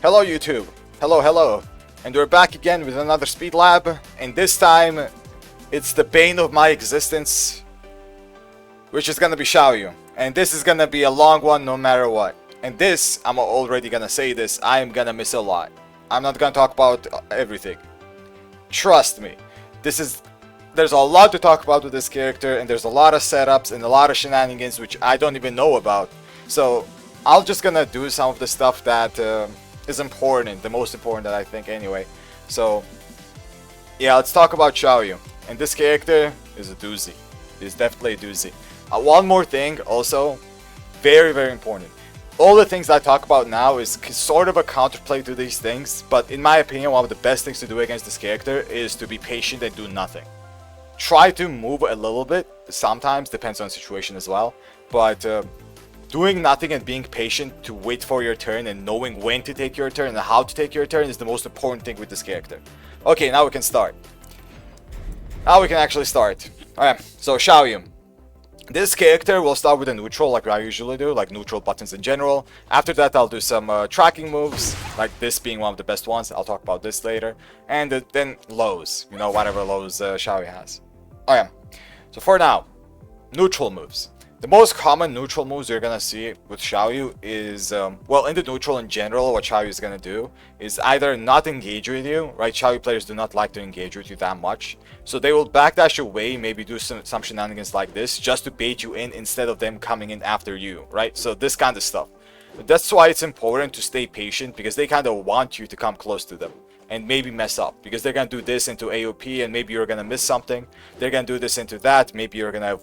Hello YouTube, hello, and we're back again with another speed lab, and this time it's the bane of my existence, which is gonna be Xiaoyu, and this is gonna be a long one no matter what. And this, I'm already gonna say this, I am gonna miss a lot. I'm not gonna talk about everything. Trust me, there's a lot to talk about with this character, and there's a lot of setups and a lot of shenanigans which I don't even know about. So I'm just gonna do some of the stuff that is important, the most important that I think anyway. So yeah, let's talk about Xiaoyu. And this character is a doozy. It's definitely a doozy. One more thing also, very important. All the things I talk about now is sort of a counterplay to these things, but in my opinion, one of the best things to do against this character is to be patient and do nothing. Try to move a little bit, sometimes, depends on the situation as well, but doing nothing and being patient to wait for your turn and knowing when to take your turn and how to take your turn is the most important thing with this character. Okay, now we can start. Now we can actually start. Alright, so Xiaoyu. This character will start with a neutral like I usually do, like neutral buttons in general. After that I'll do some tracking moves, like this being one of the best ones. I'll talk about this later. And then lows, you know, whatever lows Xiaoyu has. Alright, so for now, neutral moves. The most common neutral moves you're gonna see with Xiaoyu is, well, in the neutral in general, what Xiaoyu is gonna do is either not engage with you, right? Xiaoyu players do not like to engage with you that much, so they will backdash away, maybe do some shenanigans like this, just to bait you in instead of them coming in after you, right? So this kind of stuff. That's why it's important to stay patient, because they kind of want you to come close to them and maybe mess up, because they're gonna do this into AOP and maybe you're gonna miss something. They're gonna do this into that, maybe you're gonna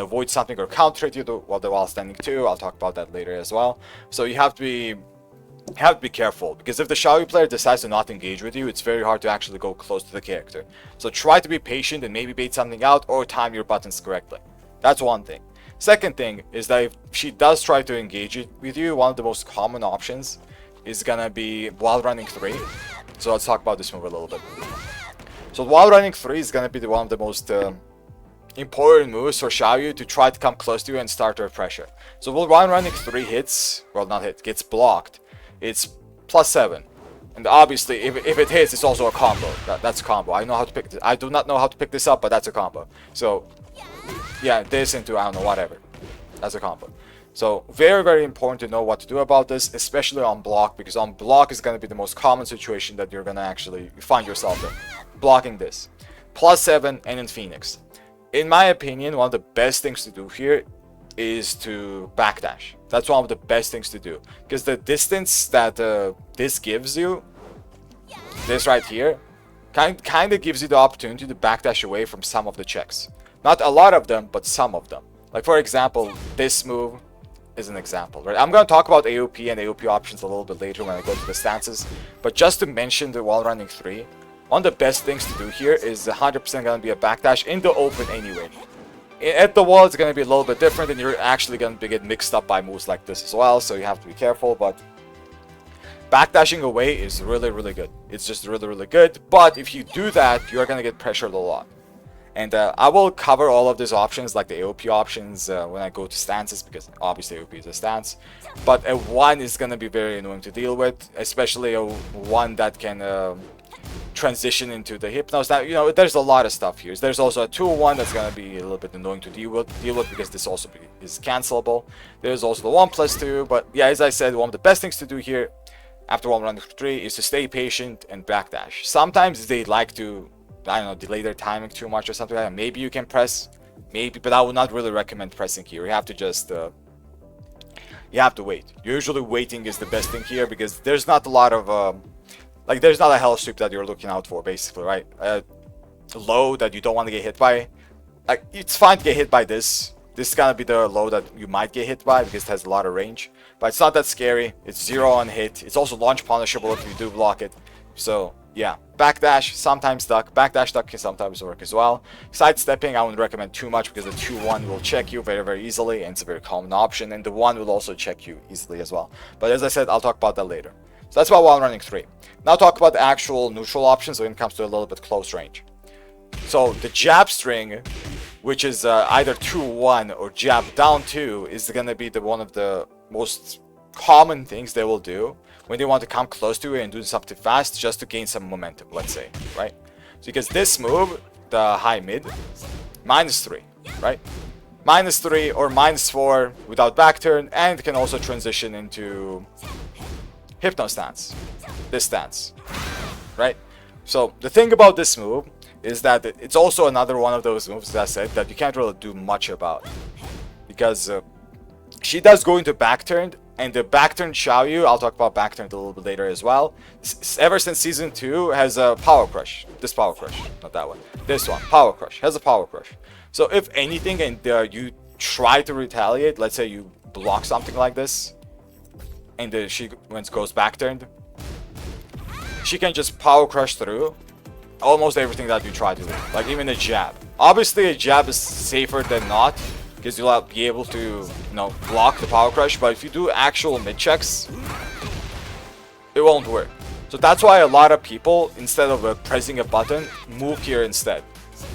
avoid something or counter it you while standing too. I'll talk about that later as well. So you have to be careful, because if the Xiaoyu player decides to not engage with you, it's very hard to actually go close to the character. So try to be patient and maybe bait something out or time your buttons correctly. That's one thing. Second thing is that if she does try to engage it with you, one of the most common options is gonna be while running 3. So let's talk about this move a little bit. So while running 3 is gonna be one of the most important moves for Xiaoyu to try to come close to you and start her pressure. So while running 3 hits, well, not hit, gets blocked, it's +7. And obviously if it hits, it's also a combo. That's a combo. I know how to pick this. I do not know how to pick this up, but that's a combo. So yeah, this into, I don't know, whatever. That's a combo. So very important to know what to do about this, especially on block, because on block is going to be the most common situation that you're going to actually find yourself in. Blocking this. +7 and in Phoenix. In my opinion, one of the best things to do here is to backdash. That's one of the best things to do, because the distance that this gives you, this right here, kind of gives you the opportunity to backdash away from some of the checks. Not a lot of them, but some of them. Like for example, this move is an example, right? I'm going to talk about AOP and AOP options a little bit later when I go to the stances, but just to mention the while running 3, one of the best things to do here is 100% going to be a backdash in the open anyway. At the wall, it's going to be a little bit different, and you're actually going to get mixed up by moves like this as well, so you have to be careful, but backdashing away is really good. It's just really good, but if you do that, you're going to get pressured a lot. And I will cover all of these options, like the AOP options, when I go to stances, because obviously AOP is a stance. But a 1 is going to be very annoying to deal with, especially a 1 that can transition into the Hypnos. Now, you know, there's a lot of stuff here. There's also a 2-1 that's going to be a little bit annoying to deal with because this also is cancelable. There's also the 1+2, but yeah, as I said, one of the best things to do here after while running 3 is to stay patient and backdash. Sometimes they like to, I don't know, delay their timing too much or something like that. Maybe you can press, maybe, but I would not really recommend pressing here. You have to just you have to wait. Usually waiting is the best thing here, because there's not a lot of like there's not a hell sweep that you're looking out for, basically, right? Low that you don't want to get hit by. Like, it's fine to get hit by this. This is gonna be the low that you might get hit by because it has a lot of range, but it's not that scary. It's 0 on hit. It's also launch punishable if you do block it. So yeah, backdash, sometimes duck. Backdash duck can sometimes work as well. Sidestepping, I wouldn't recommend too much, because the 2-1 will check you very easily, and it's a very common option, and the 1 will also check you easily as well. But as I said, I'll talk about that later. So that's about while running 3. Now talk about the actual neutral options when it comes to a little bit close range. So the jab string, which is either 2-1 or jab down 2, is going to be one of the most common things they will do when they want to come close to you and do something fast just to gain some momentum, let's say, right? So because this move, the high mid, -3, right? -3 or -4 without back turn, and it can also transition into Hypno stance, this stance, right? So the thing about this move is that it's also another one of those moves, as I said, that you can't really do much about, because she does go into back turn, and the back turn Xiaoyu, I'll talk about back turn a little bit later as well, ever since season 2 has a power crush. This power crush, not that one, this one, power crush, has a power crush. So if anything, and you try to retaliate, let's say you block something like this, and she goes back turned, she can just power crush through almost everything that you try to do, like even a jab. Obviously a jab is safer than not, because you'll be able to, you know, block the power crush, but if you do actual mid checks, it won't work. So that's why a lot of people, instead of pressing a button, move here instead.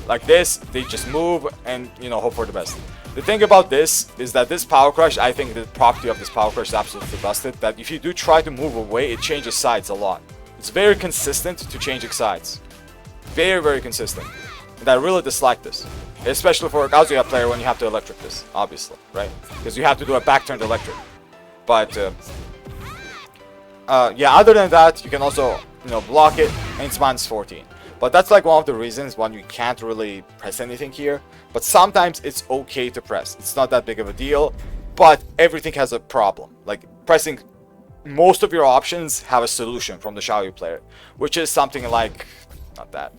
Like this, they just move and, you know, hope for the best. The thing about this is that this power crush, I think the property of this power crush is absolutely busted, that if you do try to move away, it changes sides a lot. It's very consistent to changing sides. Very, very consistent. And I really dislike this. Especially for a Kazuya player when you have to electric this, obviously, right? Because you have to do a back-turned electric. But, yeah, other than that, you can also, you know, block it, and it's -14. But that's like one of the reasons why you can't really press anything here. But sometimes it's okay to press. It's not that big of a deal, but everything has a problem. Like, pressing most of your options have a solution from the Xiaoyu player, which is something like, not that,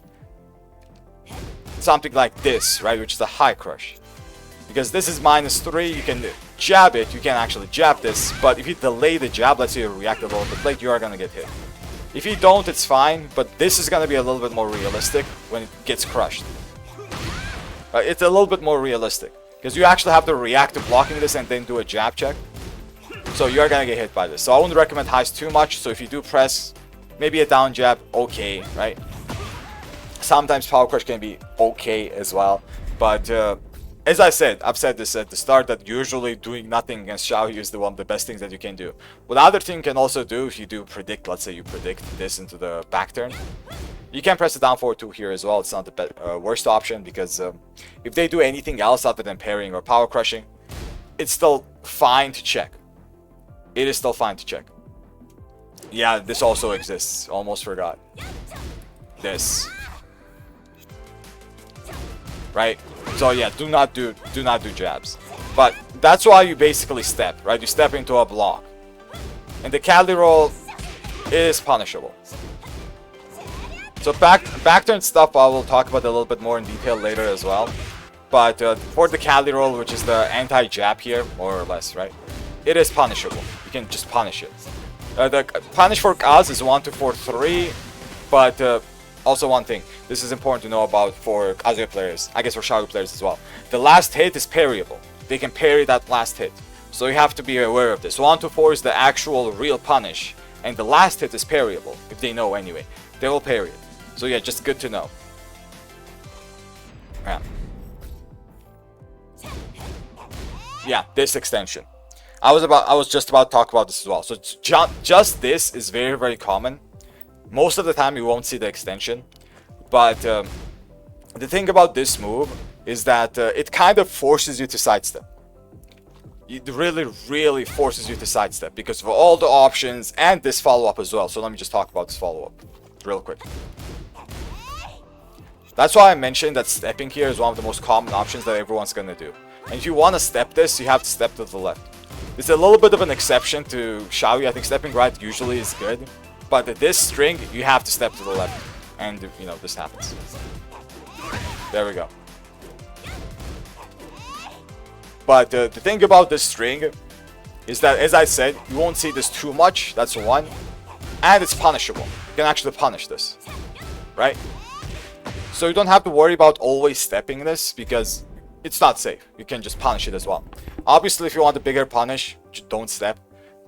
something like this, right, which is a high crush. Because this is -3, you can jab it, you can actually jab this, but if you delay the jab, let's say you react a little bit late, you are gonna get hit. If you don't, it's fine, but this is gonna be a little bit more realistic when it gets crushed. It's a little bit more realistic, because you actually have to react to blocking this and then do a jab check. So you're gonna get hit by this. So I wouldn't recommend highs too much, so if you do press, maybe a down jab, okay, right? Sometimes power crush can be okay as well, but as I said, I've said this at the start, that usually doing nothing against Xiaoyu is one of the best things that you can do. What other thing you can also do, if you do predict, let's say you predict this into the back turn, you can press it down forward 2 here as well. It's not the worst option, because if they do anything else other than parrying or power crushing, it's still fine to check. It is still fine to check. Yeah, this also exists. Almost forgot. This. Right? So yeah, do not do jabs. But that's why you basically step, right? You step into a block. And the Cali roll is punishable. So back turn stuff I will talk about a little bit more in detail later as well. But for the Cali roll, which is the anti-jab here, more or less, right? It is punishable. You can just punish it. The punish for Kaz is 1, 2, 4, 3, but also one thing, this is important to know about for Kazuya players, I guess for Xiaoyu players as well. The last hit is parryable. They can parry that last hit. So you have to be aware of this. 1 to 4 is the actual real punish, and the last hit is parryable, if they know anyway. They will parry it. So yeah, just good to know. Yeah, this extension. I was just about to talk about this as well. So just this is very, very common. Most of the time you won't see the extension, but the thing about this move is that it kind of forces you to sidestep. It really, really forces you to sidestep because of all the options and this follow-up as well. So let me just talk about this follow-up real quick. That's why I mentioned that stepping here is one of the most common options that everyone's gonna do. And if you want to step this, you have to step to the left. It's a little bit of an exception to Xiaoyu. I think stepping right usually is good. But this string, you have to step to the left. And, you know, this happens. There we go. But the thing about this string is that, as I said, you won't see this too much. That's one. And it's punishable. You can actually punish this. Right? So you don't have to worry about always stepping this because it's not safe. You can just punish it as well. Obviously, if you want a bigger punish, don't step.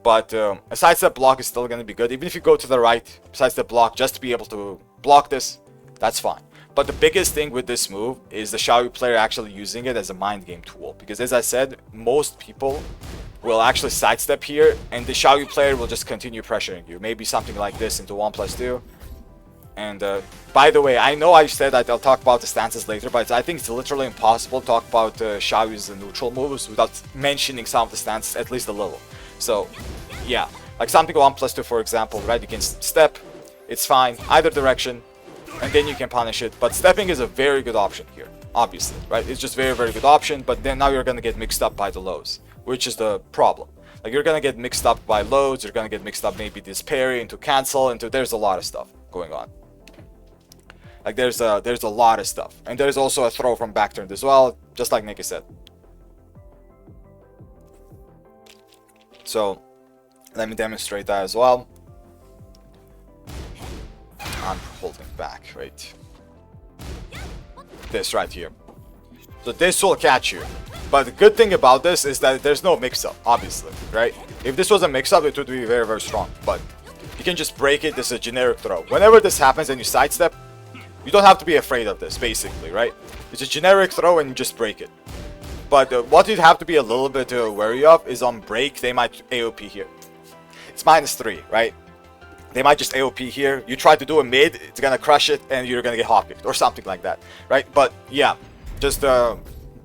But a sidestep block is still going to be good. Even if you go to the right, sidestep block, just to be able to block this, that's fine. But the biggest thing with this move is the Xiaoyu player actually using it as a mind game tool. Because as I said, most people will actually sidestep here, and the Xiaoyu player will just continue pressuring you. Maybe something like this into 1+2. And by the way, I know I said that I'll talk about the stances later, but I think it's literally impossible to talk about Xiaoyu's neutral moves without mentioning some of the stances, at least a little. So, yeah. Like something 1+2, for example, right? You can step, it's fine, either direction, and then you can punish it. But stepping is a very good option here, obviously, right? It's just very, very good option, but then now you're gonna get mixed up by the lows, which is the problem. Like you're gonna get mixed up by loads, you're gonna get mixed up maybe this parry into cancel, into there's a lot of stuff going on. Like there's a lot of stuff. And there's also a throw from back turn as well, just like Nikki said. So let me demonstrate that as well. I'm holding back, wait. This right here. So this will catch you. But the good thing about this is that there's no mix-up, obviously, right? If this was a mix-up, it would be very, very strong. But you can just break it. This is a generic throw. Whenever this happens and you sidestep, you don't have to be afraid of this, basically, right? It's a generic throw and you just break it. But what you'd have to be a little bit wary of is on break, they might AOP here. It's -3, right? They might just AOP here. You try to do a mid, it's gonna crush it, and you're gonna get hot picked or something like that, right? But yeah, just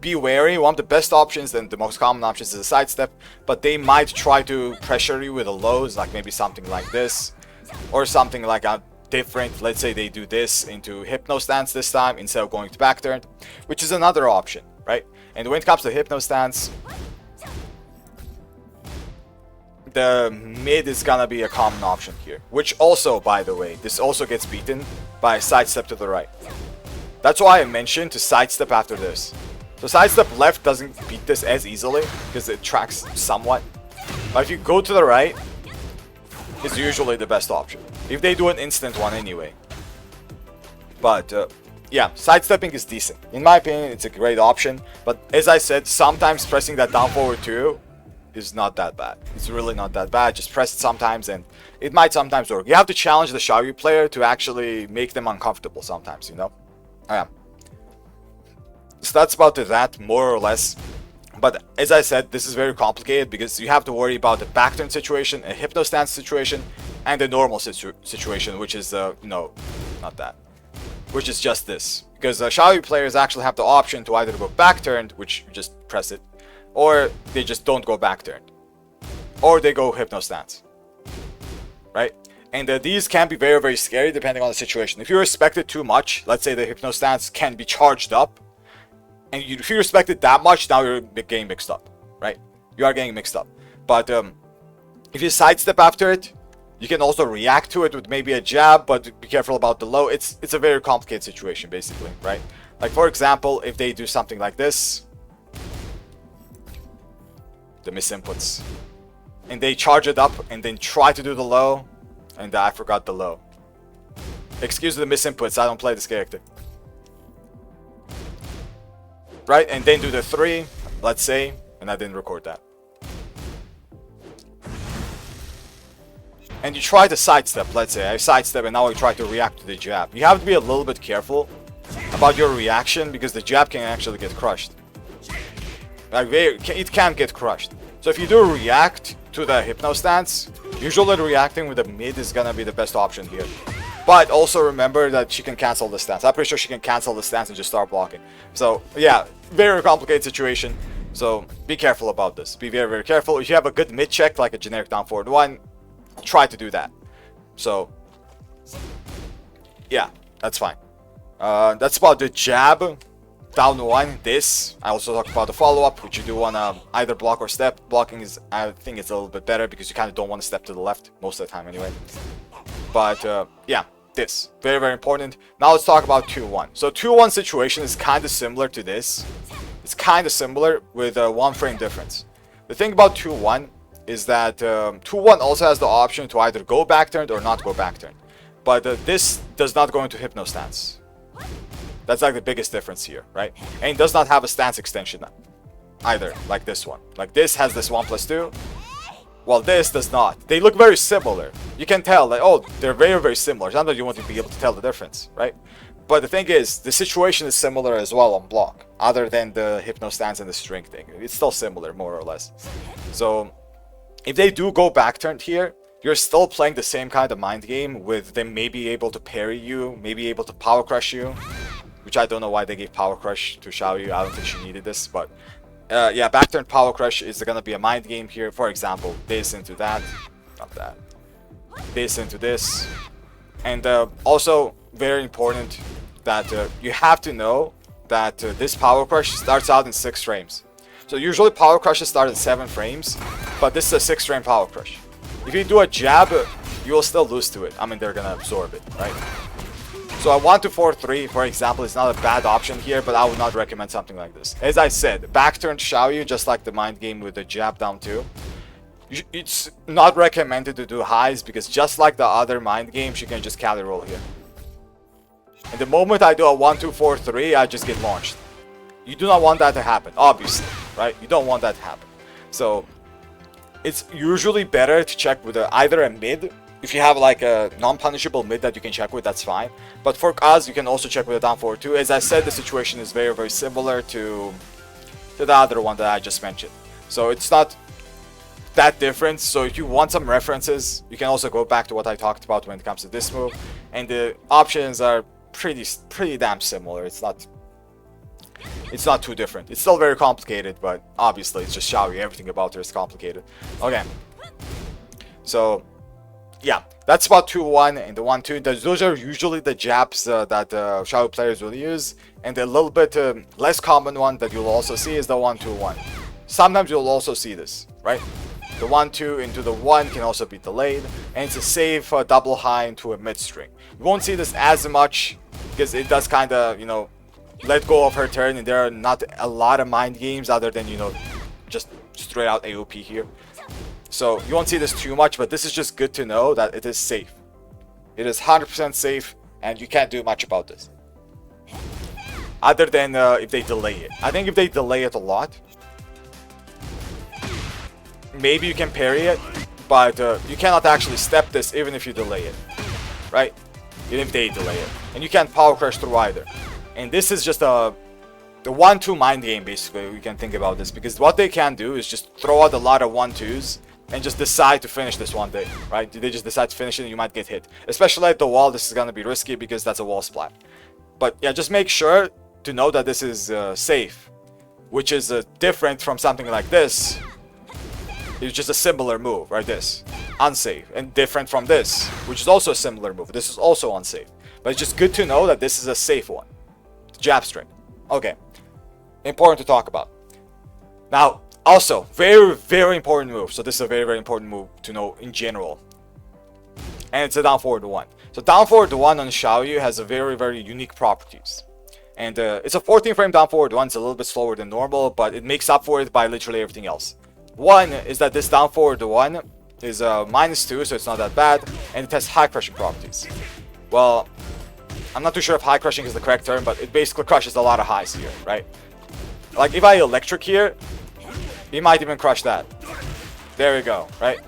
be wary. One of the best options and the most common options is a sidestep, but they might try to pressure you with a lows, like maybe something like this, or something like a different. Let's say they do this into Hypno stance this time instead of going to back turn, which is another option, right? And when it comes to Hypno stance, the mid is gonna be a common option here, which also, by the way, this also gets beaten by a sidestep to the right. That's why I mentioned to sidestep after this. So sidestep left doesn't beat this as easily because it tracks somewhat. But if you go to the right, it's usually the best option. If they do an instant one anyway. But yeah, sidestepping is decent. In my opinion, it's a great option. But as I said, sometimes pressing that down forward 2 is not that bad. It's really not that bad. Just press it sometimes and it might sometimes work. You have to challenge the Xiaoyu player to actually make them uncomfortable sometimes, you know? Yeah. So that's about that, more or less. But as I said, this is very complicated because you have to worry about the back turn situation, a Hypno stance situation, and the normal situation, which is, no, not that. Which is just this. Because Xiaoyu players actually have the option to either go back turned, which you just press it, or they just don't go back turn. Or they go Hypno stance. Right? And these can be very, very scary depending on the situation. If you respect it too much, let's say the Hypno stance can be charged up, and if you respect it that much, now you're getting mixed up. Right? You are getting mixed up. But if you sidestep after it, you can also react to it with maybe a jab, but be careful about the low. It's a very complicated situation, basically. Right? Like, for example, if they do something like this, the misinputs, and they charge it up and then try to do the low, and I forgot the low. Excuse the misinputs, I don't play this character. Right, and then do the 3, let's say, and I didn't record that. And you try to sidestep, let's say, I sidestep and now I try to react to the jab. You have to be a little bit careful about your reaction because the jab can actually get crushed. Like it can get crushed. So if you do react to the Hypno stance, usually reacting with the mid is gonna be the best option here. But also remember that she can cancel the stance. I'm pretty sure she can cancel the stance and just start blocking. So yeah, very complicated situation. So be careful about this. Be very, very careful. If you have a good mid check, like a generic down forward 1, try to do that. So yeah, that's fine. That's about the jab. Down 1, this. I also talked about the follow-up, which you do want to either block or step. Blocking is, I think it's a little bit better because you kind of don't want to step to the left most of the time anyway. But yeah, this. Very, very important. Now let's talk about 2-1. So 2-1 situation is kind of similar to this. It's kind of similar with 1 frame difference. The thing about 2-1 is that 2-1 also has the option to either go back turned or not go back turned. But this does not go into Hypno stance. That's like the biggest difference here, right? And it does not have a stance extension either, like this one. Like this has this 1+2, while this does not. They look very similar. You can tell, like, oh, they're very, very similar. Sometimes you want to be able to tell the difference, right? But the thing is, the situation is similar as well on block, other than the Hypno stance and the string thing. It's still similar, more or less. So if they do go back turned here, you're still playing the same kind of mind game with them maybe able to parry you, maybe able to power crush you, which I don't know why they gave power crush to Xiaoyu. I don't think she needed this, but yeah, back turn power crush is gonna be a mind game here. For example, this into that, not that, this into this, and also very important that you have to know that this power crush starts out in 6 frames. So usually power crushes start in 7 frames, but this is a 6-frame power crush. If you do a jab, you will still lose to it. I mean, they're gonna absorb it, right? So a 1-2-4-3, for example, is not a bad option here, but I would not recommend something like this. As I said, back turn Xiaoyu, just like the mind game with the jab down 2. It's not recommended to do highs, because just like the other mind games, you can just cali roll here. And the moment I do a 1-2-4-3, I just get launched. You do not want that to happen, obviously, right? You don't want that to happen. So it's usually better to check with either a mid. If you have like a non-punishable mid that you can check with, that's fine. But for us, you can also check with a down forward too. As I said, the situation is very, very similar to the other one that I just mentioned. So it's not that different. So if you want some references, you can also go back to what I talked about when it comes to this move. And the options are pretty damn similar. It's not too different. It's still very complicated, but obviously it's just Xiaoyu. Everything about her is complicated. Okay. So yeah, that's about 2-1 and the 1-2. Those are usually the jabs that Xiaoyu players will use. And a little bit less common one that you'll also see is the 1-2-1. Sometimes you'll also see this, right? The 1-2 into the 1 can also be delayed. And it's a safe double high into a mid string. You won't see this as much because it does kind of, you know, let go of her turn, and there are not a lot of mind games other than, you know, just straight out AOP here. So you won't see this too much, but this is just good to know that it is safe. It is 100% safe, and you can't do much about this. Other than if they delay it. I think if they delay it a lot, maybe you can parry it, but you cannot actually step this even if you delay it, right? Even if they delay it. And you can't power crush through either. And this is just the 1-2 mind game, basically. We can think about this, because what they can do is just throw out a lot of 1-2s and just decide to finish this one day, right? They just decide to finish it and you might get hit. Especially at the wall, this is gonna be risky because that's a wall splat. But yeah, just make sure to know that this is safe, which is different from something like this. It's just a similar move, right? This unsafe, and different from this, which is also a similar move. This is also unsafe, but it's just good to know that this is a safe one. Jab string. Okay, important to talk about. Now, also very, very important move. So this is a very, very important move to know in general, and it's a down forward 1. So down forward 1 on Xiaoyu has a very, very unique properties, and it's a 14 frame down forward 1. It's a little bit slower than normal, but it makes up for it by literally everything else. One is that this down forward 1 is -2, so it's not that bad, and it has high crushing properties. Well, I'm not too sure if high crushing is the correct term, but it basically crushes a lot of highs here, right? Like if I electric here, he might even crush that. There we go, right?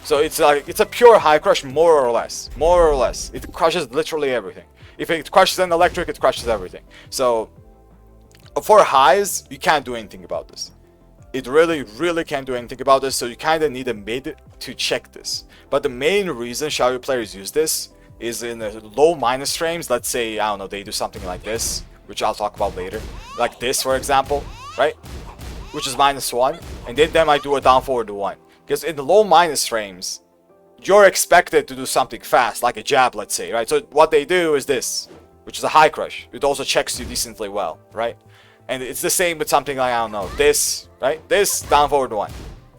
So it's like it's a pure high crush, more or less. More or less. It crushes literally everything. If it crushes an electric, it crushes everything. So for highs, you can't do anything about this. It really, really can't do anything about this, so you kind of need a mid to check this. But the main reason Xiaoyu players use this is in the low minus frames. Let's say, I don't know, they do something like this, which I'll talk about later. Like this, for example, right? Which is -1, and then they might do a down forward 1. Because in the low minus frames, you're expected to do something fast, like a jab, let's say, right? So what they do is this, which is a high crush. It also checks you decently well, right? And it's the same with something like, I don't know, this, right? This, down forward 1.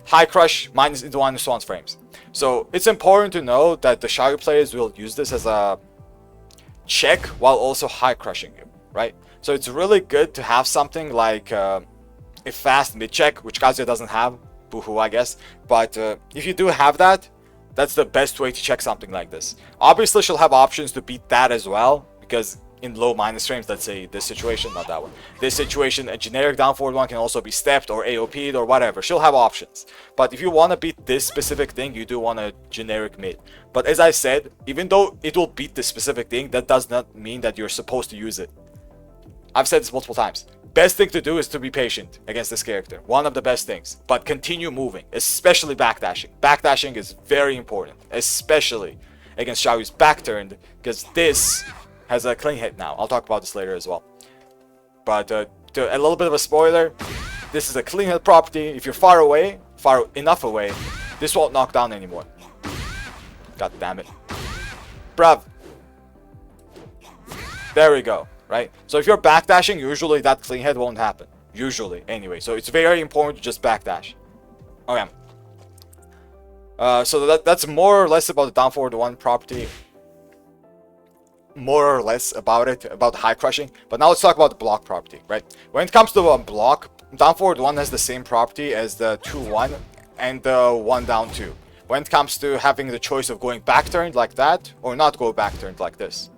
High crush, -1 frames. So it's important to know that the Xiaoyu players will use this as a check while also high crushing you, right? So it's really good to have something like a fast mid check, which Kazuya doesn't have. Boohoo, I guess. But if you do have that, that's the best way to check something like this. Obviously, she'll have options to beat that as well, because in low minus frames, let's say this situation, not that one. This situation, a generic down forward one can also be stepped or AOP'd or whatever. She'll have options. But if you want to beat this specific thing, you do want a generic mid. But as I said, even though it will beat this specific thing, that does not mean that you're supposed to use it. I've said this multiple times. Best thing to do is to be patient against this character. One of the best things. But continue moving, especially backdashing. Backdashing is very important, especially against Xiaoyu's back turned, because this has a clean hit now. I'll talk about this later as well. But a little bit of a spoiler, this is a clean hit property. If you're far away, far enough away, this won't knock down anymore. God damn it. Bruv. There we go, right? So if you're backdashing, usually that clean hit won't happen. Usually, anyway. So it's very important to just backdash. Okay. So that's more or less about the down forward one property. More or less about it, about high crushing. But now let's talk about the block property, right? When it comes to a block, down forward one has the same property as the 2-1 and the 1-down-2. When it comes to having the choice of going back turned like that or not go back turned like this,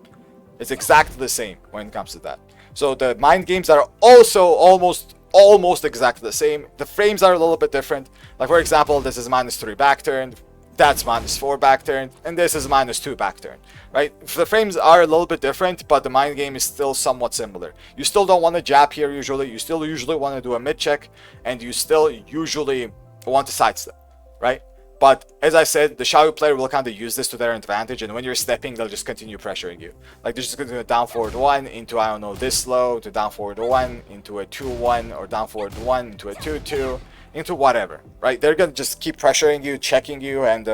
it's exactly the same when it comes to that. So the mind games are also almost exactly the same. The frames are a little bit different. Like for example, this is -3 back turned, that's -4 back turned, and this is -2 back turned, right? The frames are a little bit different, but the mind game is still somewhat similar. You still don't want to jab here usually. You still usually want to do a mid check, and you still usually want to sidestep, right? But as I said, the Xiaoyu player will kind of use this to their advantage, and when you're stepping, they'll just continue pressuring you. Like they're just going to do a down forward 1 into, I don't know, this low, to down forward 1 into a 2-1, or down forward 1 into a 2-2, into whatever, right? They're going to just keep pressuring you, checking you, and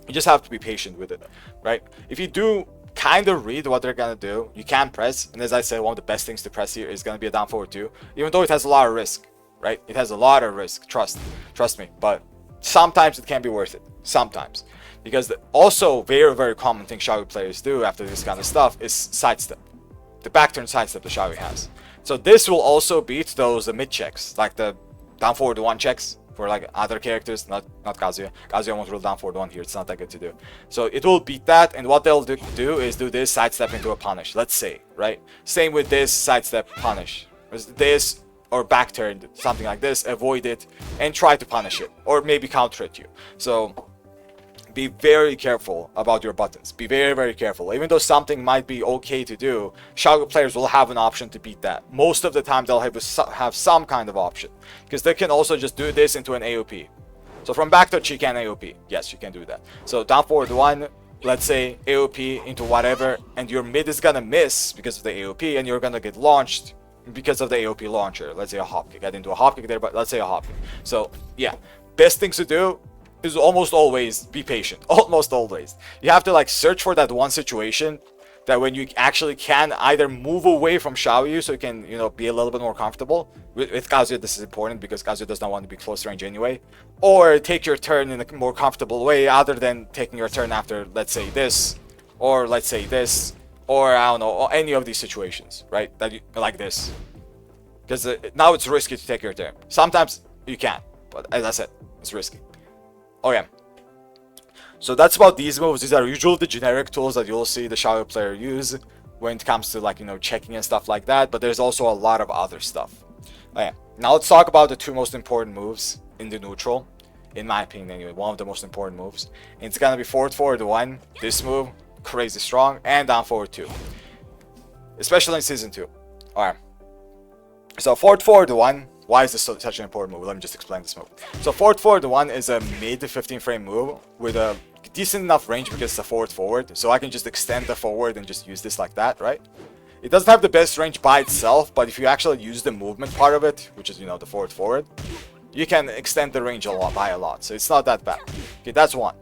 you just have to be patient with it, right? If you do kind of read what they're going to do, you can press, and as I said, one of the best things to press here is going to be a down forward 2, even though it has a lot of risk, right? It has a lot of risk, trust me, but sometimes it can be worth it, sometimes. Because also very common thing Xiaoyu players do after this kind of stuff is sidestep. The back turn sidestep the Xiaoyu has. So this will also beat those mid checks, like the down forward 1 checks for like other characters, not Kazuya. Kazuya won't roll down forward 1 here, it's not that good to do. So it will beat that, and what they'll do is do this sidestep into a punish, let's say, right? Same with this sidestep punish. This or back turned, something like this, avoid it and try to punish it, or maybe counter it you. So be very careful about your buttons. Be very careful. Even though something might be okay to do, Xiaoyu players will have an option to beat that. Most of the time they'll have some kind of option, because they can also just do this into an AOP. So from back touch you can AOP. Yes, you can do that. So down forward 1, let's say AOP into whatever, and your mid is gonna miss because of the AOP, and you're gonna get launched because of the AOP launcher. Let's say a hop kick. I didn't do a hop kick there, but let's say a hop kick. So yeah, best things to do is almost always be patient. Almost always. You have to like search for that one situation that when you actually can either move away from Xiaoyu so you can, you know, be a little bit more comfortable. With Kazuya this is important because Kazuya does not want to be close range anyway. Or take your turn in a more comfortable way other than taking your turn after, let's say this, or let's say this, or I don't know, any of these situations, right? That you, like this. Because now it's risky to take your turn. Sometimes you can, but as I said, it's risky. Okay. So that's about these moves. These are usually the generic tools that you'll see the Xiaoyu player use when it comes to, like, you know, checking and stuff like that. But there's also a lot of other stuff. Okay. Now let's talk about the two most important moves in the neutral. In my opinion anyway, one of the most important moves. And it's gonna be forward 1, this move, crazy strong, and down forward 2. Especially in season 2. Alright. So forward 1. Why is this such an important move? Let me just explain this move. So forward 1 is a mid 15 frame move with a decent enough range because it's a forward. So I can just extend the forward and just use this like that, right? It doesn't have the best range by itself, but if you actually use the movement part of it, which is, you know, the forward, you can extend the range a lot by a lot. So it's not that bad. Okay, that's one.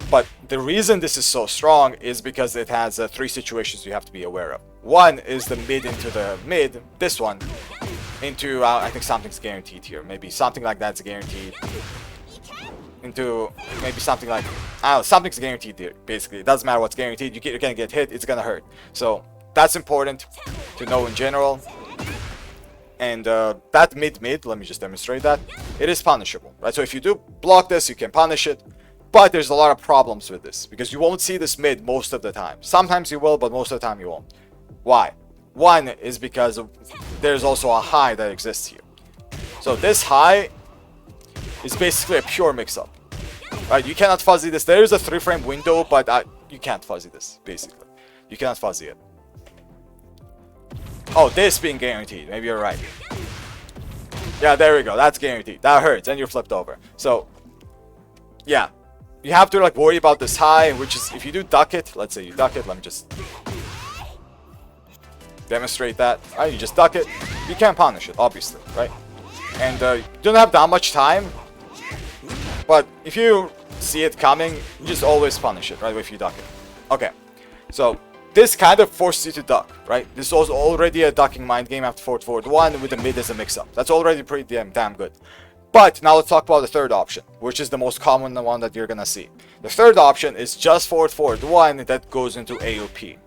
But the reason this is so strong is because it has 3 situations you have to be aware of. One is the mid into the mid, this one, into, I think something's guaranteed here. Maybe something like that's guaranteed. Into maybe something like, I don't know, something's guaranteed here, basically. It doesn't matter what's guaranteed, you're gonna get hit, it's gonna hurt. So that's important to know in general. And that mid, let me just demonstrate that. It is punishable, right? So if you do block this, you can punish it. But there's a lot of problems with this, because you won't see this mid most of the time. Sometimes you will, but most of the time you won't. Why? One is because there's also a high that exists here. So this high is basically a pure mix-up. Right? You cannot fuzzy this. There is a 3-frame window, but you can't fuzzy this, basically. You cannot fuzzy it. Oh, this being guaranteed. Maybe you're right. Yeah, there we go. That's guaranteed. That hurts, and you're flipped over. So, yeah. You have to like worry about this high, which is if you do duck it. Let's say you duck it. Let me just demonstrate that. Right? You just duck it. You can't punish it, obviously, right? And you don't have that much time. But if you see it coming, you just always punish it, right? If you duck it. Okay. So this kind of forces you to duck, right? This was already a ducking mind game after forward 1 with the mid as a mix-up. That's already pretty damn good. But now let's talk about the third option, which is the most common one that you're gonna see. The third option is just forward 1 that goes into AOP.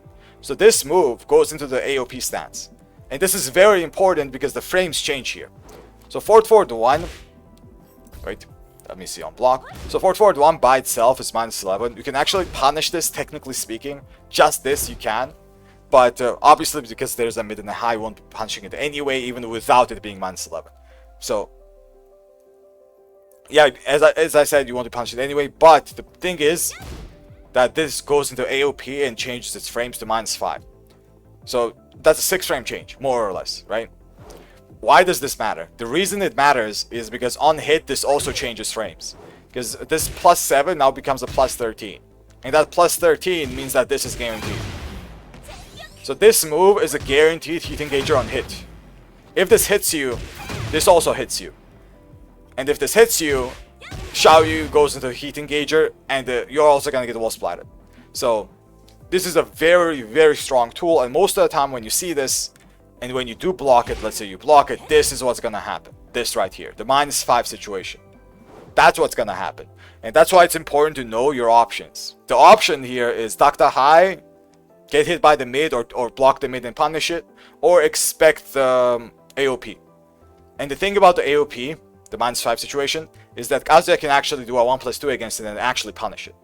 So this move goes into the AOP stance. And this is very important because the frames change here. So forward 1, wait, let me see on block. So forward 1 by itself is -11. You can actually punish this, technically speaking. Just this you can. But obviously because there's a mid and a high, you won't be punishing it anyway, even without it being -11. So yeah, as I said, you want to punish it anyway, but the thing is that this goes into AOP and changes its frames to -5. So that's a 6-frame change, more or less, right? Why does this matter? The reason it matters is because on hit, this also changes frames. Because this +7 now becomes a +13. And that +13 means that this is guaranteed. So this move is a guaranteed heat engager on hit. If this hits you, this also hits you. And if this hits you, Xiaoyu goes into heat engager, and you're also gonna get wall splatted. So this is a very, very strong tool, and most of the time when you see this, and when you do block it, let's say you block it, this is what's gonna happen. This right here, the -5 situation. That's what's gonna happen. And that's why it's important to know your options. The option here is duck the high, get hit by the mid, or block the mid and punish it, or expect the AOP. And the thing about the AOP, the -5 situation, is that Kazuya can actually do a 1+2 against it and actually punish it.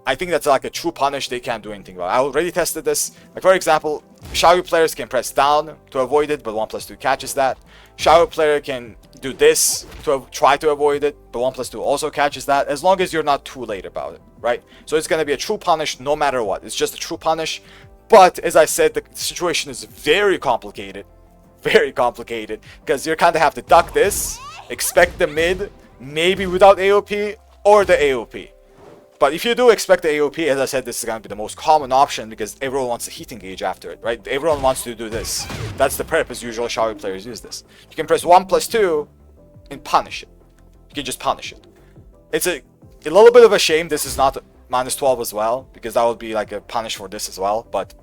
I think that's like a true punish they can't do anything about. I already tested this. Like for example, Xiaoyu players can press down to avoid it, but 1+2 catches that. Xiaoyu player can do this to try to avoid it, but 1+2 also catches that, as long as you're not too late about it, right? So it's going to be a true punish no matter what. It's just a true punish. But as I said, the situation is very complicated. Very complicated. Because you kind of have to duck this, expect the mid, maybe without AOP, or the AOP. But if you do expect the AOP, as I said, this is going to be the most common option because everyone wants a heat engage after it, right? Everyone wants to do this. That's the purpose usually Xiaoyu players use this. You can press 1+2 and punish it. You can just punish it. It's a little bit of a shame this is not -12 as well, because that would be like a punish for this as well. But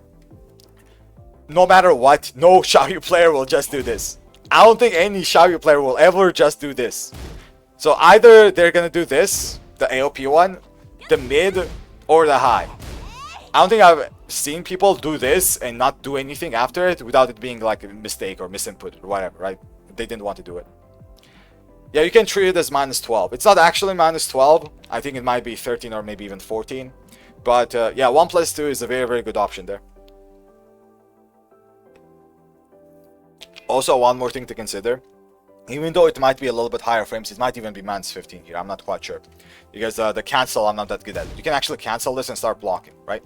no matter what, no Xiaoyu player will just do this. I don't think any Xiaoyu player will ever just do this. So either they're going to do this, the AOP one, the mid, or the high. I don't think I've seen people do this and not do anything after it without it being like a mistake or misinput or whatever, right? They didn't want to do it. Yeah, you can treat it as -12. It's not actually -12. I think it might be 13 or maybe even 14. But yeah, 1+2 is a very, very good option there. Also, one more thing to consider. Even though it might be a little bit higher frames, it might even be -15 here. I'm not quite sure. Because the cancel, I'm not that good at. You can actually cancel this and start blocking, right?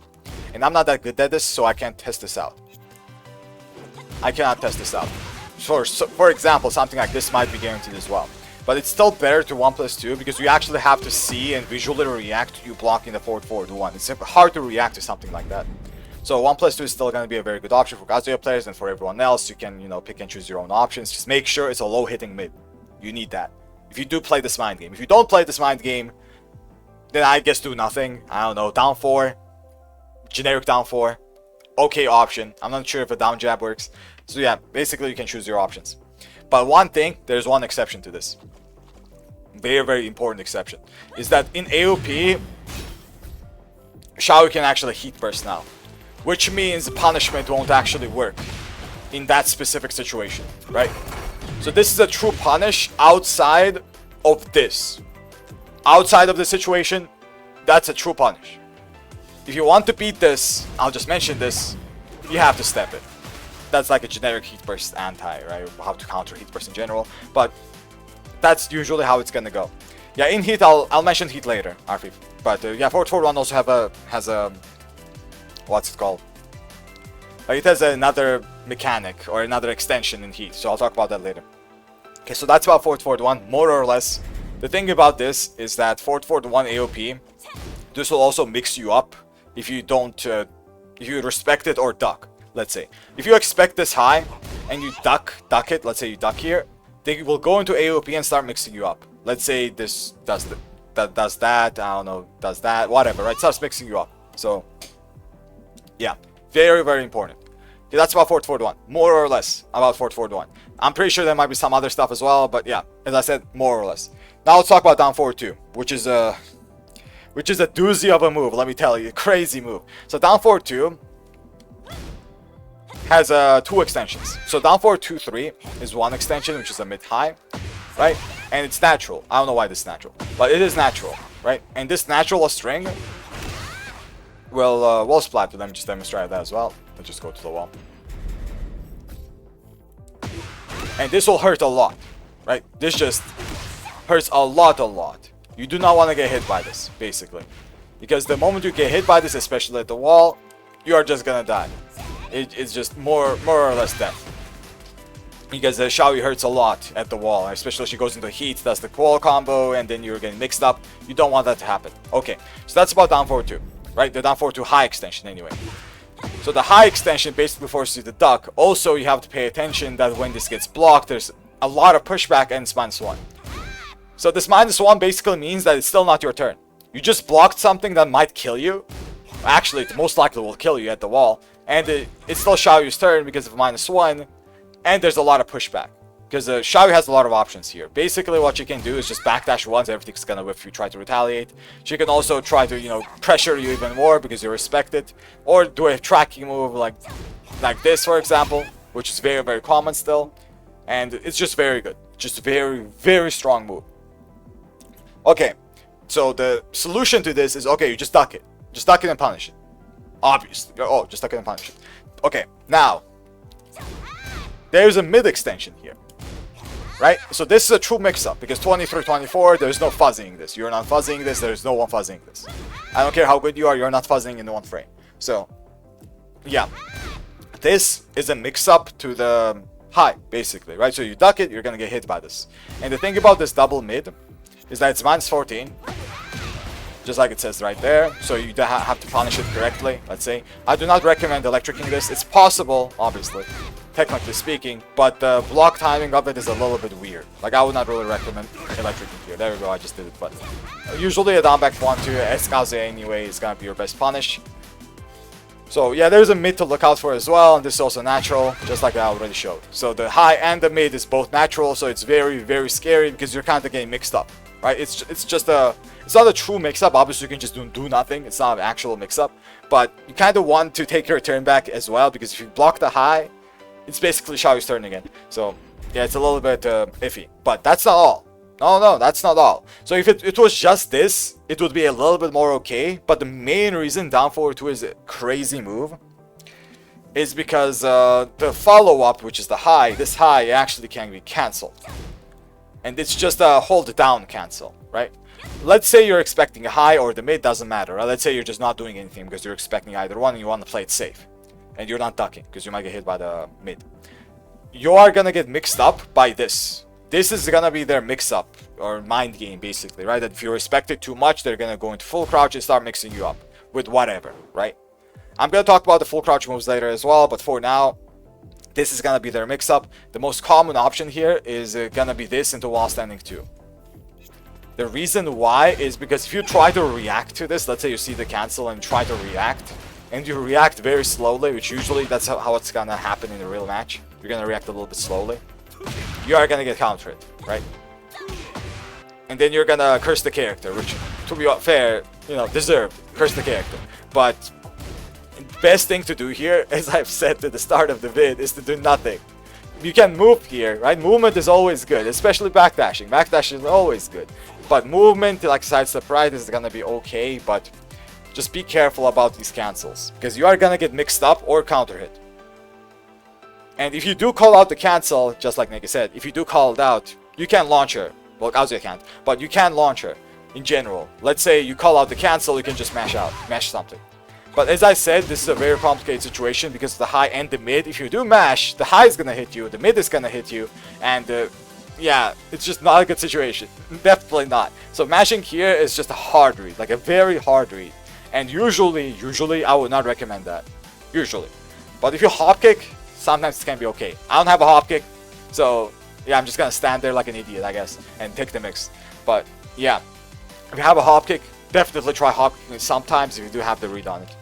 And I'm not that good at this, so I can't test this out. I cannot test this out. For example, something like this might be guaranteed as well. But it's still better to 1+2 because you actually have to see and visually react to you blocking the forward 1. It's hard to react to something like that. So 1+2 is still going to be a very good option for Kazuya players, and for everyone else, you can, you know, pick and choose your own options. Just make sure it's a low hitting mid. You need that. If you do play this mind game. If you don't play this mind game, then I guess do nothing. I don't know, down 4, generic down 4, okay option. I'm not sure if a down jab works. So yeah, basically you can choose your options. But one thing, there's one exception to this. Very, very important exception. Is that in AOP, Xiaoyu can actually heat burst now. Which means punishment won't actually work in that specific situation, right? So this is a true punish outside of this. Outside of the situation, that's a true punish. If you want to beat this, I'll just mention this. you have to step it. That's like a generic heat burst anti, right? How to counter heat burst in general, but that's usually how it's gonna go. Yeah, in heat, I'll mention heat later, RP. But yeah, forward forward one also has a what's it called? It has another mechanic or another extension in heat, so I'll talk about that later. Okay, so that's about forward forward one, more or less. The thing about this is that forward forward one AOP, this will also mix you up if you don't, if you respect it or duck. Let's say if you expect this high and you duck it, let's say you duck here, they will go into AOP and start mixing you up. Let's say this does that, I don't know, does that, whatever, right? Starts mixing you up. So yeah, very, very important. Okay, that's about forward forward one, more or less about forward forward one. I'm pretty sure there might be some other stuff as well, but yeah, as I said, more or less. Now let's talk about down forward 2, which is a doozy of a move, let me tell you, crazy move. So down forward 2 has 2 extensions. So down forward 2-3 is one extension, which is a mid-high, right? And it's natural. I don't know why this is natural, but it is natural, right? And this natural string will wall splat. Let me just demonstrate that as well. Let's just go to the wall. And this will hurt a lot, right? This just hurts a lot. You do not want to get hit by this, basically. Because the moment you get hit by this, especially at the wall, you are just gonna die. It's just more or less death. Because Xiaoyu hurts a lot at the wall, especially if she goes into heat, does the wall combo, and then you're getting mixed up. You don't want that to happen. Okay, so that's about down forward 2, right? The down forward 2 high extension anyway. So the high extension basically forces you to duck. Also, you have to pay attention that when this gets blocked, there's a lot of pushback and it's -1. So this -1 basically means that it's still not your turn. You just blocked something that might kill you. Actually, it most likely will kill you at the wall. And it's still Xiaoyu's turn because of -1. And there's a lot of pushback. Because Xiaoyu has a lot of options here. Basically, what you can do is just backdash once, everything's gonna whiff if you try to retaliate. She can also try to, you know, pressure you even more because you respect it. Or do a tracking move like this, for example, which is very, very common still. And it's just very good. Just very, very strong move. Okay, so the solution to this is, okay, you just duck it. Just duck it and punish it. Obviously. Oh, just duck it and punish it. Okay, now, there's a mid extension here. Right? So this is a true mix-up, because 23-24, there's no fuzzying this. You're not fuzzying this, there's no one fuzzying this. I don't care how good you are, you're not fuzzying in one frame. So, yeah. This is a mix-up to the high, basically, right? So you duck it, you're gonna get hit by this. And the thing about this double mid is that it's -14. Just like it says right there. So you have to punish it correctly, let's say. I do not recommend electricking this. It's possible, obviously, technically speaking, but the block timing of it is a little bit weird. Like, I would not really recommend electricking here. There we go, I just did it, but usually a down back 1-2 Eskaze anyway is gonna be your best punish. So yeah, there's a mid to look out for as well, and this is also natural, just like I already showed. So the high and the mid is both natural, so it's very, very scary because you're kind of getting mixed up, right? It's just a, it's not a true mix-up. Obviously, you can just do nothing. It's not an actual mix-up, but you kind of want to take your turn back as well, because if you block the high, it's basically Xiaoyu's turn again. So yeah, it's a little bit iffy, but that's not all. No, that's not all. So if it was just this, it would be a little bit more okay. But the main reason down forward 2 is a crazy move is because the follow-up, which is the high, this high actually can be cancelled. And it's just a hold down cancel, right? Let's say you're expecting a high or the mid, doesn't matter. Right? Let's say you're just not doing anything because you're expecting either one and you want to play it safe. And you're not ducking because you might get hit by the mid. You are going to get mixed up by this. This is gonna be their mix-up, or mind game, basically, right? That if you respect it too much, they're gonna go into full crouch and start mixing you up with whatever, right? I'm gonna talk about the full crouch moves later as well, but for now, this is gonna be their mix-up. The most common option here is gonna be this into wall standing 2. The reason why is because if you try to react to this, let's say you see the cancel and try to react, and you react very slowly, which usually that's how it's gonna happen in a real match. You're gonna react a little bit slowly. You are gonna get countered, right? And then you're gonna curse the character, which, to be fair, you know, deserved. Curse the character. But best thing to do here, as I've said at the start of the vid, is to do nothing. You can move here, right? Movement is always good, especially backdashing. Backdashing is always good. But movement, like sidestep right, is gonna be okay, but just be careful about these cancels, because you are gonna get mixed up or counter hit. And if you do call out the cancel, just like Nigga said, if you do call it out, you can launch her. Well, Kazuya can't, but you can launch her in general. Let's say you call out the cancel, you can just mash something. But as I said, this is a very complicated situation because the high and the mid. If you do mash, the high is gonna hit you, the mid is gonna hit you, and yeah, it's just not a good situation. Definitely not. So mashing here is just a hard read, like a very hard read. And usually I would not recommend that. Usually. But if you hop kick, sometimes it can be okay. I don't have a hop kick, so yeah, I'm just gonna stand there like an idiot, I guess, and take the mix. But yeah, if you have a hop kick, definitely try hop kicking sometimes if you do have the read on it.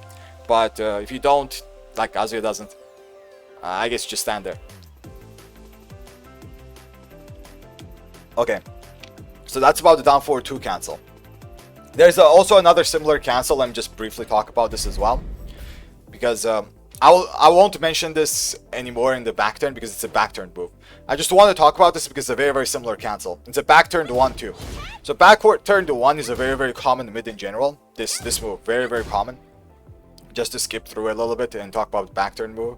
But if you don't, like Kazuya doesn't, I guess just stand there. Okay, so that's about the down forward 2 cancel. There's also another similar cancel. Let me just briefly talk about this as well, because I won't mention this anymore in the back turn because it's a back turn move. I just want to talk about this because it's a very similar cancel. It's a back turn to 1-2. So backward turn to 1 is a very common mid in general. This move, very common. Just to skip through it a little bit and talk about the back turn move,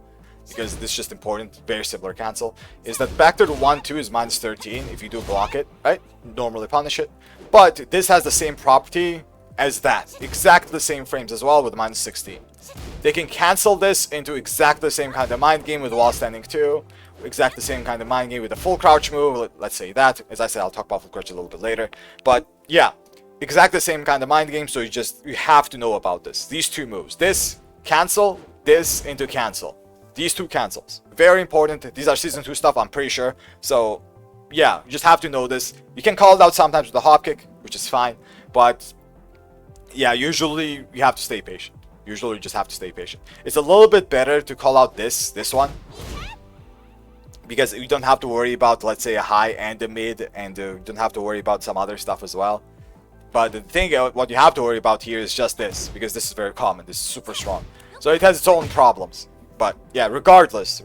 because this is just important, very similar cancel, is that back turn to 1-2 is -13 if you do block it, right? Normally punish it. But this has the same property as that. Exactly the same frames as well with -16. They can cancel this into exactly the same kind of mind game with wall standing 2. Exactly the same kind of mind game with a full crouch move, let's say that. As I said, I'll talk about full crouch a little bit later. But yeah, exactly the same kind of mind game, so you have to know about this. These 2 moves. This, cancel, this into cancel. These 2 cancels. Very important. These are season 2 stuff, I'm pretty sure. So yeah, you just have to know this. You can call it out sometimes with a hop kick, which is fine. But yeah, usually you have to stay patient. Usually you just have to stay patient. It's a little bit better to call out this one, because you don't have to worry about, let's say, a high and a mid, and you don't have to worry about some other stuff as well. But the thing, what you have to worry about here is just this, because this is very common. This is super strong. So it has its own problems. But yeah, regardless.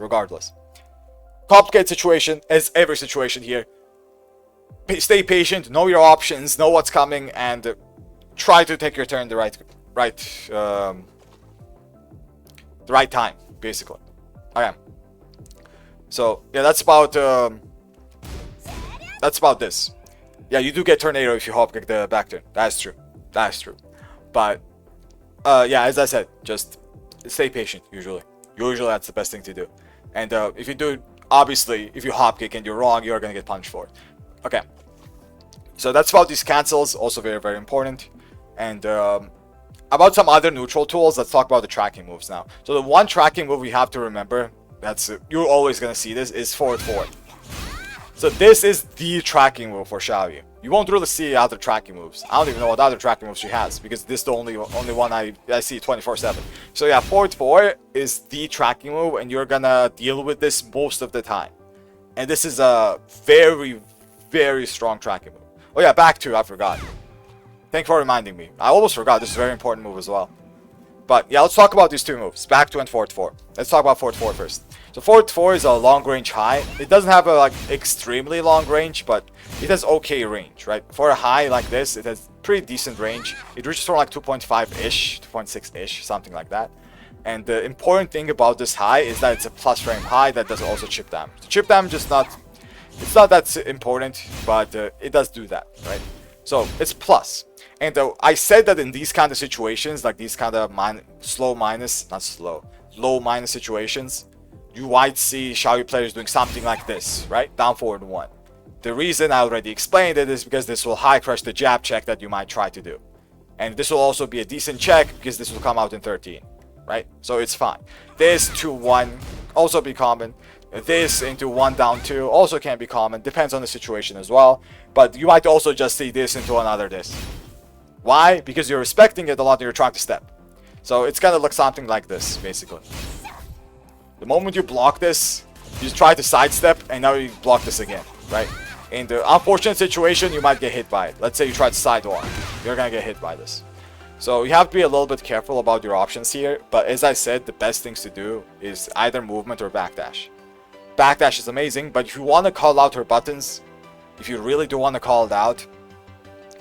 Complicated situation, as every situation here. Stay patient, know your options, know what's coming, and try to take your turn the right time, basically. Okay. So yeah, that's about this. Yeah, you do get tornado if you hop kick the back turn. That's true. But yeah, as I said, just stay patient. Usually that's the best thing to do. And if you do, obviously, if you hop kick and you're wrong, you're gonna get punished for it. Okay. So that's about these cancels. Also very important. And about some other neutral tools, let's talk about the tracking moves now. So the one tracking move we have to remember, that's you're always gonna see this, is forward. So this is the tracking move for Xiaoyu. You won't really see other tracking moves. I don't even know what other tracking moves she has, because this is the only one I see 24/7. So yeah, forward 4 is the tracking move, and you're gonna deal with this most of the time. And this is a very strong tracking move. Oh yeah, back 2, I forgot. Thank you for reminding me. I almost forgot. This is a very important move as well. But yeah, let's talk about these 2 moves, back 2 and forward 4. Let's talk about forward 4 first. So forward 4 is a long range high. It doesn't have a extremely long range, but it has okay range, right? For a high like this, it has pretty decent range. It reaches from 2.5-ish, 2.6-ish, something like that. And the important thing about this high is that it's a plus frame high that does also chip damage. The chip damage is not that important, but it does do that, right? So it's plus. And I said that in these kind of situations, like these kind of low minus situations, you might see Xiaoyu players doing something like this, right? Down forward 1. The reason I already explained it is because this will high crush the jab check that you might try to do. And this will also be a decent check because this will come out in 13, right? So it's fine. This 2-1 also be common. This into 1 down 2 also can be common. Depends on the situation as well. But you might also just see this into another this. Why? Because you're respecting it a lot and you're trying to step. So it's gonna look something like this, basically. The moment you block this, you try to sidestep, and now you block this again, right? In the unfortunate situation, you might get hit by it. Let's say you try to sidewalk. You're gonna get hit by this. So you have to be a little bit careful about your options here. But as I said, the best things to do is either movement or backdash. Backdash is amazing, but if you want to call out her buttons, if you really do want to call it out,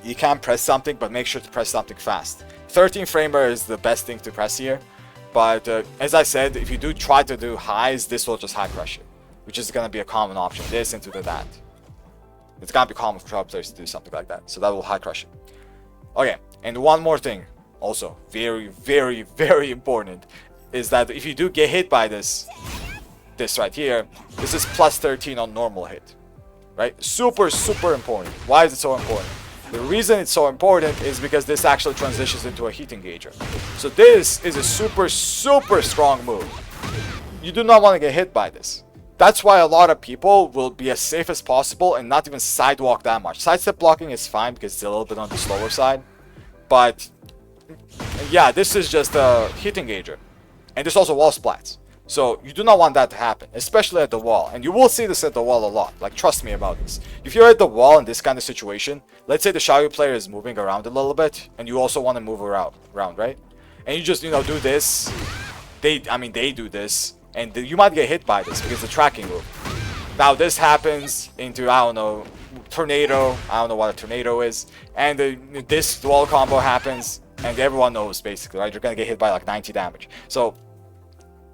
you can press something, but make sure to press something fast. 13 framer is the best thing to press here. But as I said, if you do try to do highs, this will just high crush you, which is going to be a common option. This into the that. It's going to be common for trap players to do something like that. So that will high crush you. Okay, and one more thing, also very, very, very important, is that if you do get hit by this right here, this is plus 13 on normal hit, right? Super, super important. Why is it so important? The reason it's so important is because this actually transitions into a heat engager. So this is a super, super strong move. You do not want to get hit by this. That's why a lot of people will be as safe as possible and not even sidewalk that much. Sidestep blocking is fine because it's a little bit on the slower side. But yeah, this is just a heat engager. And there's also wall splats. So you do not want that to happen, especially at the wall. And you will see this at the wall a lot. Like, trust me about this. If you're at the wall in this kind of situation, let's say the Xiaoyu player is moving around a little bit, and you also want to move around, right? And you just, you know, do this. They do this, and you might get hit by this because it's a tracking move. Now this happens into, I don't know, tornado. I don't know what a tornado is. And this wall combo happens, and everyone knows basically, right? You're gonna get hit by like 90 damage. So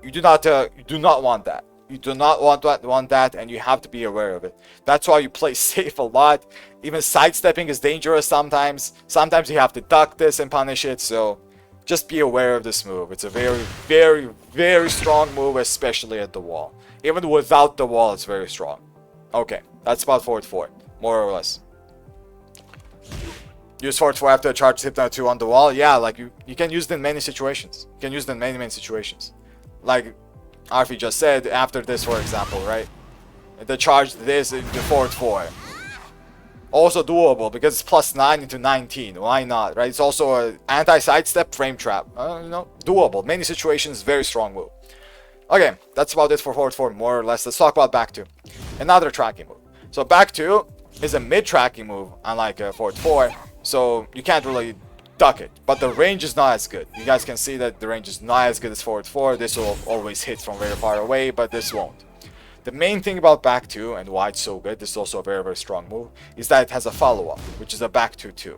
you do not want that. You do not want that, and you have to be aware of it. That's why you play safe a lot. Even sidestepping is dangerous sometimes. Sometimes you have to duck this and punish it. So just be aware of this move. It's a very, very, very strong move, especially at the wall. Even without the wall, it's very strong. Okay, that's about forward 4, more or less. Use forward 4 after a charge Hypno 2 on the wall. Yeah, like you can use it in many situations. You can use it in many, many situations. Like Arfi just said, after this, for example, right? The charge this into forward 4. Also doable because it's plus 9 into 19. Why not, right? It's also an anti-sidestep frame trap. You know, doable. Many situations, very strong move. Okay, that's about it for forward 4, more or less. Let's talk about back 2. Another tracking move. So back 2 is a mid-tracking move, unlike forward 4. So you can't really duck it, but the range is not as good. You guys can see that the range is not as good as forward 4. This will always hit from very far away, but this won't. The main thing about back 2 and why it's so good, this is also a very, very strong move, is that it has a follow-up, which is a back 2-2.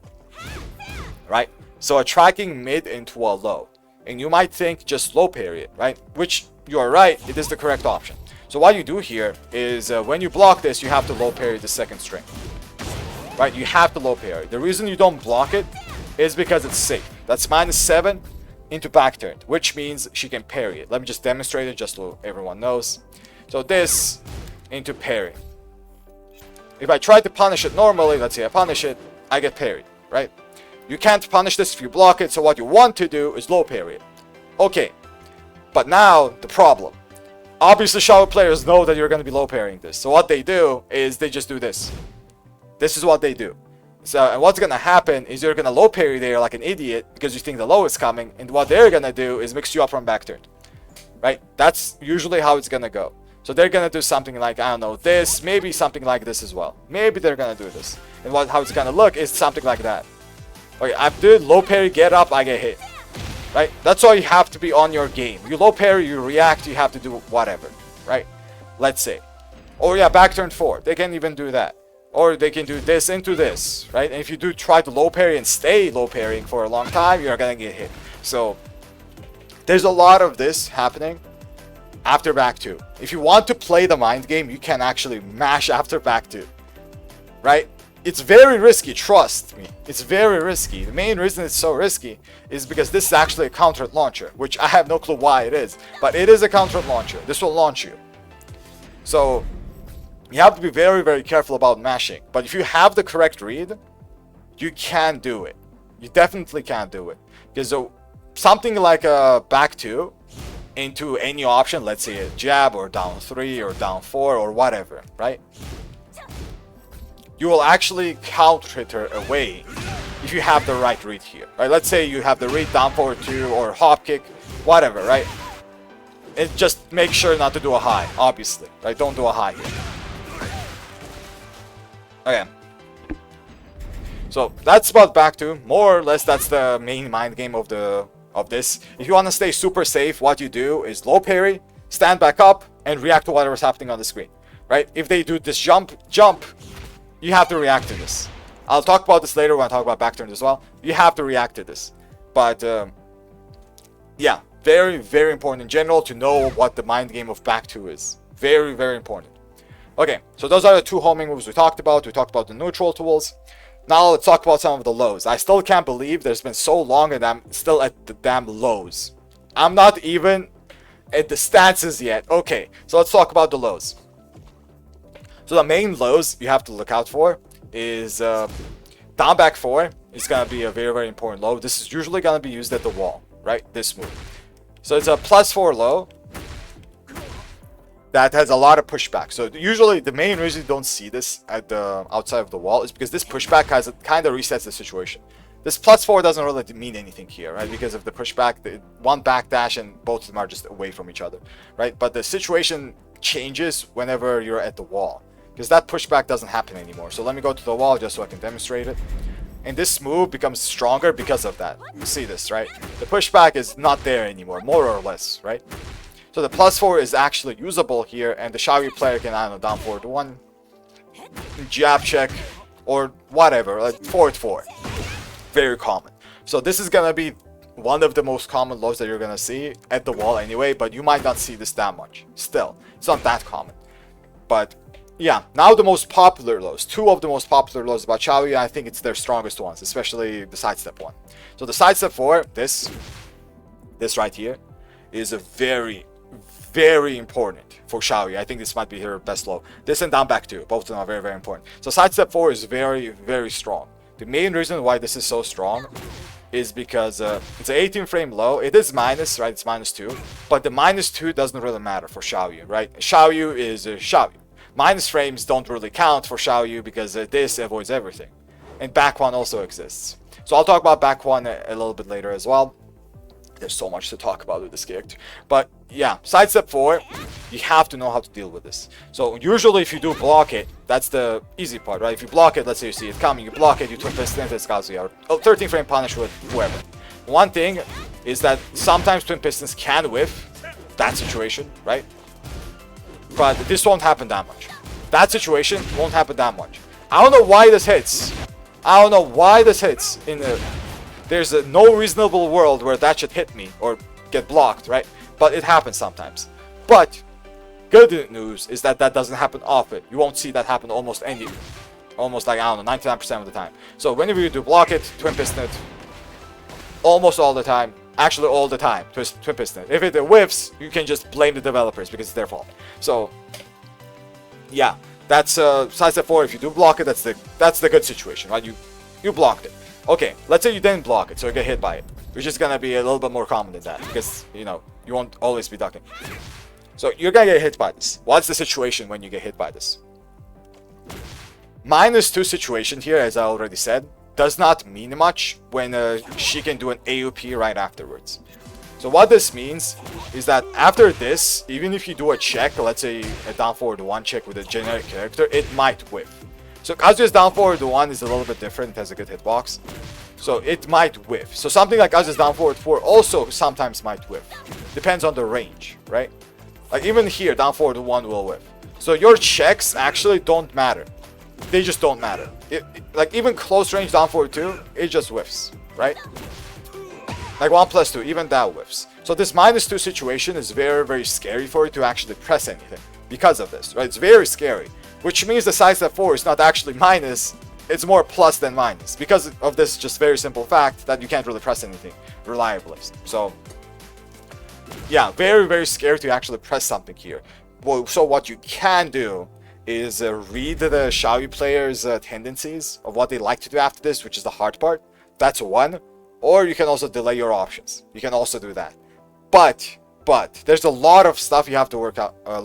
Right? So a tracking mid into a low. And you might think just low parry it, right? Which you are right, it is the correct option. So what you do here is when you block this, you have to low parry the second string. Right? You have to low parry. The reason you don't block it is because it's safe. That's -7 into back turn, which means she can parry it. Let me just demonstrate it just so everyone knows. So this into parry. If I try to punish it normally, let's say I punish it, I get parried, right? You can't punish this if you block it, so what you want to do is low parry it. Okay, but now the problem. Obviously, Xiaoyu players know that you're going to be low parrying this. So what they do is they just do this. This is what they do. So, and what's going to happen is you're going to low parry there like an idiot because you think the low is coming. And what they're going to do is mix you up from back turn. Right? That's usually how it's going to go. So they're going to do something like, I don't know, this. Maybe something like this as well. Maybe they're going to do this. And how it's going to look is something like that. Okay, I do low parry, get up, I get hit. Right? That's why you have to be on your game. You low parry, you react, you have to do whatever. Right? Let's say. Or yeah, back turn 4. They can even do that. Or they can do this into this, right? And if you do try to low parry and stay low parrying for a long time, you're gonna get hit. So there's a lot of this happening after back 2. If you want to play the mind game, you can actually mash after back 2, right? It's very risky, trust me. It's very risky. The main reason it's so risky is because this is actually a counter launcher, which I have no clue why it is, but it is a counter launcher. This will launch you. So you have to be very, very careful about mashing. But if you have the correct read, you can do it. You definitely can do it. Because something like a back 2 into any option, let's say a jab or down 3 or down 4 or whatever, right? You will actually counter her away if you have the right read here. Right? Let's say you have the read down forward 2 or hop kick, whatever, right? And just make sure not to do a high, obviously. Right? Don't do a high here. Okay, so that's about back 2. More or less, that's the main mind game of this. If you want to stay super safe, what you do is low parry, stand back up, and react to whatever's happening on the screen. Right? If they do this jump, you have to react to this. I'll talk about this later when I talk about back turns as well. You have to react to this. But yeah, very, very important in general to know what the mind game of back 2 is. Very, very important. Okay, so those are the 2 homing moves we talked about. We talked about the neutral tools. Now let's talk about some of the lows. I still can't believe there's been so long and I'm still at the damn lows. I'm not even at the stances yet. Okay, so let's talk about the lows. So the main lows you have to look out for is down back 4 is going to be a very, very important low. This is usually going to be used at the wall, right? This move. So it's a +4 low that has a lot of pushback. So usually the main reason you don't see this at the outside of the wall is because this pushback kind of resets the situation. This +4 doesn't really mean anything here, right? Because of the pushback, the one backdash and both of them are just away from each other, right? But the situation changes whenever you're at the wall, because that pushback doesn't happen anymore. So let me go to the wall just so I can demonstrate it. And this move becomes stronger because of that. You see this, right? The pushback is not there anymore, more or less, right? So the +4 is actually usable here, and the Xiaoyu player can, I don't know, down forward 1, jab check, or whatever, like forward 4. Very common. So this is gonna be one of the most common lows that you're gonna see at the wall anyway, but you might not see this that much. Still, it's not that common. But yeah, now the most popular lows. 2 of the most popular lows about Xiaoyu, I think it's their strongest ones, especially the sidestep one. So the sidestep 4, this right here, is a very, very important for Xiaoyu. I think this might be her best low. This and down back 2, both of them are very, very important. So sidestep 4 is very, very strong. The main reason why this is so strong is because it's an 18 frame low. It is minus, right? It's -2. But the -2 doesn't really matter for Xiaoyu, right? Xiaoyu is Xiaoyu. Minus frames don't really count for Xiaoyu because this avoids everything. And back 1 also exists. So I'll talk about back 1 a little bit later as well. There's so much to talk about with this character. But yeah, sidestep 4, you have to know how to deal with this. So usually if you do block it, that's the easy part, right? If you block it, let's say you see it coming, you block it, you twin piston it, it's Kazuya. 13 frame punish with whoever. One thing is that sometimes twin pistons can whiff that situation, right? But this won't happen that much. That situation won't happen that much. I don't know why this hits. I don't know why this hits in the... There's no reasonable world where that should hit me or get blocked, right? But it happens sometimes. But good news is that that doesn't happen often. You won't see that happen almost like, I don't know, 99% of the time. So whenever you do block it, twin piston it, almost all the time, actually all the time, twin piston it. If it whiffs, you can just blame the developers because it's their fault. So yeah, that's sidestep 4. If you do block it, that's the good situation, right? You blocked it. Okay, let's say you didn't block it, so you get hit by it. Which is gonna be a little bit more common than that, because, you know, you won't always be ducking. So you're gonna get hit by this. What's the situation when you get hit by this? -2 situation here, as I already said, does not mean much when she can do an AOP right afterwards. So what this means is that after this, even if you do a check, let's say a down forward 1 check with a generic character, it might whiff. So Kazuya's down forward 1 is a little bit different. It has a good hitbox. So it might whiff. So something like Kazuya's down forward 4 also sometimes might whiff. Depends on the range, right? Like even here, down forward 1 will whiff. So your checks actually don't matter. They just don't matter. Like even close range down forward 2, it just whiffs, right? Like 1+2, even that whiffs. So this -2 situation is very, very scary for you to actually press anything because of this, right? It's very scary. Which means the sidestep 4 is not actually minus, it's more plus than minus. Because of this just very simple fact that you can't really press anything reliably. So, yeah, very, very scary to actually press something here. Well, so what you can do is read the Xiaoyu players' tendencies of what they like to do after this, which is the hard part. That's one. Or you can also delay your options. You can also do that. But there's a lot of stuff you have to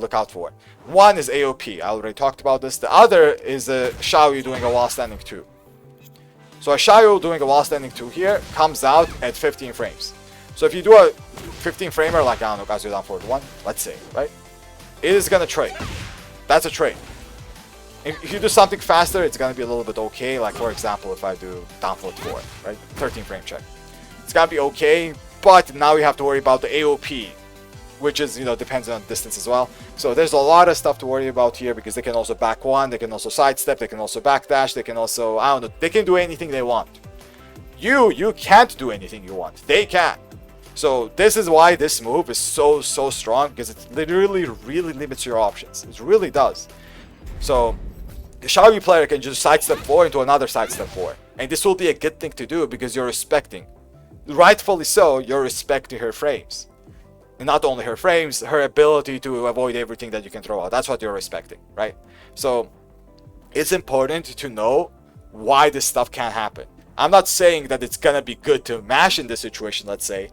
look out for. One is AOP. I already talked about this. The other is Xiaoyu doing a wall standing 2. So a Xiaoyu doing a wall standing 2 here comes out at 15 frames. So if you do a 15 framer, like I don't know, Kazuya down forward 1, let's say, right? It is gonna trade. That's a trade. If you do something faster, it's gonna be a little bit okay. Like for example, if I do down forward 4, right? 13 frame check. It's gonna be okay. But now we have to worry about the AOP which is, depends on distance as well. So there's a lot of stuff to worry about here, because they can also back one, they can also sidestep, they can also backdash, they can also, I don't know, they can do anything they want. You can't do anything you want. They can. So this is why this move is so strong, because it literally really limits your options. It really does. So the Xiaoyu player can just sidestep 4 into another sidestep 4. And this will be a good thing to do, because you're respecting, rightfully so, you're respecting her frames. And not only her frames, her ability to avoid everything that you can throw out. That's what you're respecting, right? So it's important to know why this stuff can happen. I'm not saying that it's gonna be good to mash in this situation, let's say,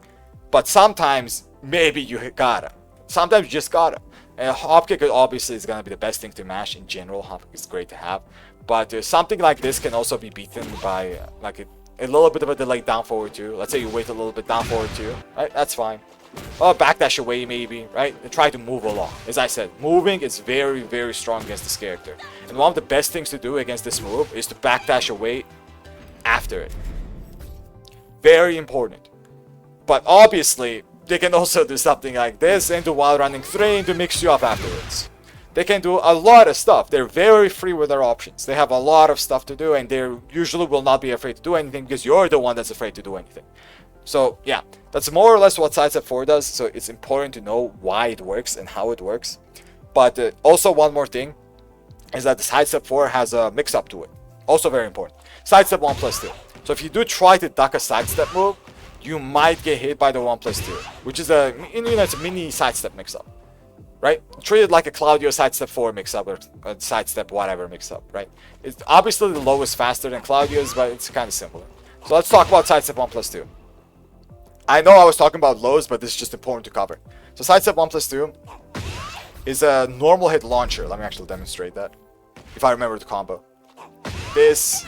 but sometimes maybe you gotta. Sometimes you just gotta. And hop kick obviously is gonna be the best thing to mash in general. Hop kick is great to have, but something like this can also be beaten by like a little bit of a delay down forward 2. Let's say you wait a little bit down forward 2, right? That's fine. Or backdash away maybe, right? And try to move along. As I said, moving is very strong against this character. And one of the best things to do against this move is to backdash away after it. Very important. But obviously, they can also do something like this into while running 3 into mix you up afterwards. They can do a lot of stuff. They're very free with their options. They have a lot of stuff to do, and they usually will not be afraid to do anything, because you're the one that's afraid to do anything. So yeah, that's more or less what sidestep 4 does. So it's important to know why it works and how it works. But also one more thing is that the sidestep 4 has a mix-up to it. Also very important. Sidestep 1+2. So if you do try to duck a sidestep move, you might get hit by the 1+2, which is it's a mini sidestep mix-up, right? Treat it like a Claudio sidestep 4 mix-up, or a sidestep whatever mix-up, right? It's obviously the low is faster than Claudio's, but it's kind of similar. So let's talk about sidestep 1+2. I know I was talking about lows, but this is just important to cover. So sidestep 1+2 is a normal hit launcher. Let me actually demonstrate that, if I remember the combo. This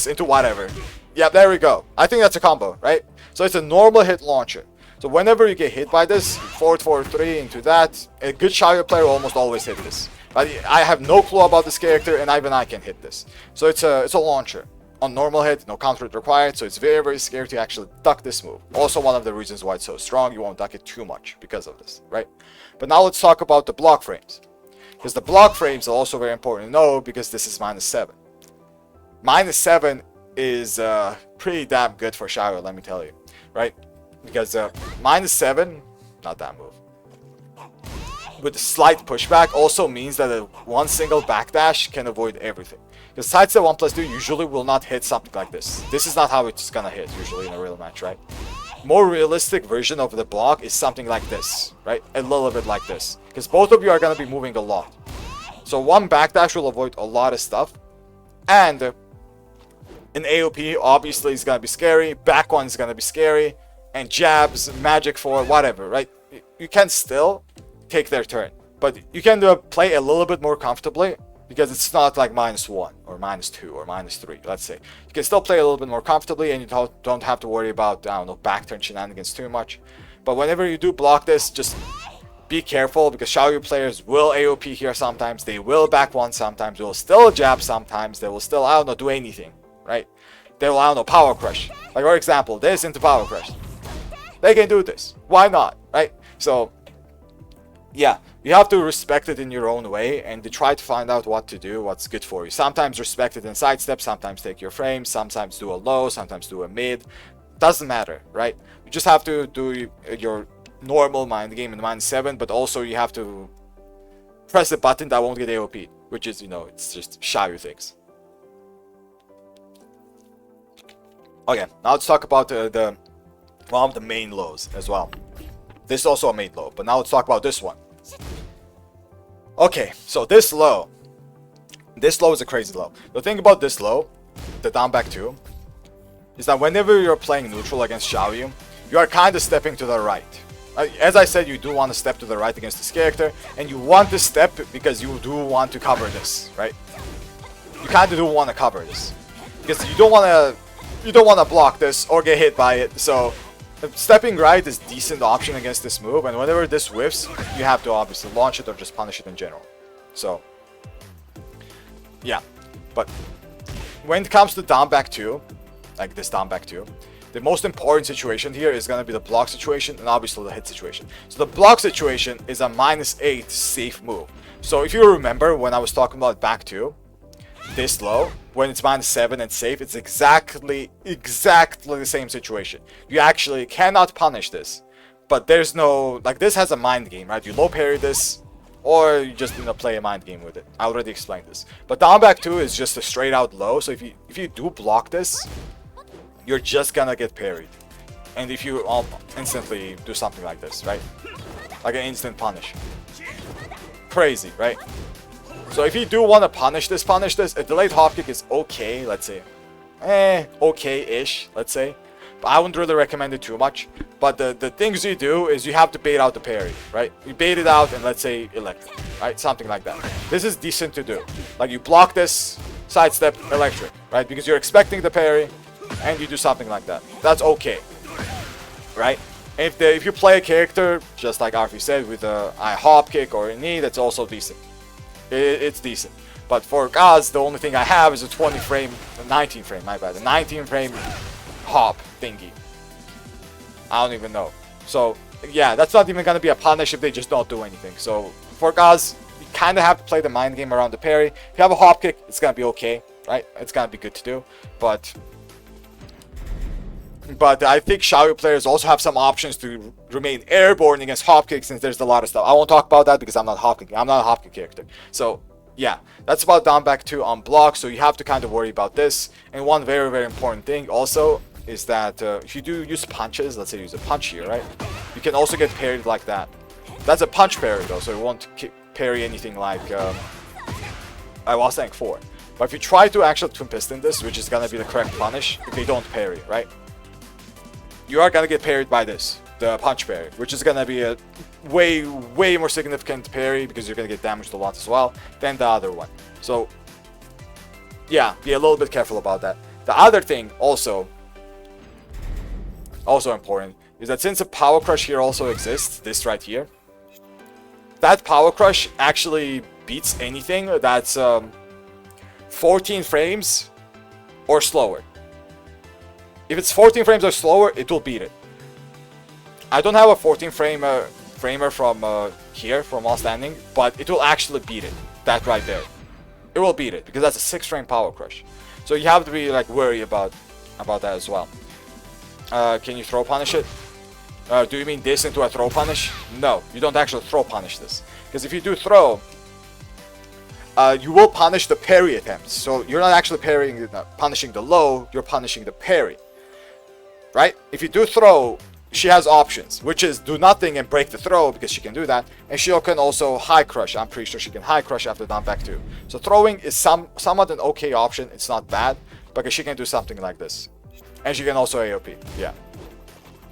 into whatever. Yeah, there we go. I think that's a combo, right? So it's a normal hit launcher. So whenever you get hit by this, forward 3 into that, a good Xiaoyu player will almost always hit this. But I have no clue about this character, and even I can hit this. So it's a launcher. On normal hit, no counter hit required, so it's very scary to actually duck this move. Also one of the reasons why it's so strong, you won't duck it too much because of this, right? But now let's talk about the block frames. Because the block frames are also very important to know, because this is -7. -7 is pretty damn good for Xiaoyu, let me tell you, right? Because -7, not that move, with a slight pushback also means that one single backdash can avoid everything. Because sidestep 1+2 usually will not hit something like this. This is not how it's gonna hit usually in a real match, right? More realistic version of the block is something like this, right? A little bit like this. Because both of you are gonna be moving a lot. So one backdash will avoid a lot of stuff. And an AOP obviously is gonna be scary. Back one is gonna be scary. And jabs, magic 4, whatever, right? You can still take their turn. But you can play a little bit more comfortably, because it's not like -1 or -2 or -3, let's say. You can still play a little bit more comfortably, and you don't have to worry about, I don't know, back turn shenanigans too much. But whenever you do block this, just be careful, because Xiaoyu players will AOP here sometimes. They will back one sometimes. They will still jab sometimes. They will still, I don't know, do anything, right? They will, I don't know, power crush. Like, for example, this into power crush. They can do this. Why not, right? So yeah, you have to respect it in your own way, and to try to find out what to do, what's good for you. Sometimes respect it in sidestep, sometimes take your frames, sometimes do a low, sometimes do a mid. Doesn't matter, right? You just have to do your normal mind game in -7, but also you have to press a button that won't get AOP, which is, it's just Xiaoyu things. Okay, now let's talk about one of the main lows as well. This is also a main low, but now let's talk about this one. Okay, so this low is a crazy low. The thing about this low, the down back 2, is that whenever you're playing neutral against Xiaoyu, you are kind of stepping to the right. As I said, you do want to step to the right against this character, and you want to step because you do want to cover this, right? You kind of do want to cover this, because you don't want to block this or get hit by it. So stepping right is a decent option against this move, and whenever this whiffs, you have to obviously launch it or just punish it in general. So yeah, but when it comes to down back 2, like this down back 2, The most important situation here is going to be the block situation and obviously the hit situation. So the block situation is a -8 safe move. So if you remember when I was talking about back 2, this low, when it's -7 and safe, it's exactly the same situation. You actually cannot punish this, but there's no, like, this has a mind game, right? You low parry this, or you just, you know, play a mind game with it. I already explained this. But down back 2 is just a straight out low, so if you do block this, you're just gonna get parried. And if you instantly do something like this, right? Like an instant punish. Crazy, right? So if you do want to punish this, a delayed hop kick is okay, let's say. Okay-ish, let's say. But I wouldn't really recommend it too much. But the things you do is you have to bait out the parry, right? You bait it out and let's say electric, right? Something like that. This is decent to do. Like you block this, sidestep, electric, right? Because you're expecting the parry and you do something like that. That's okay, right? If you play a character, just like Arfi said, with a hop kick or a knee, that's also decent. It's decent. But for Gaz, the only thing I have is a 19 frame, my bad. A 19 frame hop thingy. I don't even know. So, yeah, that's not even going to be a punish if they just don't do anything. So, for Gaz, you kind of have to play the mind game around the parry. If you have a hop kick, it's going to be okay, right? It's going to be good to do. But I think Xiaoyu players also have some options to remain airborne against hop kicks, since there's a lot of stuff. I won't talk about that because I'm not hop kicking. I'm not a hop kick character. So, yeah, that's about down back 2 on block. So you have to kind of worry about this. And one very, very important thing also is that if you do use punches, let's say use a punch here, right? You can also get parried like that. That's a punch parry though, so it won't parry anything like I was saying 4. But if you try to actually twin piston this, which is gonna be the correct punish, if they don't parry, right? You are gonna get parried by this, the punch parry, which is gonna be a way more significant parry because you're gonna get damaged a lot as well than the other one. So yeah, be a little bit careful about that. The other thing also important is that since a power crush here also exists, this right here, that power crush actually beats anything that's 14 frames or slower. If it's 14 frames or slower, it will beat it. I don't have a 14 framer from here, from While Standing, but it will actually beat it. That right there. It will beat it, because that's a 6 frame power crush. So you have to be like worried about that as well. Can you throw punish it? Do you mean this into a throw punish? No, you don't actually throw punish this. Because if you do throw, you will punish the parry attempts. So you're not actually punishing the low, you're punishing the parry. Right? If you do throw, she has options, which is do nothing and break the throw, because she can do that. And she can also high crush. I'm pretty sure she can high crush after down back 2. So throwing is somewhat an okay option. It's not bad, because she can do something like this. And she can also AOP. Yeah.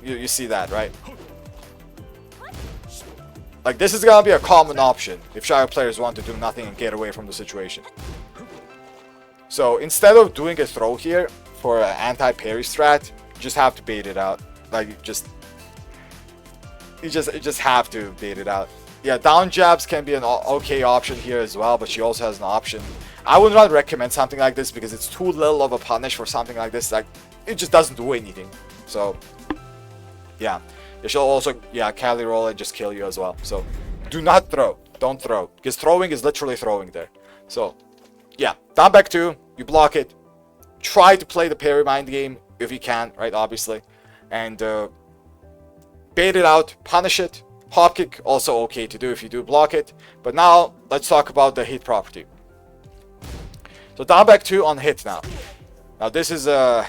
You see that, right? Like, this is gonna be a common option if Xiaoyu players want to do nothing and get away from the situation. So instead of doing a throw here for an anti-parry strat, you just have to bait it out. Like, you just have to bait it out. Yeah, down jabs can be an okay option here as well, but she also has an option. I would not recommend something like this because it's too little of a punish for something like this. Like, it just doesn't do anything. So, yeah. She'll also, yeah, Cali roll and just kill you as well. So, do not throw. Don't throw. Because throwing is literally throwing there. So, yeah. Down back 2. You block it. Try to play the parry mind game if you can, right? Obviously. And bait it out. Punish it. Hop kick, also okay to do if you do block it. But now, let's talk about the hit property. So, down back 2 on hit now. Now, this is the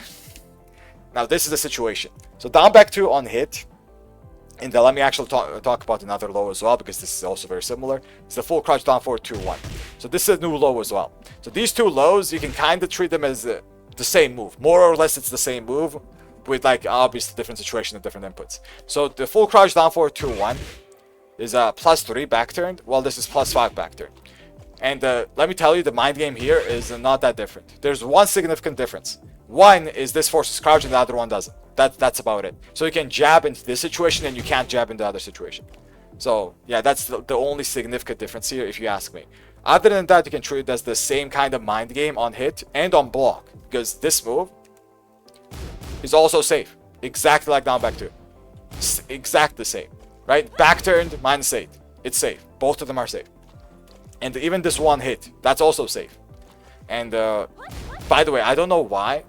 situation. So, down back 2 on hit. And then let me actually talk about another low as well, because this is also very similar. It's the full crouch down forward 2-1. So this is a new low as well. So these two lows, you can kind of treat them as the same move. More or less, it's the same move with, like, obviously different situation and different inputs. So the full crouch down forward 2-1 is a +3 back turn, while this is +5 back turn. And let me tell you, the mind game here is not that different. There's one significant difference. One is this forces crouch and the other one doesn't. That's about it. So you can jab into this situation and you can't jab in the other situation. So yeah, that's the only significant difference here, if you ask me. Other than that, you can treat it as the same kind of mind game on hit and on block, because this move is also safe. Exactly like down back 2. Exactly the same. Right? Back turned, -8. It's safe. Both of them are safe. And even this one hit, that's also safe. And by the way, I don't know why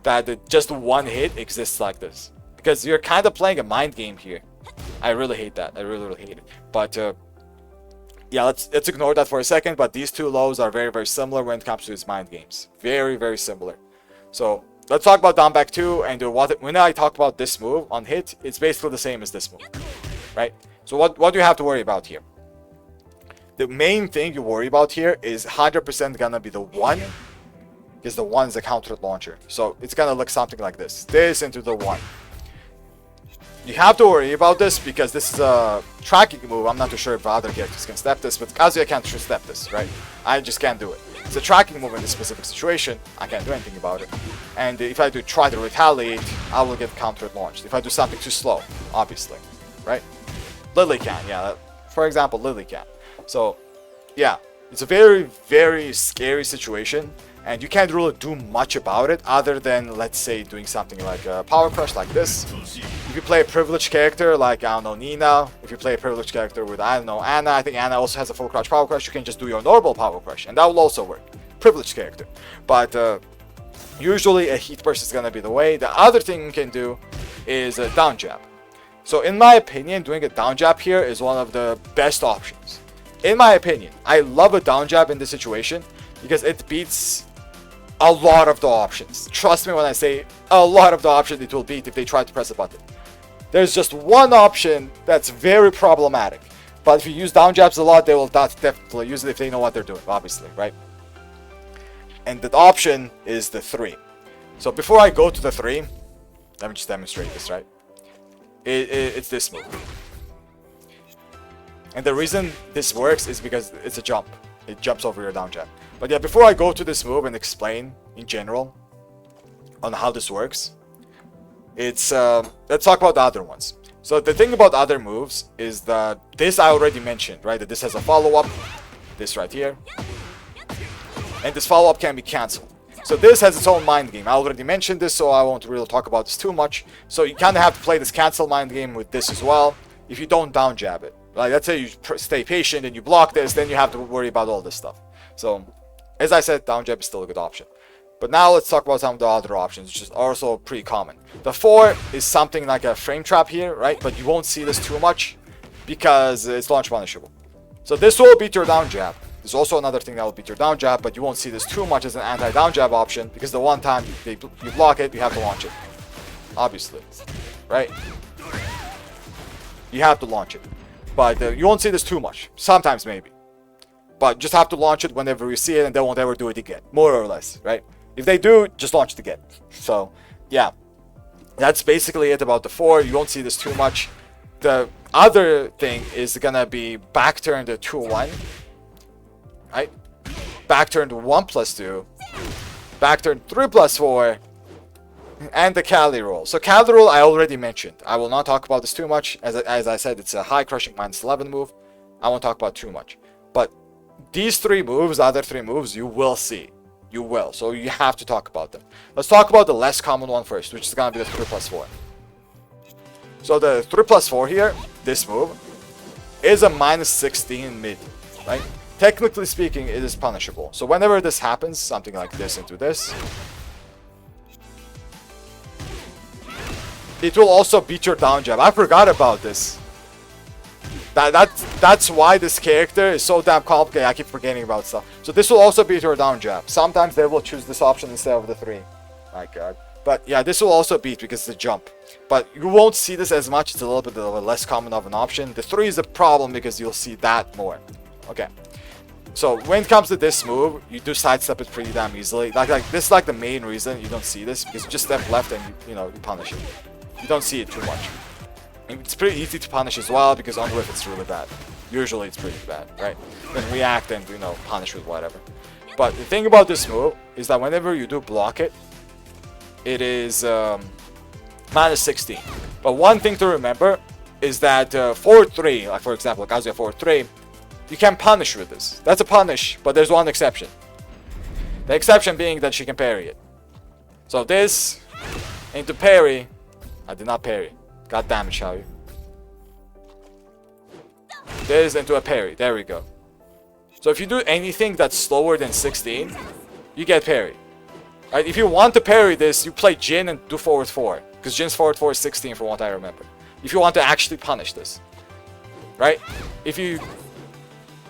that just one hit exists like this. Because you're kind of playing a mind game here. I really hate that. I really, really hate it. But yeah, let's ignore that for a second. But these two lows are very, very similar when it comes to these mind games. Very, very similar. So let's talk about down back 2. And when I talk about this move on hit, it's basically the same as this move. Right? So what do you have to worry about here? The main thing you worry about here is 100% gonna be the 1. Because the 1 is a counter launcher. So it's gonna look something like this. This into the 1. You have to worry about this because this is a tracking move. I'm not too sure if other characters can step this, but Kazuya can't step this, right? I just can't do it. It's a tracking move in this specific situation. I can't do anything about it. And if I do try to retaliate, I will get counter launched. If I do something too slow, obviously, right? Lily can, yeah. For example, Lily can. So, yeah, it's a very, very scary situation. And you can't really do much about it other than, let's say, doing something like a power crush like this. If you play a privileged character like, I don't know, Nina, if you play a privileged character with, I don't know, Anna, I think Anna also has a full crouch power crush, you can just do your normal power crush, and that will also work. Privileged character. But usually a heat burst is going to be the way. The other thing you can do is a down jab. So in my opinion, doing a down jab here is one of the best options. In my opinion, I love a down jab in this situation because it beats a lot of the options. Trust me when I say a lot of the options it will beat if they try to press a button. There's just one option that's very problematic. But if you use down jabs a lot, they will definitely use it if they know what they're doing, obviously, right? And the option is the 3. So before I go to the 3, let me just demonstrate this, right? It's this move. And the reason this works is because it's a jump. It jumps over your down jab. But yeah, before I go to this move and explain in general on how this works, let's talk about the other ones. So the thing about other moves is that this I already mentioned, right? That this has a follow-up, this right here. And this follow-up can be cancelled. So this has its own mind game. I already mentioned this, so I won't really talk about this too much. So you kind of have to play this cancel mind game with this as well if you don't down jab it. Like, let's say you stay patient and you block this, then you have to worry about all this stuff. So, as I said, down jab is still a good option. But now let's talk about some of the other options, which is also pretty common. The 4 is something like a frame trap here, right? But you won't see this too much because it's launch punishable. So this will beat your down jab. There's also another thing that will beat your down jab, but you won't see this too much as an anti-down jab option because the one time you block it, you have to launch it. Obviously, right? You have to launch it. But you won't see this too much. Sometimes maybe. But just have to launch it whenever you see it and they won't ever do it again. More or less, right? If they do, just launch it again. So, yeah. That's basically it about the 4. You won't see this too much. The other thing is gonna be back turn to 2-1. Right? Back turn to 1+2. Back turn 3+4. And the Cali roll. So Cali roll I already mentioned. I will not talk about this too much. As I said, it's a high crushing -11 move. I won't talk about too much. But these 3 moves, the other 3 moves, you will see. You will. So you have to talk about them. Let's talk about the less common one first, which is going to be the 3+4. So the 3+4 here, this move, is a -16 mid, right? Technically speaking, it is punishable. So whenever this happens, something like this into this, it will also beat your down jab. I forgot about this. That's why this character is so damn complicated. I keep forgetting about stuff. So this will also beat your down jab. Sometimes they will choose this option instead of the 3. My god. But yeah, this will also beat because it's a jump. But you won't see this as much. It's a little bit of a less common of an option. The 3 is a problem because you'll see that more. Okay. So when it comes to this move, you do sidestep it pretty damn easily. Like this is like the main reason you don't see this because you just step left and you punish it. You don't see it too much. It's pretty easy to punish as well because on whiff it's really bad. Usually it's pretty bad, right? Then react and punish with whatever. But the thing about this move is that whenever you do block it, it is -16. But one thing to remember is that 4-3, like for example, Kazuya 4-3, you can punish with this. That's a punish, but there's one exception. The exception being that she can parry it. So this into parry, I did not parry. God damn it, Xiaoyu. This into a parry. There we go. So if you do anything that's slower than 16, you get parry. Right? If you want to parry this, you play Jin and do forward 4. Because Jin's forward 4 is 16 from what I remember. If you want to actually punish this. Right? If you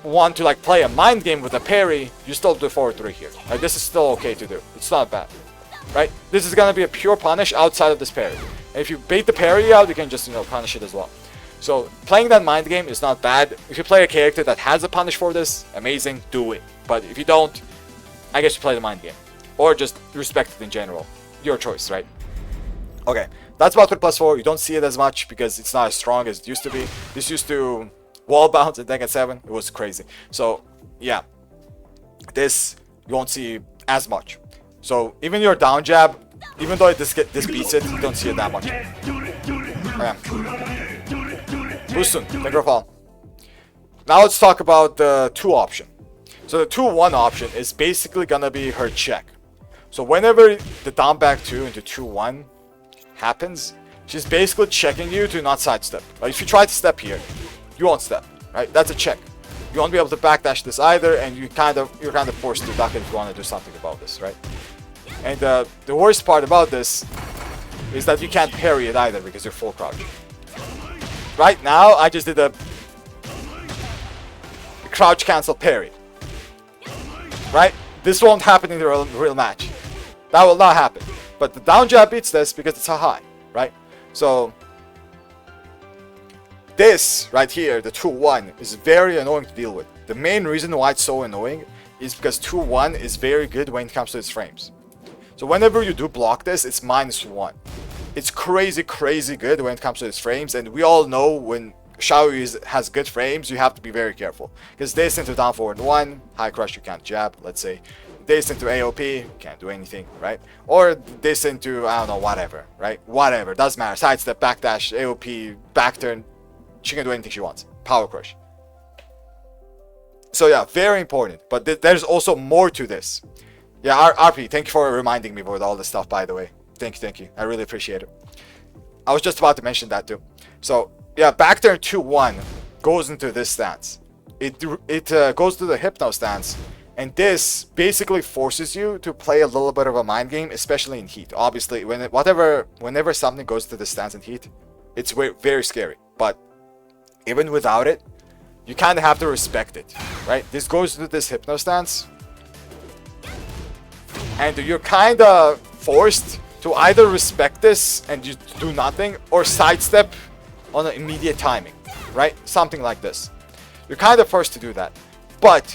want to like play a mind game with a parry, you still do forward 3 here. Right? This is still okay to do. It's not bad. Right? This is gonna be a pure punish outside of this parry. And if you bait the parry out, you can just, you know, punish it as well. So playing that mind game is not bad. If you play a character that has a punish for this, amazing, do it. But if you don't, I guess you play the mind game. Or just respect it in general. Your choice, right? Okay, that's about 3+4. You don't see it as much because it's not as strong as it used to be. This used to wall bounce at Tekken 7. It was crazy. So, yeah. This, you won't see as much. So, even your down jab, even though this beats it, you don't see it that much. Okay. Boostun, Necrofall. Now let's talk about the 2 option. So the 2-1 option is basically gonna be her check. So whenever the down back 2 into 2-1 happens, she's basically checking you to not sidestep. Like if you try to step here, you won't step, right? That's a check. You won't be able to backdash this either, and you're kind of forced to duck it if you want to do something about this, right? And the worst part about this is that you can't parry it either because you're full crouch. Right now, I just did a crouch cancel parry. Right? This won't happen in the real match. That will not happen. But the down jab beats this because it's a high, right? So this right here, the 2-1, is very annoying to deal with. The main reason why it's so annoying is because 2-1 is very good when it comes to its frames. So whenever you do block this, it's -1. It's crazy good when it comes to its frames, and we all know when Xiaoyu has good frames, you have to be very careful. Because this into down forward 1, high crush you can't jab, let's say. This into AOP, can't do anything, right? Or this into, I don't know, whatever, right? Whatever, doesn't matter. Sidestep, backdash, AOP, backturn, she can do anything she wants. Power crush. So yeah, very important. But there's also more to this. Yeah, RP, thank you for reminding me about all this stuff, by the way. Thank you. I really appreciate it. I was just about to mention that too. So, yeah, backturn 2-1 goes into this stance. It goes to the Hypno stance. And this basically forces you to play a little bit of a mind game, especially in heat. Obviously, whenever something goes to this stance in heat, it's very scary. But even without it, you kind of have to respect it, right? This goes to this Hypno stance. And you're kind of forced to either respect this and you do nothing, or sidestep on an immediate timing, right? Something like this. You're kind of forced to do that. But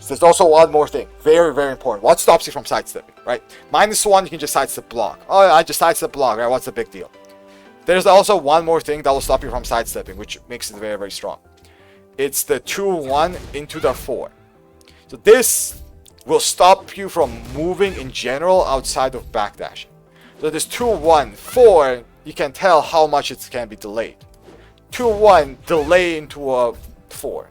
there's also one more thing, very important. What stops you from sidestepping, right? -1, you can just sidestep block. Oh, I just sidestep block, right? What's the big deal? There's also one more thing that will stop you from sidestepping, which makes it very strong. It's the 2-1 into the 4. So this will stop you from moving in general outside of backdashing. So this 2-1, 4, you can tell how much it can be delayed. 2-1, delay into a 4.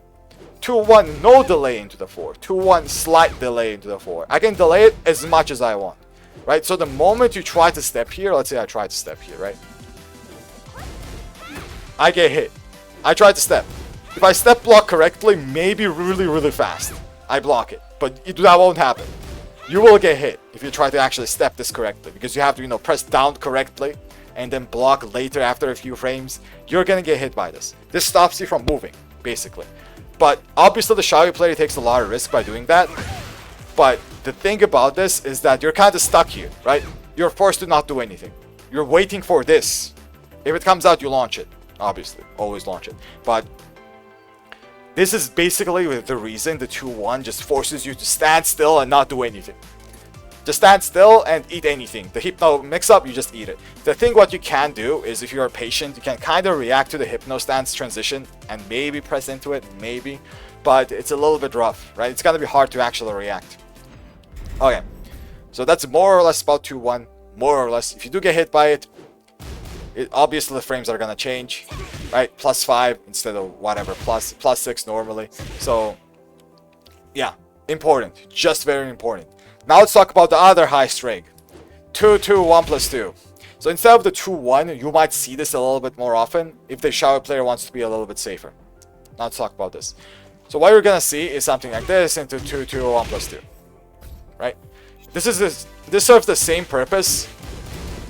2-1, no delay into the 4. 2-1, slight delay into the 4. I can delay it as much as I want, right? So the moment you try to step here, let's say I try to step here, right? I get hit. I try to step. If I step block correctly, maybe really fast, I block it. But that won't happen. You will get hit if you try to actually step this correctly, because you have to, you know, press down correctly and then block later after a few frames. You're gonna get hit by this. This stops you from moving, basically. But obviously the Xiaoyu player takes a lot of risk by doing that. But the thing about this is that you're kind of stuck here, right? You're forced to not do anything. You're waiting for this. If it comes out, you launch it. Obviously, always launch it. But this is basically the reason the 2-1 just forces you to stand still and not do anything. Just stand still and eat anything. The Hypno mix-up, you just eat it. The thing what you can do is, if you're patient, you can kind of react to the Hypno stance transition and maybe press into it, maybe. But it's a little bit rough, right? It's gonna be hard to actually react. Okay, so that's more or less about 2-1. More or less. If you do get hit by it, obviously the frames are gonna change, right? +5 instead of whatever, +6 normally. So yeah, important, just very important. Now let's talk about the other high string, 2-2, 1+2. So So instead of the 2-1, you might see this a little bit more often if the Xiaoyu player wants to be a little bit safer. Now let's talk about this. So what you're gonna see is something like this into 2-2 or 1+2, right? This serves the same purpose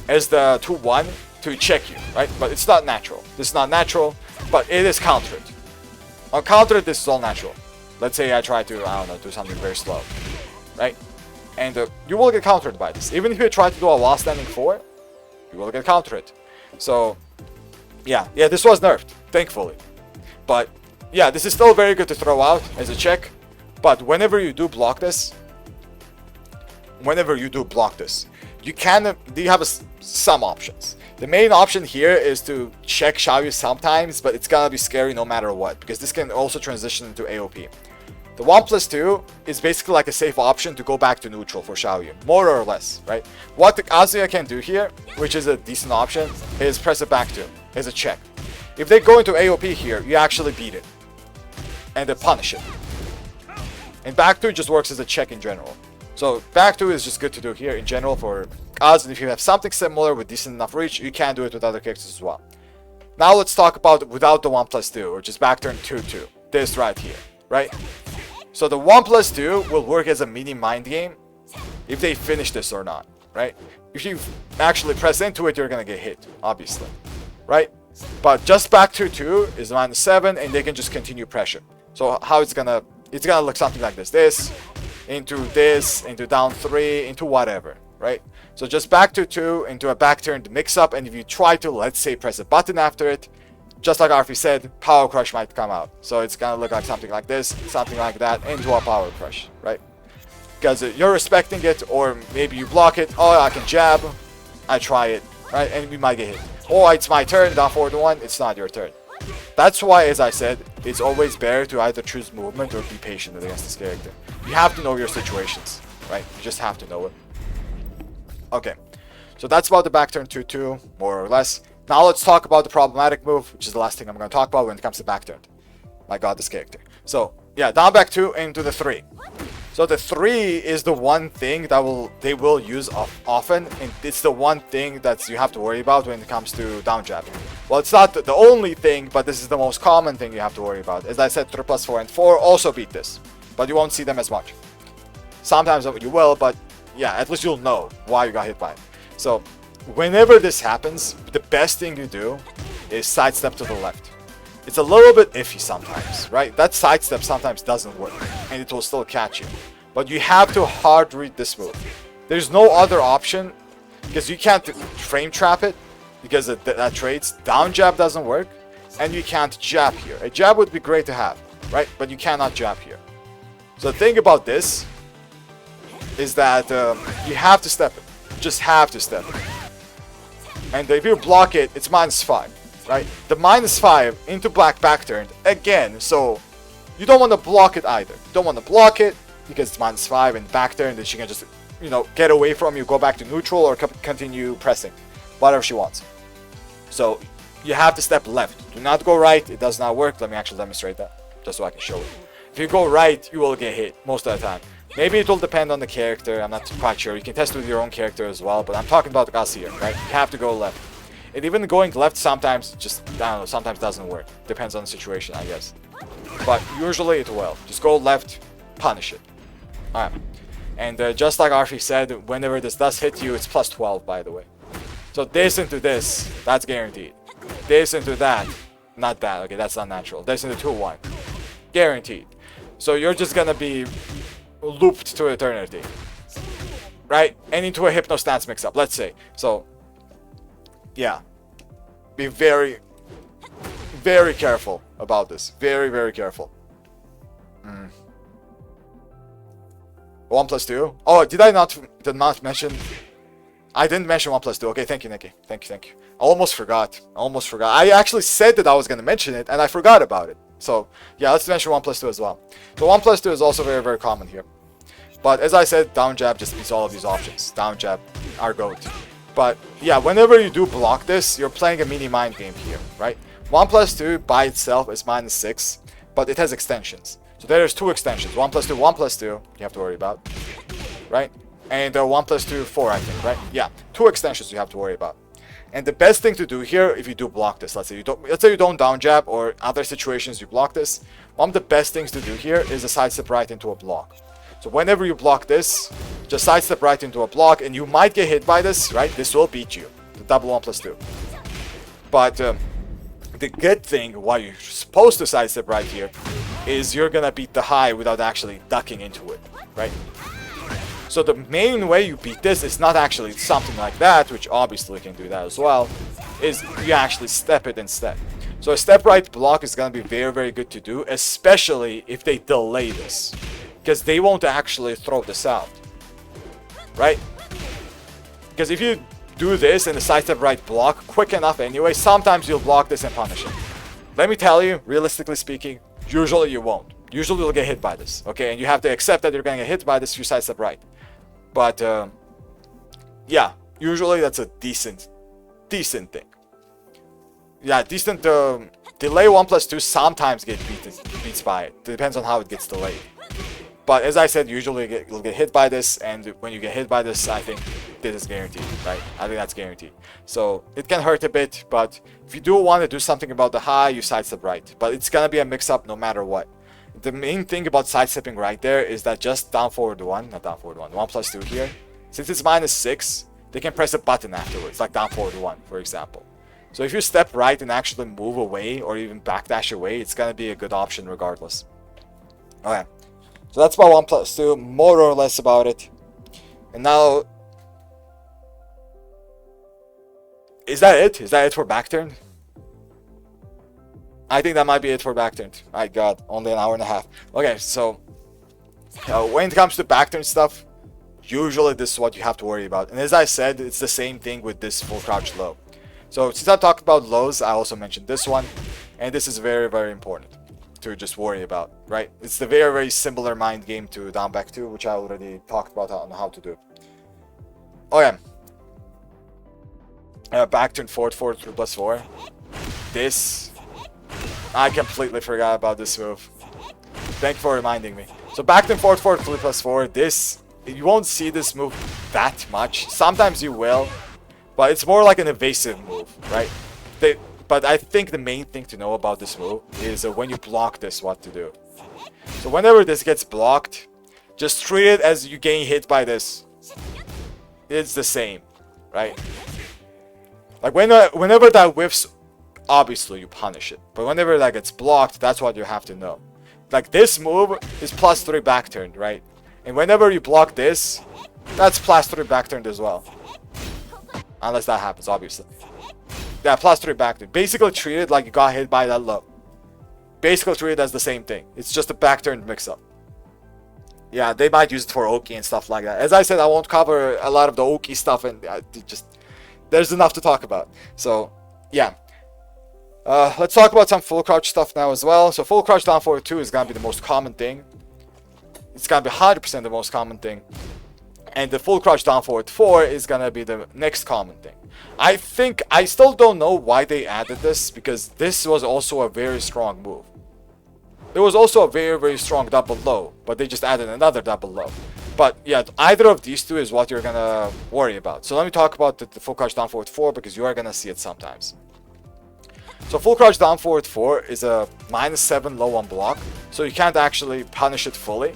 as the 2-1 to check you, right? But it's not natural. This is not natural, but it is countered. On countered, this is all natural. Let's say I try to, I don't know, do something very slow, right? And you will get countered by this. Even if you try to do a while standing 4, you will get countered. So, yeah, this was nerfed, thankfully. But, yeah, this is still very good to throw out as a check. But whenever you do block this, you have some options. The main option here is to check Xiaoyu sometimes, but it's gonna be scary no matter what, because this can also transition into AOP. The 1+2 is basically like a safe option to go back to neutral for Xiaoyu, more or less, right? What the Kazuya can do here, which is a decent option, is press it back 2 as a check. If they go into AOP here, you actually beat it and then punish it. And back 2 just works as a check in general. So back 2 is just good to do here in general for Kaz, and if you have something similar with decent enough reach, you can do it with other characters as well. Now let's talk about without the 1+2, or just back turn 2-2. This right here, right? So the 1+2 will work as a mini mind game if they finish this or not, right? If you actually press into it, you're gonna get hit, obviously, right? But just back 2-2 is -7, and they can just continue pressure. So how it's gonna look something like this. This, into down 3, into whatever, right? So just back 2-2 into a back turned mix-up, and if you try to, let's say, press a button after it, just like Arfi said, Power Crush might come out. So it's gonna look like something like this, something like that, into a Power Crush, right? Because you're respecting it, or maybe you block it. Oh, I can jab, I try it, right? And we might get hit. Oh, it's my turn, down 4-1, it's not your turn. That's why, as I said, it's always better to either choose movement or be patient against this character. You have to know your situations, right? You just have to know it. Okay, so that's about the back turn 2-2, more or less. Now let's talk about the problematic move, which is the last thing I'm going to talk about when it comes to back turn. My god, this character. So, yeah, down back 2 into the 3. So the 3 is the one thing that they will use often, and it's the one thing that you have to worry about when it comes to down jab. Well, it's not the only thing, but this is the most common thing you have to worry about. As I said, 3+4 and 4 also beat this, but you won't see them as much. Sometimes you will, but yeah, at least you'll know why you got hit by it. So whenever this happens, the best thing you do is sidestep to the left. It's a little bit iffy sometimes, right? That sidestep sometimes doesn't work, and it will still catch you. But you have to hard read this move. There's no other option, because you can't frame trap it, because that trades. Down jab doesn't work, and you can't jab here. A jab would be great to have, right? But you cannot jab here. So the thing about this is that you have to step it. You just have to step it. And if you block it, it's -5. Right? The -5 into black back turned again, so you don't want to block it either. You don't want to block it because it's -5 and back turned, and she can just, get away from you, go back to neutral, or continue pressing, whatever she wants. So you have to step left. Do not go right. It does not work. Let me actually demonstrate that, just so I can show it. If you go right, you will get hit most of the time. Maybe it will depend on the character. I'm not quite sure. You can test with your own character as well, but I'm talking about the guys here, right? You have to go left. And even going left sometimes sometimes doesn't work. Depends on the situation, I guess. But usually it will. Just go left, punish it. Alright. And just like Arfi said, whenever this does hit you, it's +12, by the way. So this into this, that's guaranteed. This into that, not that. Okay, that's not natural. This into 2-1. Guaranteed. So you're just gonna be looped to eternity. Right? And into a Hypno stance mix-up, let's say. So yeah, be very, very careful about this. Very, very careful. 1+2. Oh, did I not mention? I didn't mention 1+2. Okay, thank you, Nikki. Thank you. I almost forgot. I actually said that I was gonna mention it, and I forgot about it. So yeah, let's mention 1+2 as well. So 1+2 is also very, very common here. But as I said, down jab just beats all of these options. Down jab, our goat. But yeah, whenever you do block this, you're playing a mini mind game here, right? 1+2 by itself is -6, but it has extensions. So there's 2 extensions. 1+2, 1+2, you have to worry about, right? And 1+2, 4, I think, right? Yeah, 2 extensions you have to worry about. And the best thing to do here, if you do block this, let's say you don't down jab, or other situations you block this, one of the best things to do here is a sidestep right into a block. So whenever you block this, just sidestep right into a block, and you might get hit by this, right? This will beat you, the double 1+2. But the good thing, why you're supposed to sidestep right here, is you're gonna beat the high without actually ducking into it, right? So the main way you beat this is not actually something like that, which obviously can do that as well, is you actually step it instead. So a step right block is gonna be very, very good to do, especially if they delay this, because they won't actually throw this out, right? Because if you do this in the sidestep right block quick enough anyway, sometimes you'll block this and punish it. Let me tell you, realistically speaking, usually you won't. Usually you'll get hit by this, okay? And you have to accept that you're going to get hit by this if you sidestep right. But, yeah, usually that's a decent thing. Yeah, decent, delay 1+2 sometimes get beats by it. Depends on how it gets delayed. But as I said, usually you'll get hit by this, and when you get hit by this, I think this is guaranteed, right? I think that's guaranteed. So it can hurt a bit, but if you do want to do something about the high, you sidestep right. But it's gonna be a mix-up no matter what. The main thing about sidestepping right there is that just down forward 1, not down forward 1, 1+2 here, since it's -6, they can press a button afterwards, like down forward 1, for example. So if you step right and actually move away, or even backdash away, it's gonna be a good option regardless. Okay. So that's about 1+2, more or less about it. And now, is that it? Is that it for back turn? I think that might be it for back turn. My god, only an hour and a half. Okay, so when it comes to back turn stuff, usually this is what you have to worry about. And as I said, it's the same thing with this full crouch low. So since I talked about lows, I also mentioned this one. And this is very, very important to just worry about, right? It's the very, very similar mind game to down back 2, which I already talked about on how to do. Okay. Back turn forward 3+4. This, I completely forgot about this move. Thank you for reminding me. So back turn forward 3+4. This, you won't see this move that much. Sometimes you will, but it's more like an evasive move, right? But I think the main thing to know about this move is when you block this, what to do. So whenever this gets blocked, just treat it as you getting hit by this. It's the same, right? Like whenever that whiffs, obviously you punish it. But whenever that gets blocked, that's what you have to know. Like this move is +3 back turned, right? And whenever you block this, that's +3 back turned as well. Unless that happens, obviously. Yeah, +3 back turn. Basically treat it like you got hit by that low. Basically treat it as the same thing. It's just a back turn mix-up. Yeah, they might use it for Oki and stuff like that. As I said, I won't cover a lot of the Oki stuff, and there's enough to talk about. So, yeah. Let's talk about some full crouch stuff now as well. So full crouch down forward 2 is going to be the most common thing. It's going to be 100% the most common thing. And the full crouch down forward 4 is going to be the next common thing. I still don't know why they added this, because this was also a very strong move. There was also a very, very strong double low, but they just added another double low. But yeah, either of these two is what you're going to worry about. So let me talk about the full crouch down forward 4, because you are going to see it sometimes. So full crouch down forward 4 is a -7 low on block, so you can't actually punish it fully.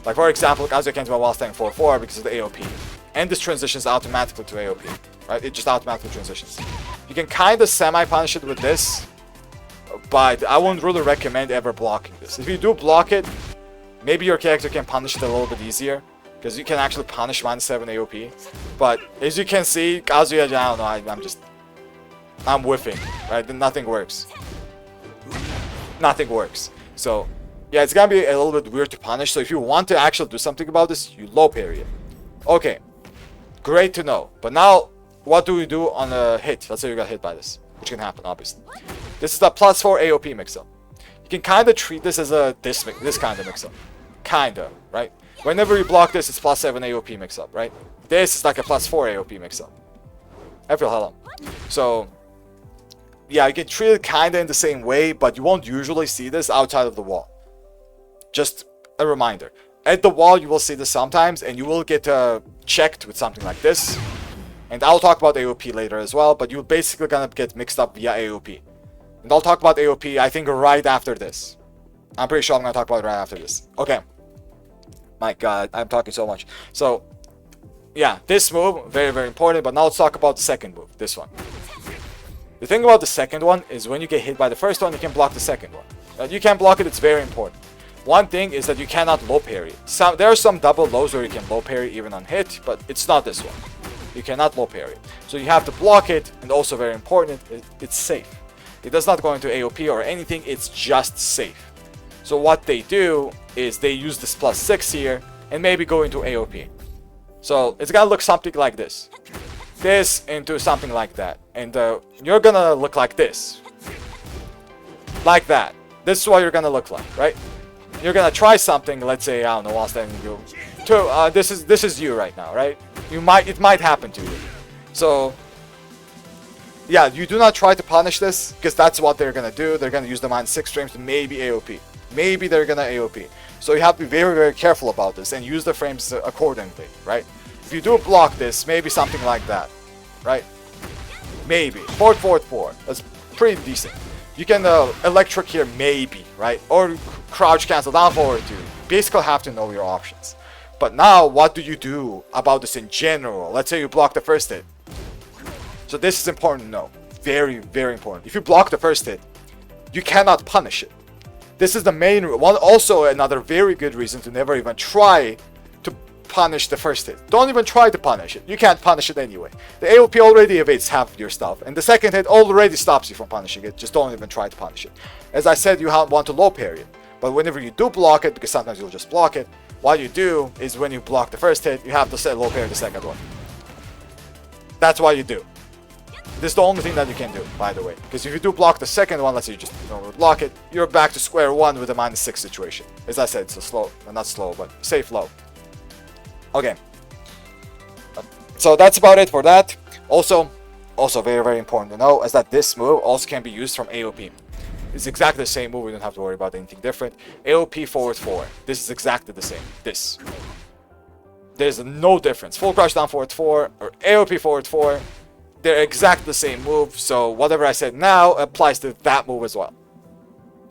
Like for example, Kazuya can't do a while standing 4-4 because of the AOP. And this transitions automatically to AOP, right? It just automatically transitions. You can kind of semi-punish it with this, but I wouldn't really recommend ever blocking this. If you do block it, maybe your character can punish it a little bit easier, because you can actually punish -7 AOP. But as you can see, Kazuya, I don't know, I'm whiffing, right? Then nothing works. Nothing works. So, yeah, it's gonna be a little bit weird to punish. So if you want to actually do something about this, you low parry it. Okay, great to know. But now, what do we do on a hit? Let's say you got hit by this, which can happen, obviously. This is the +4 AOP mix-up. You can kind of treat this as this kind of mix-up. Kinda, right? Whenever you block this, it's +7 AOP mix-up, right? This is like a +4 AOP mix-up. I feel hella. So, yeah, you can treat it kind of in the same way, but you won't usually see this outside of the wall. Just a reminder. At the wall, you will see this sometimes, and you will get checked with something like this. And I'll talk about AOP later as well, but you're basically gonna get mixed up via AOP. And I'll talk about AOP, I think, right after this. I'm pretty sure I'm gonna talk about it right after this. Okay. My god, I'm talking so much. So, yeah, this move, very, very important. But now let's talk about the second move, this one. The thing about the second one is when you get hit by the first one, you can block the second one. You can block it, it's very important. One thing is that you cannot low parry. There are some double lows where you can low parry even on hit, but it's not this one. You cannot low parry. So you have to block it, and also very important, it's safe. It does not go into AOP or anything, it's just safe. So what they do is they use this +6 here, and maybe go into AOP. So it's gonna look something like this. This into something like that. And you're gonna look like this. Like that. This is what you're gonna look like, right? You're gonna try something, let's say, I don't know, while standing you. This is you right now, right? It might happen to you. So yeah, you do not try to punish this, because that's what they're gonna do. They're gonna use the -6 frames to maybe AOP. Maybe they're gonna AOP. So you have to be very, very careful about this and use the frames accordingly, right? If you do block this, maybe something like that, right? Maybe. Forward, forward, forward. That's pretty decent. You can electric here, maybe, right? Or crouch cancel down forward too. Basically have to know your options. But now, what do you do about this in general? Let's say you block the first hit. So this is important to know. Very, very important. If you block the first hit, you cannot punish it. This is the main one. Also, another very good reason to never even try to punish the first hit. Don't even try to punish it. You can't punish it anyway. The AOP already evades half of your stuff, and the second hit already stops you from punishing it. Just don't even try to punish it. As I said, you want to low parry it. But whenever you do block it, because sometimes you'll just block it, what you do is when you block the first hit, you have to set low parry the second one. That's what you do. This is the only thing that you can do, by the way. Because if you do block the second one, let's say you just don't block it, you're back to square one with a -6 situation. As I said, it's a slow, not slow, but safe low. Okay. So that's about it for that. Also very, very important to know is that this move also can be used from AOP. It's exactly the same move, we don't have to worry about anything different. AOP forward 4. This is exactly the same. This. There's no difference. Full crouch down forward 4 or AOP forward 4. They're exactly the same move, so whatever I said now applies to that move as well.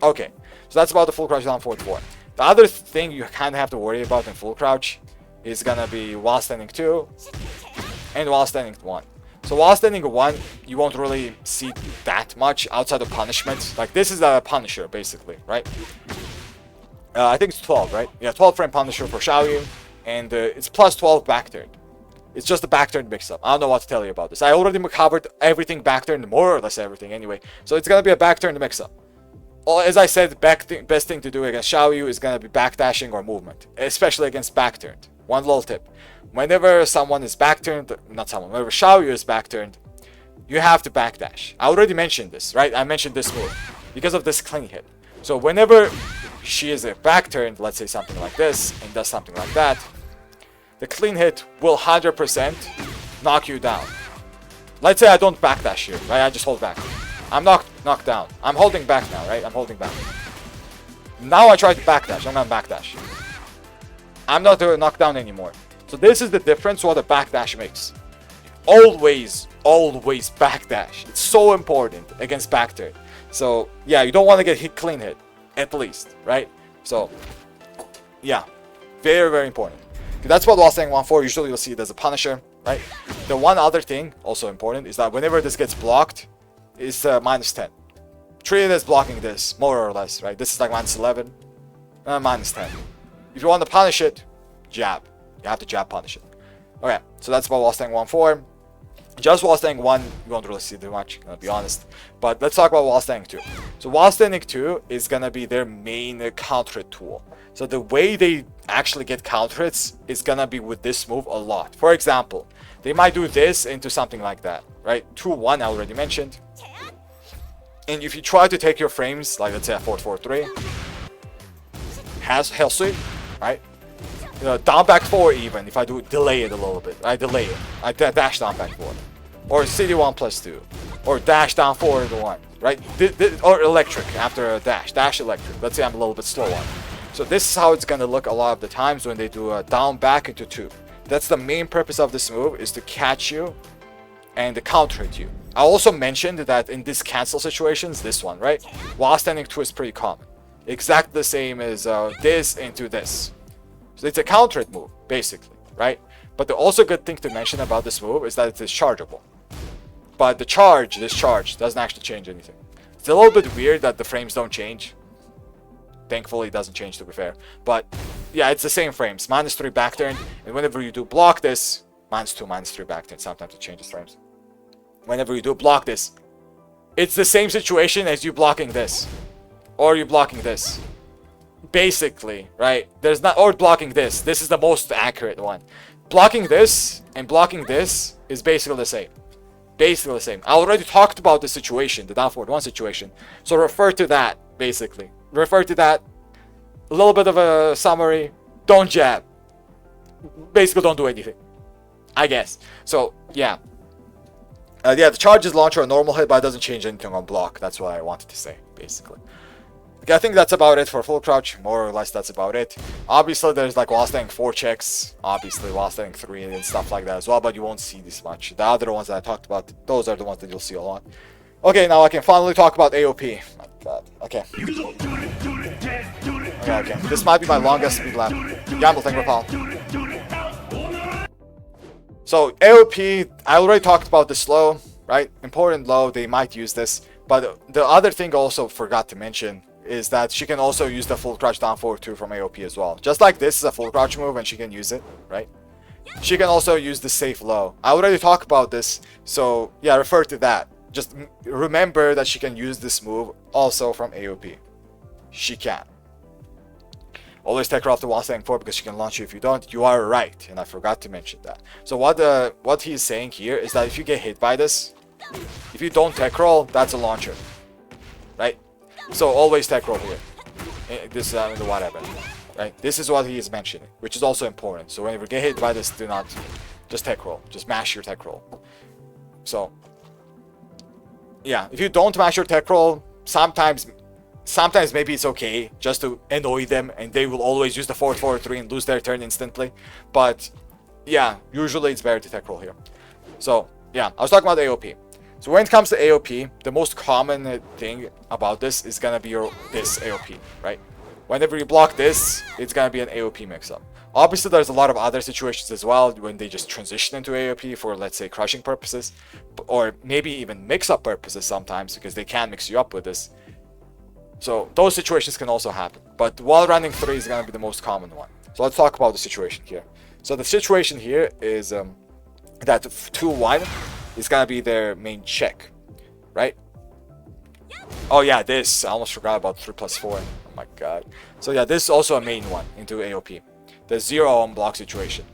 Okay, so that's about the full crouch down forward 4. The other thing you kind of have to worry about in full crouch is gonna be while standing 2 and while standing 1. So while standing 1, you won't really see that much outside of punishment. Like this is a punisher basically, right? I think it's 12, right? Yeah, 12 frame punisher for Xiaoyu, and it's +12 back turn. It's just a back-turned mix-up. I don't know what to tell you about this. I already covered everything back-turned, more or less everything anyway. So it's going to be a back-turned mix-up. As I said, best thing to do against Xiaoyu is going to be back-dashing or movement. Especially against back-turned. One little tip. Whenever someone is back-turned, whenever Xiaoyu is back-turned, you have to back-dash. I already mentioned this, right? I mentioned this move. Because of this clean hit. So whenever she is back-turned, let's say something like this, and does something like that, the clean hit will 100% knock you down. Let's say I don't backdash here, right? I just hold back. I'm knocked down. I'm holding back now, right? I'm holding back. Now I try to backdash. I'm gonna backdash. I'm not doing knockdown anymore. So this is the difference what a backdash makes. Always backdash. It's so important against backturn. So yeah, you don't want to get hit clean hit, at least, right? So yeah, very, very important. That's what while standing 1-4, usually you'll see it as a punisher, right? The one other thing, also important, is that whenever this gets blocked, it's -10. Treat it as blocking this, more or less, right? This is like -11, -10. If you want to punish it, jab. You have to jab punish it. Okay, so that's about while standing 1-4. Just while standing 1, you won't really see too much, gonna be honest. But let's talk about while standing 2. So while standing 2 is gonna be their main counter hit tool. So the way they actually get counter hits is gonna be with this move a lot. For example, they might do this into something like that, right? 2-1 I already mentioned. And if you try to take your frames, like let's say a 4-4-3, has hell sweep, right? You know, down back 4 even, if I do delay it a little bit. I delay it. I dash down back 4. Or city 1+2. Or dash down forward 1. Right? Or electric after a dash. Dash electric. Let's say I'm a little bit slow on. So this is how it's going to look a lot of the times when they do a down back into 2. That's the main purpose of this move, is to catch you and the counter hit you. I also mentioned that in these cancel situations, this one, right? While standing 2 is pretty common. Exactly the same as this into this. So it's a counter hit move, basically, right? But the also good thing to mention about this move is that it is chargeable. But the charge, this charge, doesn't actually change anything. It's a little bit weird that the frames don't change. Thankfully, it doesn't change, to be fair. But yeah, it's the same frames. -3 back turn. And whenever you do block this, -2, -3 back turn. Sometimes it changes frames. Whenever you do block this, it's the same situation as you blocking this. Or you blocking this. Basically, right? There's not, or blocking this. This is the most accurate one. Blocking this and blocking this is basically the same. Basically the same. I already talked about the situation, the down forward 1 situation. So refer to that, basically. Refer to that. A little bit of a summary. Don't jab. Basically don't do anything, I guess. So, yeah. Yeah, the charge is launcher a normal hit, but it doesn't change anything on block. That's what I wanted to say, basically. Okay, I think that's about it for full crouch. More or less, that's about it. Obviously, there's like while standing 4 checks. Obviously, while standing 3 and stuff like that as well, but you won't see this much. The other ones that I talked about, those are the ones that you'll see a lot. Okay, now I can finally talk about AOP. My God. Okay. Okay. This might be my longest speed lap. Gamble, thank you for So AOP, I already talked about the slow, right? Important low, they might use this. But the other thing I also forgot to mention is that she can also use the full crouch down forward 2 from AOP as well. Just like this is a full crouch move and she can use it, right? She can also use the safe low. I already talked about this, so yeah, refer to that. Just remember that she can use this move also from AOP. She can. Always take her off the while standing 4 because she can launch you if you don't. You are right, and I forgot to mention that. So what he's saying here is that if you get hit by this, if you don't tech roll, that's a launcher, right? So always tech roll here. This the whatever, right? This is what he is mentioning, which is also important. So whenever you get hit by this, do not just tech roll. Just mash your tech roll. So yeah, if you don't mash your tech roll, sometimes maybe it's okay just to annoy them, and they will always use the 4-4-3 and lose their turn instantly. But yeah, usually it's better to tech roll here. So yeah, I was talking about AOP. So when it comes to AOP, the most common thing about this is gonna be this AOP, right? Whenever you block this, it's gonna be an AOP mix-up. Obviously, there's a lot of other situations as well when they just transition into AOP for, let's say, crushing purposes, or maybe even mix-up purposes sometimes, because they can mix you up with this. So those situations can also happen. But while running 3 is gonna be the most common one. So let's talk about the situation here. So the situation here is that 2-1 is gonna be their main check, right? Oh yeah, this I almost forgot about 3+4. Oh my God. So yeah, this is also a main one into AOP. The 0 on block situation.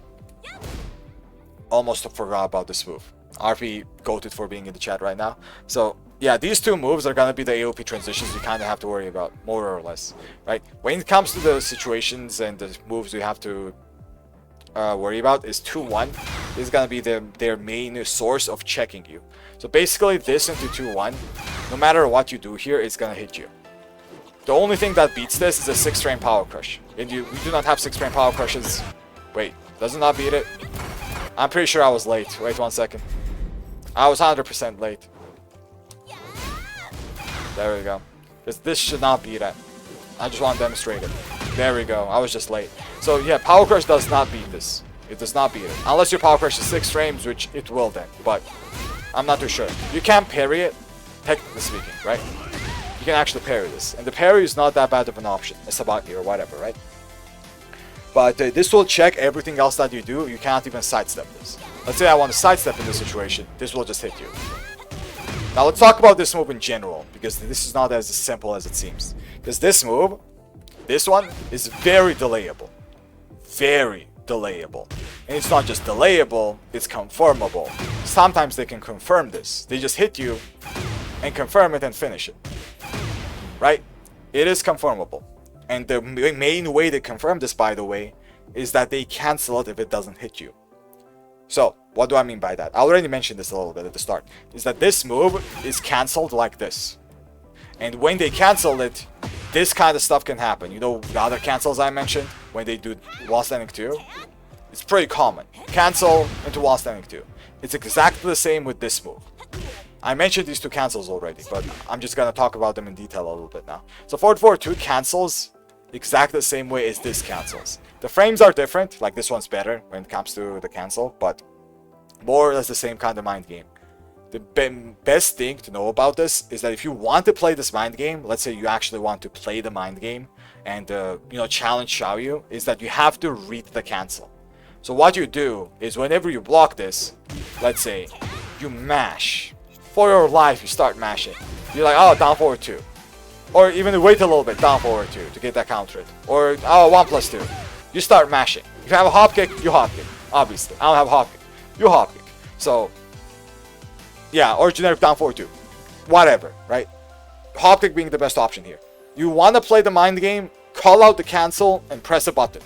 Almost forgot about this move. RP goated for being in the chat right now. So yeah, these 2 moves are gonna be the AOP transitions you kind of have to worry about, more or less, right? When it comes to the situations and the moves you have to worry about is 2-1 is gonna be their main source of checking you. So basically this into 2-1, no matter what you do here, it's gonna hit you. The only thing that beats this is a 6-frame power crush. And we do not have 6-frame power crushes. Wait, does it not beat it? I'm pretty sure I was late. Wait 1 second. I was 100% late. There we go. This should not beat it. I just want to demonstrate it. There we go. I was just late. So yeah, Power Crush does not beat this. It does not beat it. Unless your Power Crush is 6 frames, which it will then. But I'm not too sure. You can parry it, technically speaking, right? You can actually parry this. And the parry is not that bad of an option. It's about you or whatever, right? But this will check everything else that you do. You cannot even sidestep this. Let's say I want to sidestep in this situation. This will just hit you. Now let's talk about this move in general, because this is not as simple as it seems. Because this move, this one, is very delayable. Very delayable. And it's not just delayable, it's confirmable. Sometimes they can confirm this. They just hit you and confirm it and finish it. Right? It is confirmable. And the main way they confirm this, by the way, is that they cancel it if it doesn't hit you. So, what do I mean by that? I already mentioned this a little bit at the start. Is that this move is cancelled like this. And when they cancel it, this kind of stuff can happen. You know the other cancels I mentioned? When they do while standing 2? It's pretty common. Cancel into while standing 2. It's exactly the same with this move. I mentioned these two cancels already, but I'm just gonna talk about them in detail a little bit now. So forward forward 2 cancels exactly the same way as this cancels. The frames are different, like this one's better when it comes to the cancel, but more or less the same kind of mind game. The best thing to know about this is that if you want to play this mind game, let's say you actually want to play the mind game and challenge Xiaoyu, is that you have to read the cancel. So what you do is whenever you block this, let's say you mash. For your life, you start mashing. You're like, oh, down forward 2. Or even wait a little bit, down forward 2 to get that countered. Or, oh, 1+2. You start mashing. If you have a hop kick, you hop kick. Obviously. I don't have a hop kick. You hop kick. So, yeah, or generic down forward 2. Whatever, right? Hop kick being the best option here. You want to play the mind game, call out the cancel, and press a button.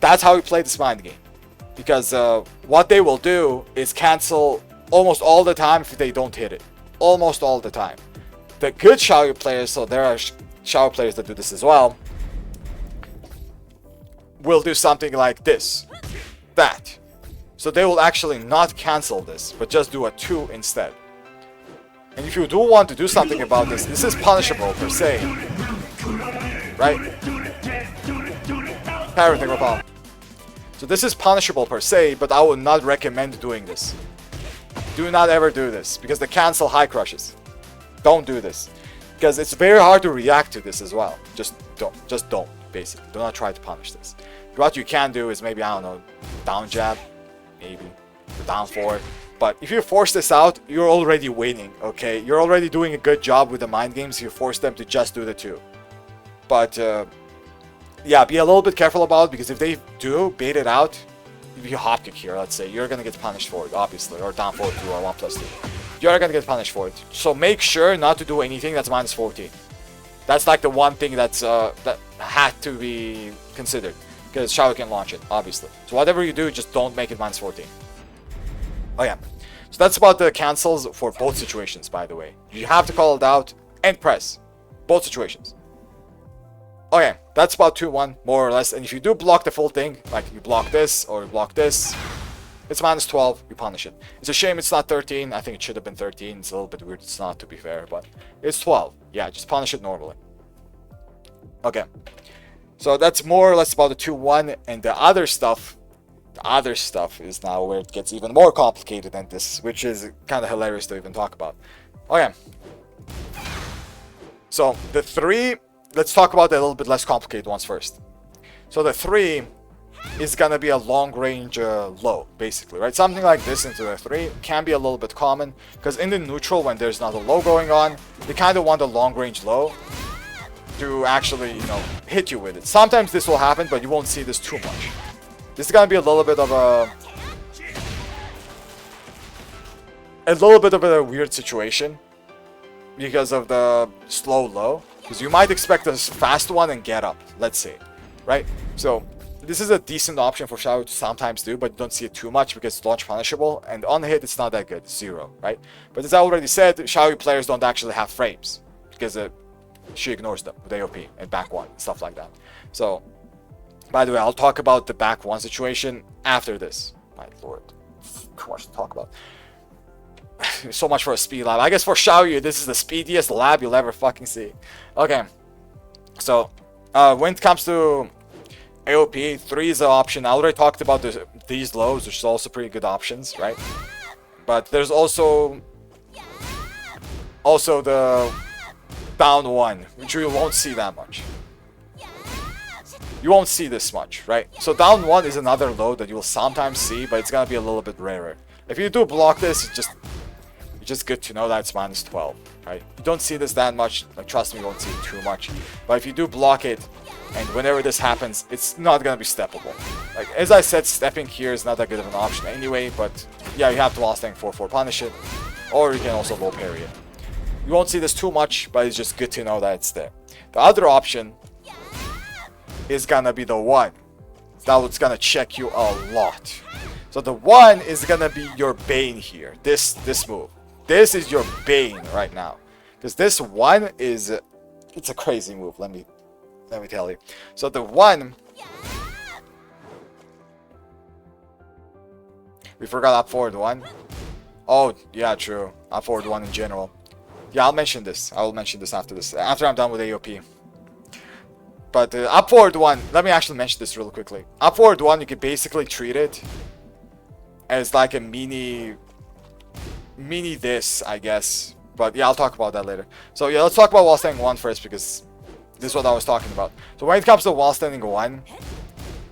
That's how you play this mind game. Because what they will do is cancel almost all the time if they don't hit it. Almost all the time. The good Xiaoyu players, so there are Xiaoyu players that do this as well, will do something like this. That. So they will actually not cancel this, but just do a 2 instead. And if you do want to do something about this, this is punishable per se. Right? Parenting Rapal. So this is punishable per se, but I would not recommend doing this. Do not ever do this, because the cancel high crushes. Don't do this. Because it's very hard to react to this as well. Just don't, basically. Do not try to punish this. What you can do is maybe, I don't know, down jab, maybe, or down forward. But if you force this out, you're already winning, okay? You're already doing a good job with the mind games. You force them to just do the 2. But, yeah, be a little bit careful about it, because if they do bait it out, if you hop kick here, let's say, you're gonna get punished for it, obviously, or down forward 2 or 1+2. You're gonna get punished for it. So make sure not to do anything that's -14. That's like the one thing that's that had to be considered, because Xiaoyu can launch it, obviously. So whatever you do, just don't make it -14. Oh yeah. So that's about the cancels for both situations, by the way. You have to call it out and press. Both situations. Okay, that's about 2-1, more or less. And if you do block the full thing, like you block this or you block this, it's -12, you punish it. It's a shame it's not 13. I think it should have been 13. It's a little bit weird it's not, to be fair, but it's 12. Yeah, just punish it normally. Okay. So that's more or less about the 2-1, and the other stuff is now where it gets even more complicated than this, which is kind of hilarious to even talk about. Okay. So the 3, let's talk about the little bit less complicated ones first. So the 3 is gonna be a long-range low, basically, right? Something like this into the 3 can be a little bit common, because in the neutral, when there's not a low going on, you kind of want a long-range low to actually, hit you with it. Sometimes this will happen, but you won't see this too much. This is gonna be a little bit of a weird situation because of the slow low. Because you might expect a fast one and get up, let's say, right? So this is a decent option for Xiaoyu to sometimes do, but you don't see it too much because it's launch punishable, and on the hit it's not that good, 0, right? But as I already said, Xiaoyu players don't actually have frames because she ignores them with AOP and back 1 and stuff like that. So, by the way, I'll talk about the back 1 situation after this. My lord, too much to talk about. So much for a speed lab. I guess for Xiaoyu, this is the speediest lab you'll ever fucking see. Okay, so when it comes to AOP, 3 is an option. I already talked about these lows, which is also pretty good options, right? But there's also the down 1, which you won't see that much. You won't see this much, right? So down 1 is another low that you will sometimes see, but it's gonna be a little bit rarer. If you do block this, it's just good to know that it's -12, right? You don't see this that much, like, trust me, you won't see it too much. But if you do block it, and whenever this happens, it's not gonna be steppable. Like, as I said, stepping here is not that good of an option anyway, but yeah, you have to while staying 4-4 punish it, or you can also low parry it. You won't see this too much, but it's just good to know that it's there. The other option is gonna be the 1. That's gonna check you a lot. So the 1 is gonna be your bane here. This move. This is your bane right now. Because this 1 is... it's a crazy move, let me tell you. So the 1 We forgot up forward 1. Oh, yeah, true. Up forward 1 in general. Yeah, I'll mention this. I will mention this after this. After I'm done with AOP. But up forward 1, let me actually mention this real quickly. Up forward 1, you can basically treat it as like a mini this, I guess. But yeah, I'll talk about that later. So yeah, let's talk about wall standing 1 first, because this is what I was talking about. So when it comes to wall standing 1,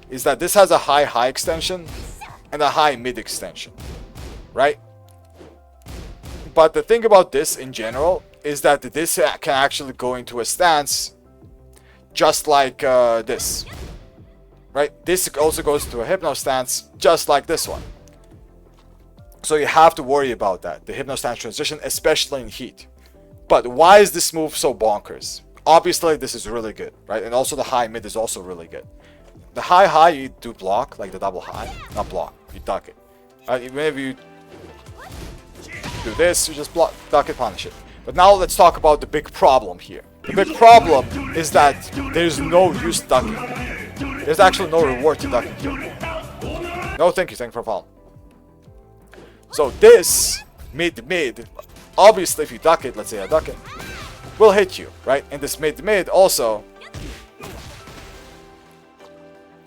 is that this has a high extension and a high mid extension, right? But the thing about this in general is that this can actually go into a stance just like this, right? This also goes to a Hypno stance just like this one. So you have to worry about that, the Hypno stance transition, especially in heat. But why is this move so bonkers? Obviously, this is really good, right? And also the high mid is also really good. The high you do block, like the double high, not block, you duck it. Whenever you do this, you just block, duck it, punish it. But now let's talk about the big problem here. The big problem is that there's no use ducking. There's actually no reward to ducking here. No, thank you for following. So this mid, obviously if you duck it, let's say I duck it, will hit you, right? And this mid also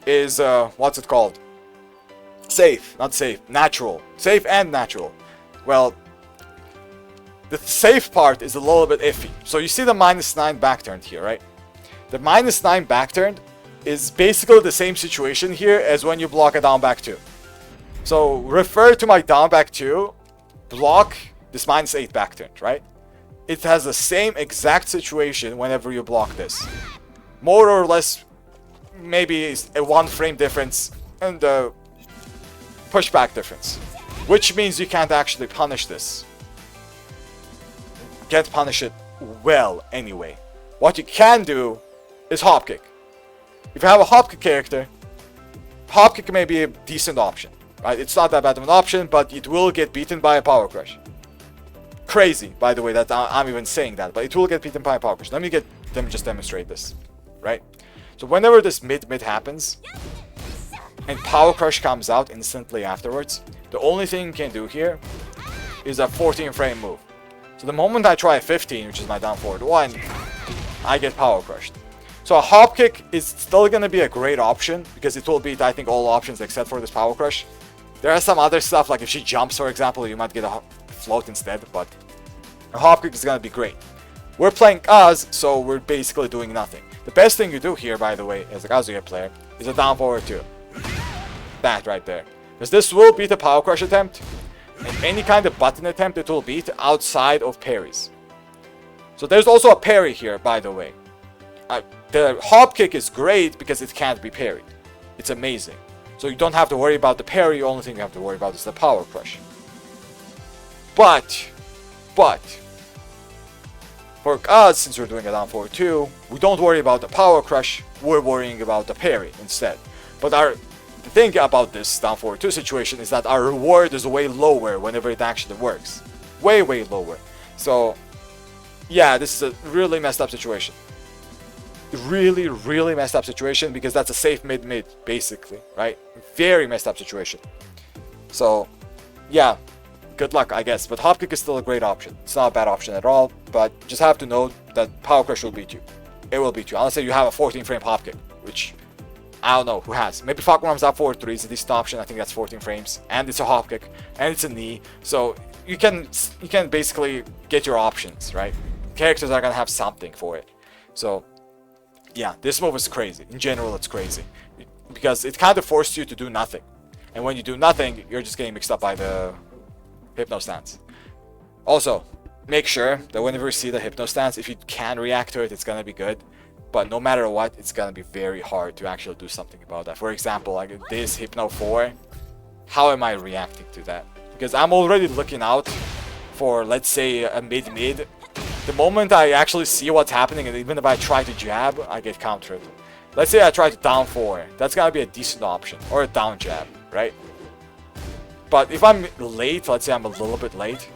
is, what's it called? Safe, not safe, natural. Safe and natural. Well, the safe part is a little bit iffy. So you see the -9 backturned here, right? The -9 backturned is basically the same situation here as when you block a down back 2. So refer to my down back 2, block this -8 backturned, right? It has the same exact situation whenever you block this. More or less, maybe a 1 frame difference and a pushback difference. Which means you can't actually punish this. Can't punish it well anyway. What you can do is hop kick. If you have a hop kick character, hop kick may be a decent option, right? It's not that bad of an option, but it will get beaten by a power crush. Crazy, by the way, that I'm even saying that, but it will get beaten by a power crush. Let me just demonstrate this, right? So whenever this mid happens and power crush comes out instantly afterwards, the only thing you can do here is a 14 frame move. So the moment I try a 15, which is my down forward 1, I get power crushed. So a hop kick is still going to be a great option because it will beat, I think, all options except for this power crush. There are some other stuff, like if she jumps, for example, you might get a float instead, but a hop kick is going to be great. We're playing Kaz, so we're basically doing nothing. The best thing you do here, by the way, as a Kazuya player, is a down forward 2. That right there. Because this will beat a power crush attempt, and any kind of button attempt it will beat outside of parries. So there's also a parry here, by the way. The hop kick is great because it can't be parried. It's amazing. So you don't have to worry about the parry, the only thing you have to worry about is the power crush. But, for us, since we're doing a down forward 2, we don't worry about the power crush, we're worrying about the parry instead. But the thing about this down forward 2 situation is that our reward is way lower whenever it actually works. Way lower. So, yeah, this is a really messed up situation. Really messed up situation because that's a safe mid, basically, right? Very messed up situation. So, yeah, good luck, I guess. But hop kick is still a great option. It's not a bad option at all, but just have to know that power crush will beat you. It will beat you, unless you have a 14 frame hop kick, which I don't know who has. Maybe Falconarm's up forward 3 is a decent option. I think that's 14 frames, and it's a hop kick, and it's a knee. So you can basically get your options, right? Characters are gonna have something for it. So yeah, this move is crazy. In general, it's crazy because it kind of forced you to do nothing, and when you do nothing, you're just getting mixed up by the Hypno stance. Also, make sure that whenever you see the Hypno stance, if you can react to it, it's gonna be good. But no matter what, it's gonna be very hard to actually do something about that. For example, like this Hypno 4, how am I reacting to that? Because I'm already looking out for, let's say, a mid. The moment I actually see what's happening, and even if I try to jab, I get countered. Let's say I try to down 4, that's gonna be a decent option, or a down jab, right? But if I'm late, let's say I'm a little bit late,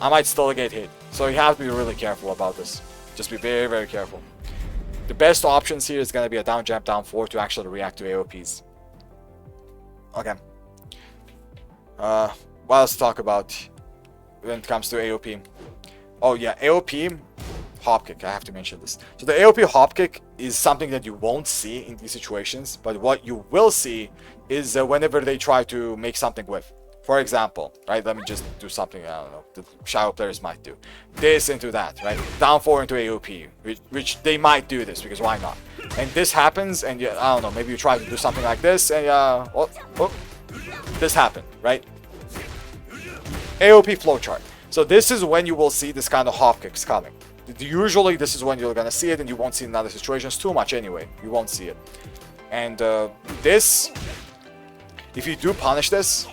I might still get hit. So you have to be really careful about this. Just be very careful. The best options here is going to be a down jab, down 4 to actually react to AOPs. Okay. What else to talk about when it comes to AOP? Oh yeah, AOP hop kick. I have to mention this. So the AOP hop kick is something that you won't see in these situations, but what you will see is whenever they try to make something with. For example, right? Let me just do something, I don't know, the Xiaoyu players might do. This into that, right? Down 4 into AOP, which they might do this, because why not? And this happens, and I don't know, maybe you try to do something like this, and this happened, right? AOP flowchart. So this is when you will see this kind of hop kicks coming. Usually this is when you're gonna see it, and you won't see it in other situations too much anyway. You won't see it. And this, if you do punish this,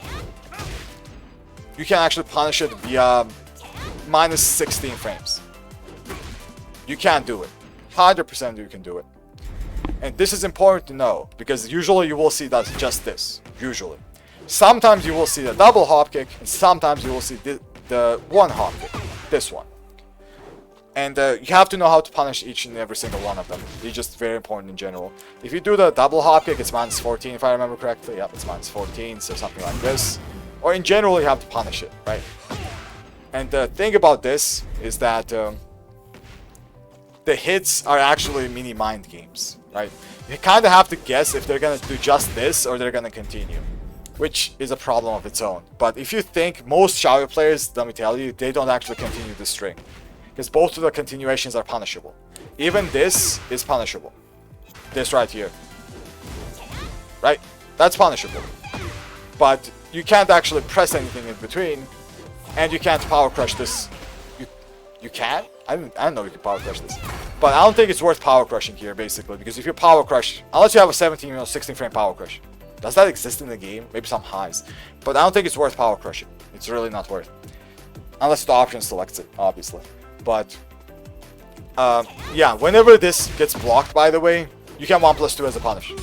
you can actually punish it via minus 16 frames. You can do it. 100% you can do it. And this is important to know, because usually you will see that just this. Usually. Sometimes you will see the double hop kick, and sometimes you will see the one hop kick. This one. And you have to know how to punish each and every single one of them. It's just very important in general. If you do the double hop kick, it's minus 14 if I remember correctly. Yep, it's minus 14, so something like this. Or in general, you have to punish it, right? And the thing about this is that the hits are actually mini mind games, right? You kind of have to guess if they're going to do just this or they're going to continue, which is a problem of its own. But if you think, most Xiaoyu players, let me tell you, they don't actually continue the string, because both of the continuations are punishable. Even this is punishable. This right here, right? That's punishable. But you can't actually press anything in between, and you can't power crush this. You can? I don't know you can power crush this. But I don't think it's worth power crushing here, basically, because if you power crush, unless you have a 17 or 16 frame power crush, does that exist in the game? Maybe some highs. But I don't think it's worth power crushing. It's really not worth. Unless the option selects it, obviously. But yeah, whenever this gets blocked, by the way, you can 1+2 as a punish.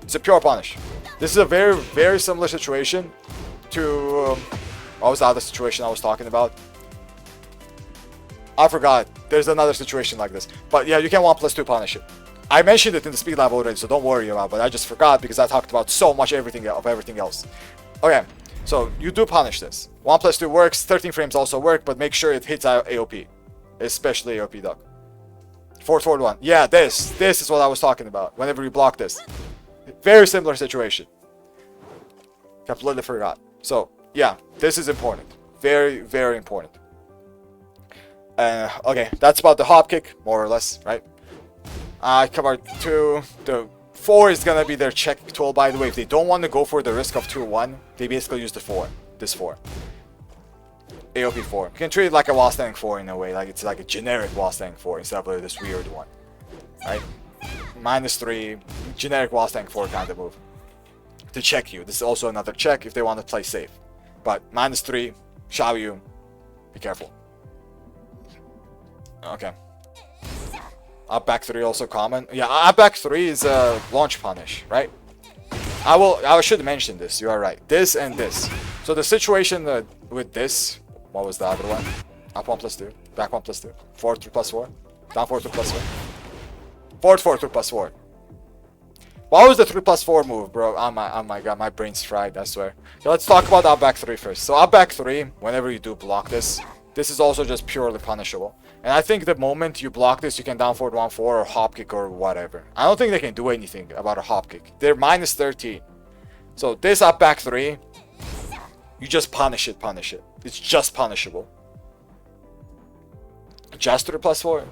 It's a pure punish. This is a very, very similar situation to what was the other situation I was talking about? I forgot. There's another situation like this. But yeah, you can 1+2 punish it. I mentioned it in the speed lab already, so don't worry about it. But I just forgot because I talked about so much everything else. Okay, so you do punish this. 1+2 works. 13 frames also work, but make sure it hits AOP, especially AOP duck. Forward 1. Yeah, this is what I was talking about. Whenever you block this, very similar situation. Completely forgot. So yeah, this is important. Very, very important. Okay, that's about the hop kick, more or less, right? I covered 2. The 4 is gonna be their check tool, by the way. If they don't want to go for the risk of 2-1, they basically use the 4. This 4. AOP 4. You can treat it like a wall standing 4 in a way, like it's like a generic wall standing 4 instead of this weird one, right? -3, generic wall standing 4 kind of move to check you. This is also another check if they want to play safe. But -3, Xiaoyu, be careful. Okay. Up back 3 also common. Yeah, up back 3 is a launch punish, right? I should mention this. You are right. This and this. So the situation with this, what was the other one? Up 1+2, back 1+2, forward 3+4, down 4 2+4, forward 4 2+4. What was the 3+4 move, bro? Oh my god, my brain's fried, I swear. Okay, let's talk about up back 3 first. So up back 3, whenever you do block this, this is also just purely punishable. And I think the moment you block this, you can down forward 1-4 or hop kick or whatever. I don't think they can do anything about a hop kick. They're -13. So this up back 3, you just punish it. It's just punishable. Just 3+4.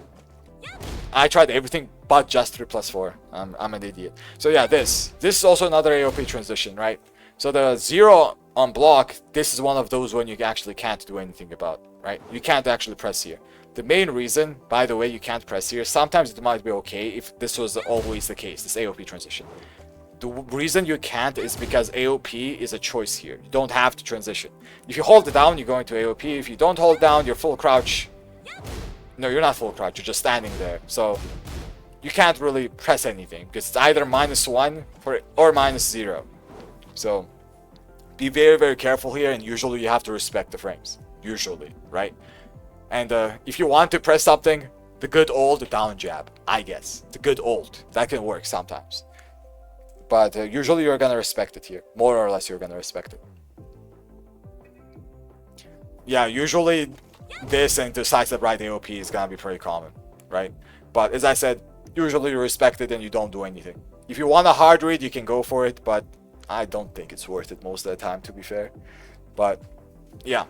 I tried everything but just 3+4. I'm an idiot. So yeah, this is also another AOP transition, right? So the 0 on block, this is one of those when you actually can't do anything about, right? You can't actually press here. The main reason, by the way, you can't press here, sometimes it might be okay if this was always the case, this AOP transition. The reason you can't is because AOP is a choice here. You don't have to transition. If you hold it down, you're going to AOP. If you don't hold down, you're full crouch. No, you're not full crouch, you're just standing there. So you can't really press anything because it's either -1 or -0. So be very, very careful here, and usually you have to respect the frames. Usually, right? And if you want to press something, the good old down jab, I guess. The good old. That can work sometimes. But usually you're going to respect it here. More or less you're going to respect it. yeah, usually this and to sidestep right AOP is gonna be pretty common, right? But as I said, usually you respect it and you don't do anything. If you want a hard read, you can go for it, but I don't think it's worth it most of the time, to be fair. But yeah.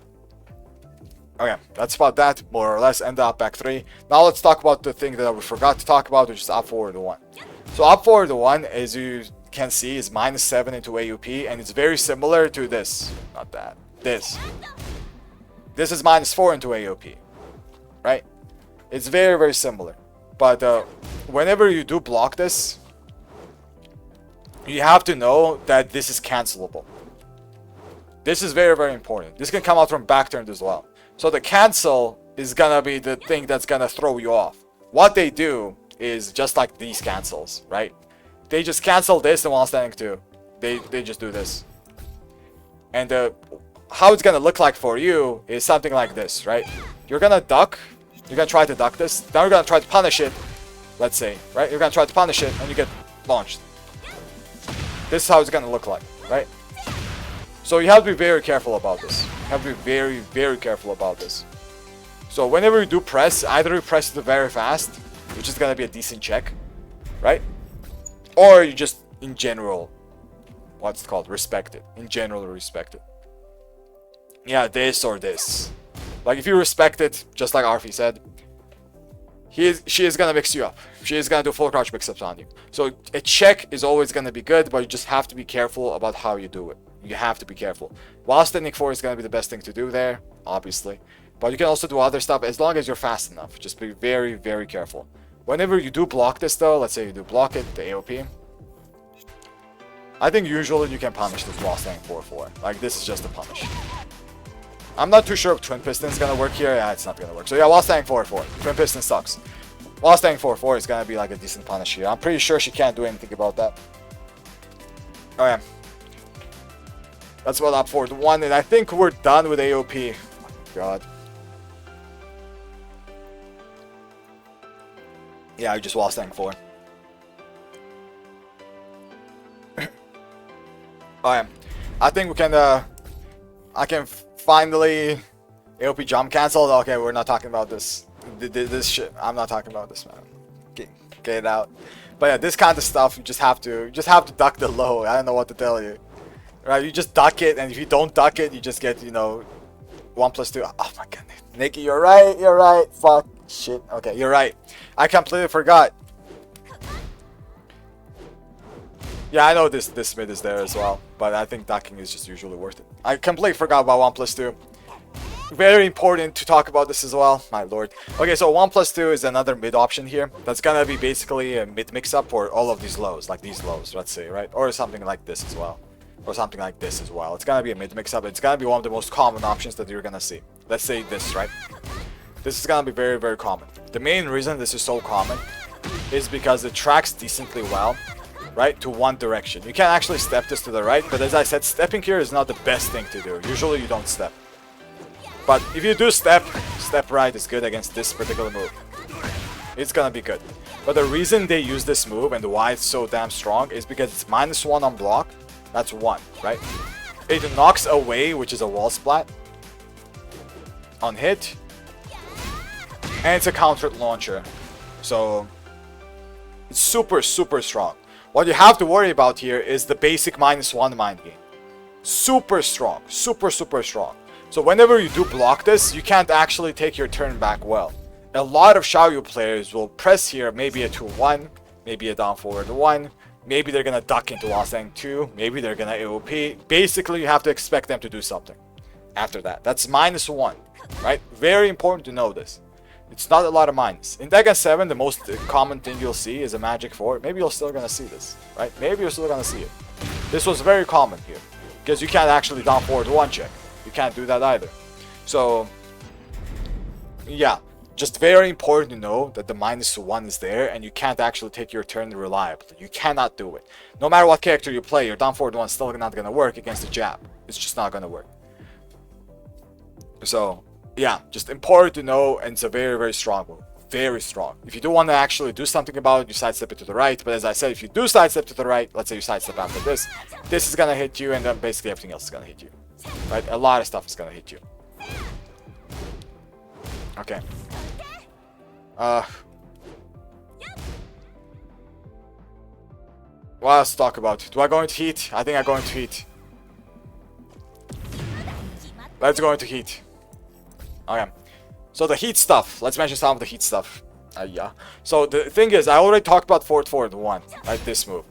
Okay, that's about that, more or less. End up back 3. Now let's talk about the thing that we forgot to talk about, which is up forward 1. So up forward 1, as you can see, is -7 into AUP, and it's very similar to this. Not that. This. This is -4 into AOP, right? It's very, very similar. But whenever you do block this, you have to know that this is cancelable. This is very, very important. This can come out from back turn as well. So the cancel is gonna be the thing that's gonna throw you off. What they do is just like these cancels, right? They just cancel this and while standing 2. They just do this. And how it's gonna look like for you is something like this, right? You're gonna duck. You're gonna try to duck this. Then you're gonna try to punish it. Let's say, right? You're gonna try to punish it and you get launched. This is how it's gonna look like, right? So you have to be very careful about this. You have to be very, very careful about this. So whenever you do press, either you press it very fast, which is gonna be a decent check, right? Or you just, in general, what's it called? Respect it. In general, respect it. Yeah, this or this. Like if you respect it, just like Arfi said, she is gonna mix you up. She is gonna do full crouch mix-ups on you. So a check is always gonna be good, but you just have to be careful about how you do it. You have to be careful. While standing 4 is gonna be the best thing to do there, obviously. But you can also do other stuff as long as you're fast enough. Just be very, very careful. Whenever you do block this though, let's say you do block it, the AOP. I think usually you can punish this while standing 4-4. Like this is just a punish. I'm not too sure if Twin Piston is gonna work here. Yeah, it's not gonna work. So yeah, while standing 4-4. Twin Piston sucks. While standing 4-4 is gonna be like a decent punish here. I'm pretty sure she can't do anything about that. Oh yeah. That's what up forward 1, and I think we're done with AOP. Oh my god. Yeah, I just while standing 4. Oh yeah. I think we can I can finally AOP jump cancel. Okay, we're not talking about this. This shit. I'm not talking about this, man. Get it out. But yeah, this kind of stuff you just have to duck the low. I don't know what to tell you. Right? You just duck it, and if you don't duck it, you just get, you know, 1+2. Oh my goodness. Nikki, you're right. You're right. Fuck. Shit. Okay, you're right. I completely forgot. Yeah, I know this mid is there as well, but I think ducking is just usually worth it. I completely forgot about 1+2. Very important to talk about this as well, my lord. Okay, so 1+2 is another mid option here. That's gonna be basically a mid mix-up for all of these lows, like these lows, let's say, right? Or something like this as well. Or something like this as well. It's gonna be a mid mix-up. It's gonna be one of the most common options that you're gonna see. Let's say this, right? This is gonna be very, very common. The main reason this is so common is because it tracks decently well, right, to one direction. You can actually step this to the right, but as I said, stepping here is not the best thing to do. Usually you don't step. But if you do step right is good against this particular move. It's gonna be good. But the reason they use this move and why it's so damn strong is because it's -1 on block. That's 1, right? It knocks away, which is a wall splat, on hit. And it's a countered launcher. So it's super, super strong. What you have to worry about here is the basic -1 mind game. Super strong. Super, super strong. So whenever you do block this, you can't actually take your turn back well. A lot of Xiaoyu players will press here, maybe a 2-1, maybe a down forward 1, maybe they're gonna duck into while standing 2, maybe they're gonna AOP. Basically, you have to expect them to do something after that. That's -1, right? Very important to know this. It's not a lot of minus. In Tekken 7, the most common thing you'll see is a Magic 4. Maybe you're still gonna see this, right? Maybe you're still gonna see it. This was very common here, because you can't actually down forward 1 check. You can't do that either. So, yeah, just very important to know that the -1 is there, and you can't actually take your turn reliably. You cannot do it. No matter what character you play, your down forward 1 is still not gonna work against the jab. It's just not gonna work. So, yeah, just important to know, and it's a very, very strong move. Very strong. If you do want to actually do something about it, you sidestep it to the right. But as I said, if you do sidestep to the right, let's say you sidestep after this, this is gonna hit you, and then basically everything else is gonna hit you. Right? A lot of stuff is gonna hit you. Okay. What else to talk about? Do I go into heat? I think I go into heat. Let's go into heat. Okay. So the heat stuff. Let's mention some of the heat stuff. Yeah. So the thing is, I already talked about forward 1, right? This move.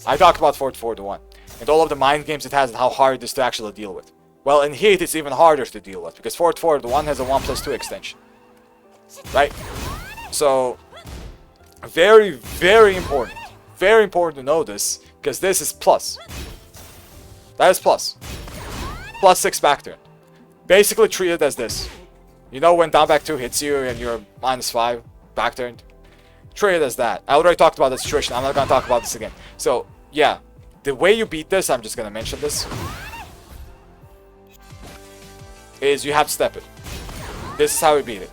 I talked about forward 1. And all of the mind games it has and how hard it is to actually deal with. Well, in heat, it's even harder to deal with. Because forward 1 has a 1+2 extension. Right? So, very, very important. Very important to know this. Because this is plus. That is plus. +6 back turn. Basically treat it as this. You know when down back 2 hits you and you're -5 back turned? Treat it as that. I already talked about the situation. I'm not going to talk about this again. So, yeah. The way you beat this, I'm just going to mention this, is you have to step it. This is how we beat it.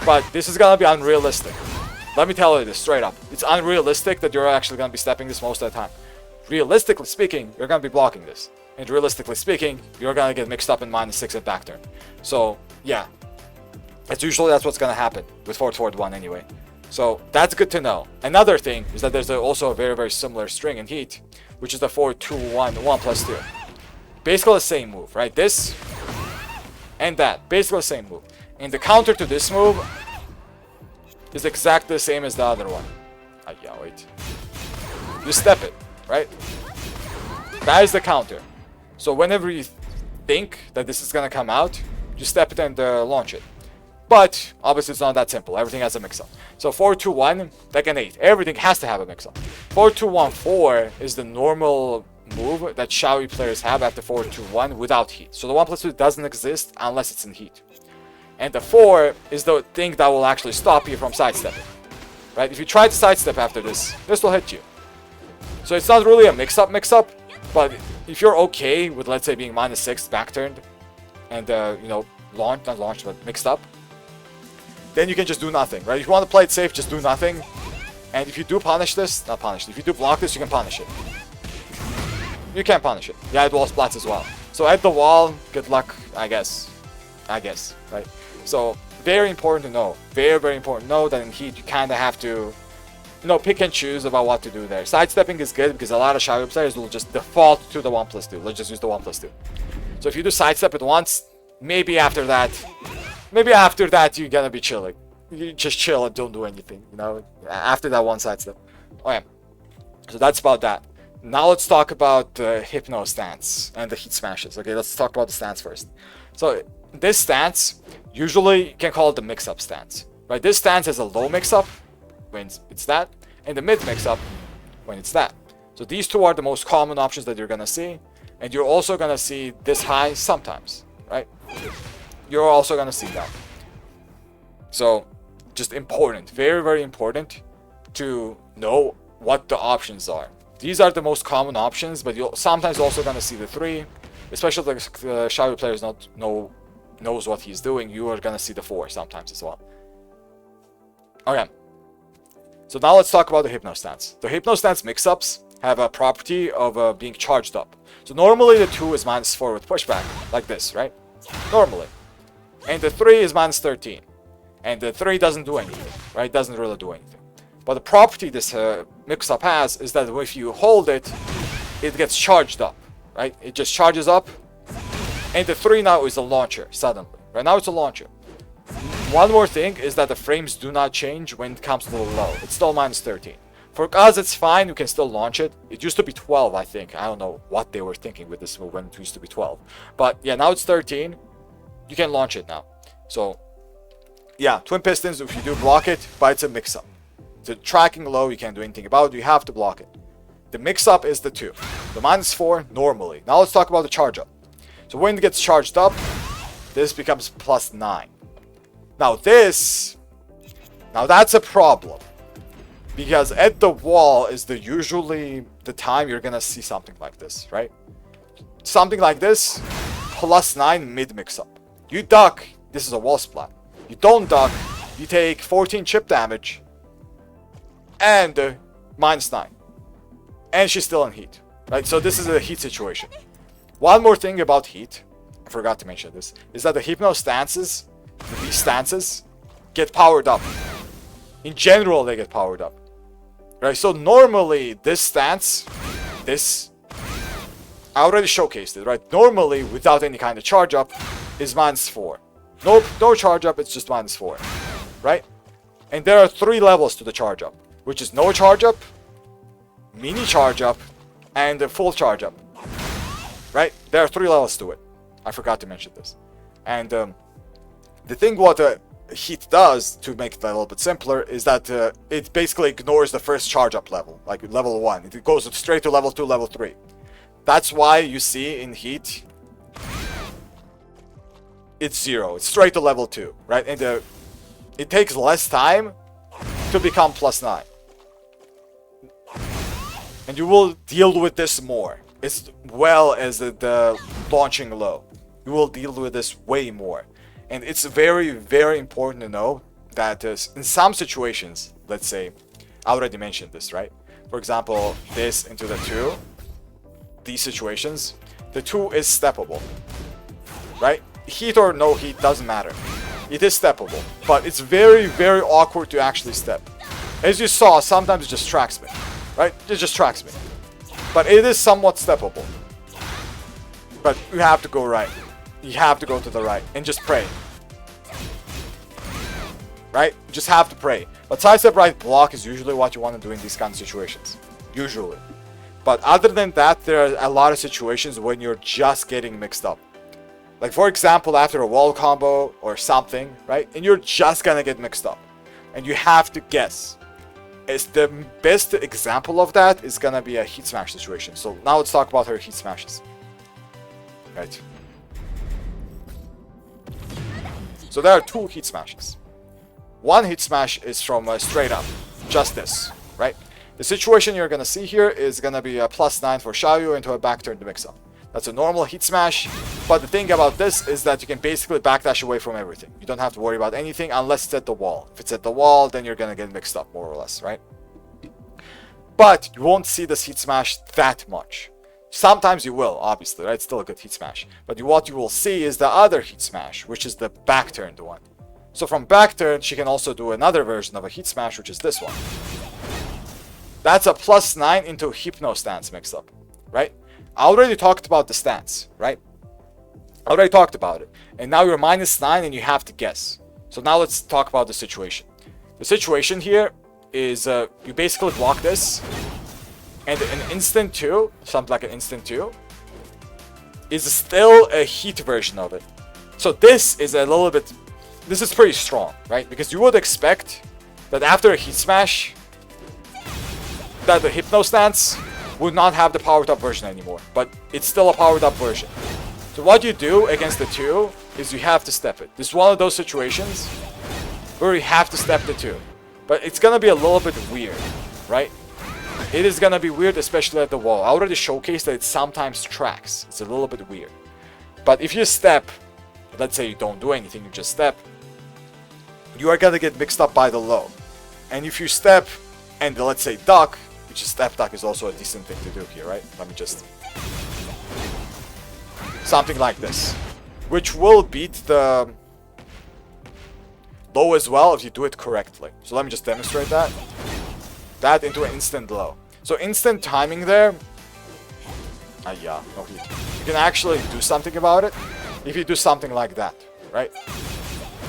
But this is going to be unrealistic. Let me tell you this straight up. It's unrealistic that you're actually going to be stepping this most of the time. Realistically speaking, you're going to be blocking this. And realistically speaking, you're going to get mixed up in -6 at back turn. So, yeah. That's what's going to happen with forward 1 anyway. So, that's good to know. Another thing is that there's also a very, very similar string in heat, which is the 4-2-1, 1+2. Basically the same move, right? This and that. Basically the same move. And the counter to this move is exactly the same as the other one. Yeah, wait. You step it, right? That is the counter. So whenever you think that this is going to come out, you step it and launch it. But obviously it's not that simple. Everything has a mix-up. So 4-2-1, like an 8. Everything has to have a mix-up. 4-2-1-4 is the normal move that Xiaoyu players have after 4-2-1 without heat. So the 1+2 doesn't exist unless it's in heat. And the 4 is the thing that will actually stop you from sidestepping. Right? If you try to sidestep after this will hit you. So it's not really a mix-up, but if you're okay with, let's say, being -6 back turned and, you know, not launched, but mixed up, then you can just do nothing, right? If you want to play it safe, just do nothing. And if you do punish this, not punish, if you do block this, you can punish it. You can punish it. Yeah, it wall splats as well. So at the wall, good luck, I guess, right? So very important to know. Very, very important to know that in heat, you kind of have to, you know, pick and choose about what to do there. Sidestepping is good because a lot of Xiaoyu players will just default to the 1+2. Let's just use the 1+2. So if you do sidestep it once, maybe after that, you're gonna be chilling. You just chill and don't do anything, you know, after that one sidestep. Okay, so that's about that. Now let's talk about the Hypno stance and the heat smashes. Okay, let's talk about the stance first. So this stance, usually you can call it the mix-up stance, right? This stance has a low mix-up when it's that, and the mid mix-up when it's that. So these two are the most common options that you're gonna see, and you're also gonna see this high sometimes, right? You're also gonna see that. So just important, very, very important to know what the options are. These are the most common options, but you'll sometimes also gonna see the 3, especially if the Xiaoyu players knows what he's doing. You are gonna see the 4 sometimes as well. Okay, so now let's talk about the Hypno stance. The Hypno stance mix-ups have a property of being charged up. So normally the 2 is -4 with pushback, like this, right? Normally. And the 3 is -13. And the 3 doesn't do anything, right? Doesn't really do anything. But the property this mix-up has is that if you hold it, it gets charged up, right? It just charges up. And the 3 now is a launcher, suddenly. Right now it's a launcher. One more thing is that the frames do not change when it comes to the low. It's still -13. For us, it's fine. You can still launch it. It used to be 12, I think. I don't know what they were thinking with this move when it used to be 12. But yeah, now it's 13. You can launch it now. So yeah, twin pistons, if you do block it, but it's a mix-up. The tracking low, you can't do anything about it. You have to block it. The mix-up is the 2. The -4, normally. Now let's talk about the charge-up. So when it gets charged up, this becomes +9. Now that's a problem. Because at the wall is usually the time you're gonna see something like this, right? Something like this, +9 mid mix-up. You duck, this is a wall splat. You don't duck, you take 14 chip damage, and -9. And she's still in heat, right? So this is a heat situation. One more thing about heat, I forgot to mention this, is that the Hypno stances these stances get powered up. In general, they get powered up. Right? So normally, this stance, this, I already showcased it, right? Normally, without any kind of charge up, is -4. No charge up, it's just -4. Right? And there are 3 levels to the charge up, which is no charge up, mini charge up, and a full charge up. Right? There are 3 levels to it. I forgot to mention this. And the thing what heat does, to make it a little bit simpler, is that it basically ignores the first charge up level, like level 1. It goes straight to level 2, level 3. That's why you see in heat, it's 0. It's straight to level 2, right? And it takes less time to become +9. And you will deal with this more, as well as the launching low. You will deal with this way more. And it's very, very important to know that in some situations, let's say, I already mentioned this, right? For example, this into the 2, these situations, the 2 is steppable, right? Heat or no heat, doesn't matter. It is steppable, but it's very, very awkward to actually step. As you saw, sometimes it just tracks me, right? It just tracks me. But it is somewhat steppable. But you have to go right. You have to go to the right and just pray. Right? You just have to pray. But sidestep right block is usually what you want to do in these kind of situations. Usually. But other than that, there are a lot of situations when you're just getting mixed up. Like, for example, after a wall combo or something, right? And you're just gonna get mixed up. And you have to guess. It's the best example of that is gonna be a heat smash situation. So now let's talk about her heat smashes. Right. So there are 2 heat smashes. One heat smash is from straight up. Just this, right? The situation you're gonna see here is gonna be a +9 for Xiaoyu into a backturn to mix up. That's a normal heat smash, but the thing about this is that you can basically backdash away from everything. You don't have to worry about anything unless it's at the wall. If it's at the wall, then you're gonna get mixed up more or less, right? But you won't see this heat smash that much. Sometimes you will, obviously, right? It's still a good heat smash. But what you will see is the other heat smash, which is the backturned one. So from backturn, she can also do another version of a heat smash, which is this one. That's a +9 into Hypno stance mix-up, right? I already talked about the stance, right? I already talked about it. And now you're -9 and you have to guess. So now let's talk about the situation. The situation here is you basically block this. And an instant 2, something like an instant 2, is still a heat version of it. So this is a little bit, this is pretty strong, right? Because you would expect that after a heat smash, that the Hypno stance would not have the powered up version anymore, but it's still a powered up version. So what you do against the 2 is you have to step it. This is one of those situations where you have to step the 2, but it's gonna be a little bit weird, right? It is gonna be weird, especially at the wall. I already showcased that it sometimes tracks. It's a little bit weird. But if you step, let's say you don't do anything, you just step, you are gonna get mixed up by the low. And if you step and let's say duck, which is step duck is also a decent thing to do here, right? Let me just... something like this. Which will beat the low as well if you do it correctly. So let me just demonstrate that. That into an instant low. So instant timing there. Yeah, no heat. You can actually do something about it if you do something like that, right?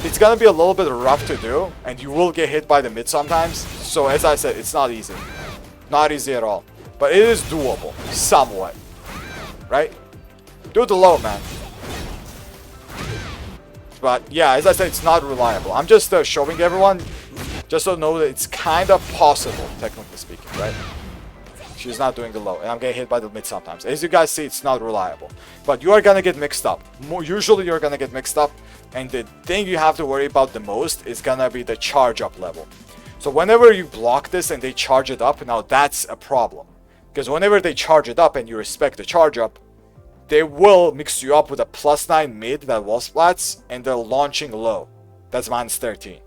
It's gonna be a little bit rough to do, and you will get hit by the mid sometimes. So as I said, it's not easy. Not easy at all. But it is doable, somewhat. Right? Do the low, man. But yeah, as I said, it's not reliable. I'm just showing everyone, just so know that it's kind of possible, technically speaking, right? She's not doing the low, and I'm getting hit by the mid sometimes. As you guys see, it's not reliable. But you are gonna get mixed up. Usually you're gonna get mixed up, and the thing you have to worry about the most is gonna be the charge up level. So whenever you block this and they charge it up, now that's a problem. Because whenever they charge it up and you respect the charge up, they will mix you up with a +9 mid that wall splats and the launching low. That's -13.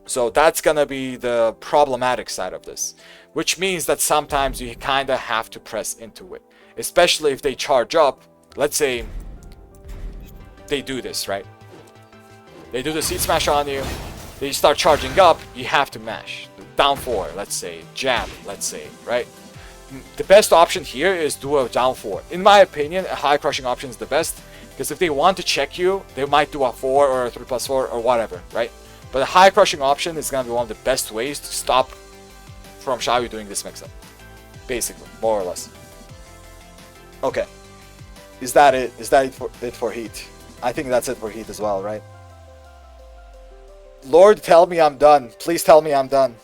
So that's gonna be the problematic side of this. Which means that sometimes you kinda have to press into it. Especially if they charge up. Let's say they do this, right? They do the seed smash on you. They start charging up. You have to mash. Down 4, let's say. Jab, let's say, right? The best option here is do a down 4. In my opinion, a high crushing option is the best. Because if they want to check you, they might do a 4 or a 3+4 or whatever, right? But a high crushing option is going to be one of the best ways to stop from Xiaoyu doing this mix-up. Basically, more or less. Okay. Is that it? Is that it for Heat? I think that's it for Heat as well, right? Lord, tell me I'm done. Please tell me I'm done.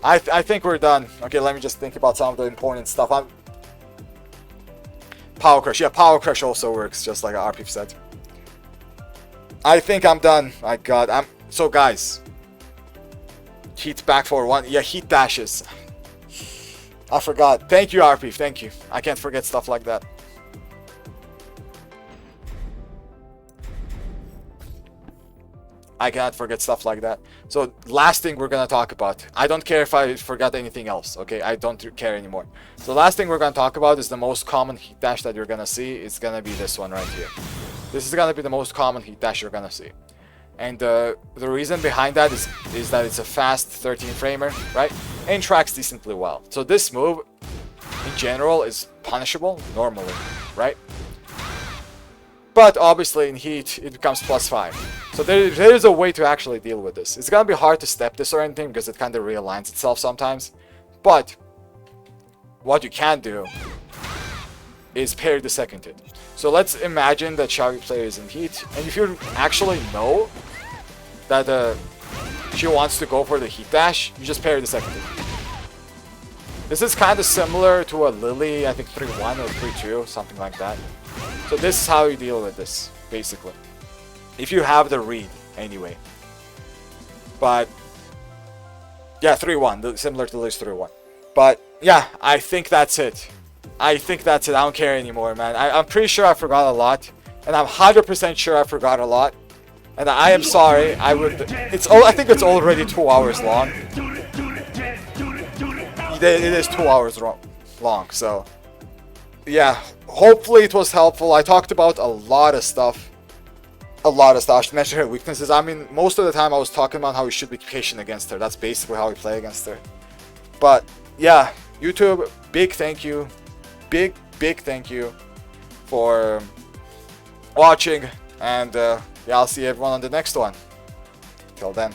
I think we're done. Okay, let me just think about some of the important stuff. Power Crush. Yeah, Power Crush also works, just like RP said. I think I'm done. My god. So, guys. Heat back for 1. Yeah, Heat dashes. I forgot. Thank you, RP. Thank you. I can't forget stuff like that. I cannot forget stuff like that. So, last thing we're gonna talk about. I don't care if I forgot anything else, okay? I don't care anymore. So, the last thing we're gonna talk about is the most common heat dash that you're gonna see. It's gonna be this one right here. This is gonna be the most common heat dash you're gonna see. And the reason behind that is that it's a fast 13 framer, right? And tracks decently well. So, this move, in general, is punishable normally, right? But obviously in Heat, it becomes +5. So there is a way to actually deal with this. It's gonna be hard to step this or anything because it kind of realigns itself sometimes. But what you can do is parry the second hit. So let's imagine that Xiaoyu player is in Heat, and if you actually know that she wants to go for the Heat dash, you just parry the second hit. This is kind of similar to a Lily, I think 3-1 or 3-2, something like that. So this is how you deal with this, basically. If you have the read, anyway. But, yeah, 3-1, similar to Lily's 3-1. But, yeah, I think that's it. I think that's it. I don't care anymore, man. I'm pretty sure I forgot a lot. And I'm 100% sure I forgot a lot. And I am sorry. I think it's already 2 hours long. It is 2 hours long, so... Yeah, hopefully it was helpful. I talked about a lot of stuff. I should mention her weaknesses. I mean, most of the time I was talking about how we should be patient against her. That's basically how we play against her. But, yeah, YouTube, big thank you. Big thank you for watching. And, yeah, I'll see everyone on the next one. Till then.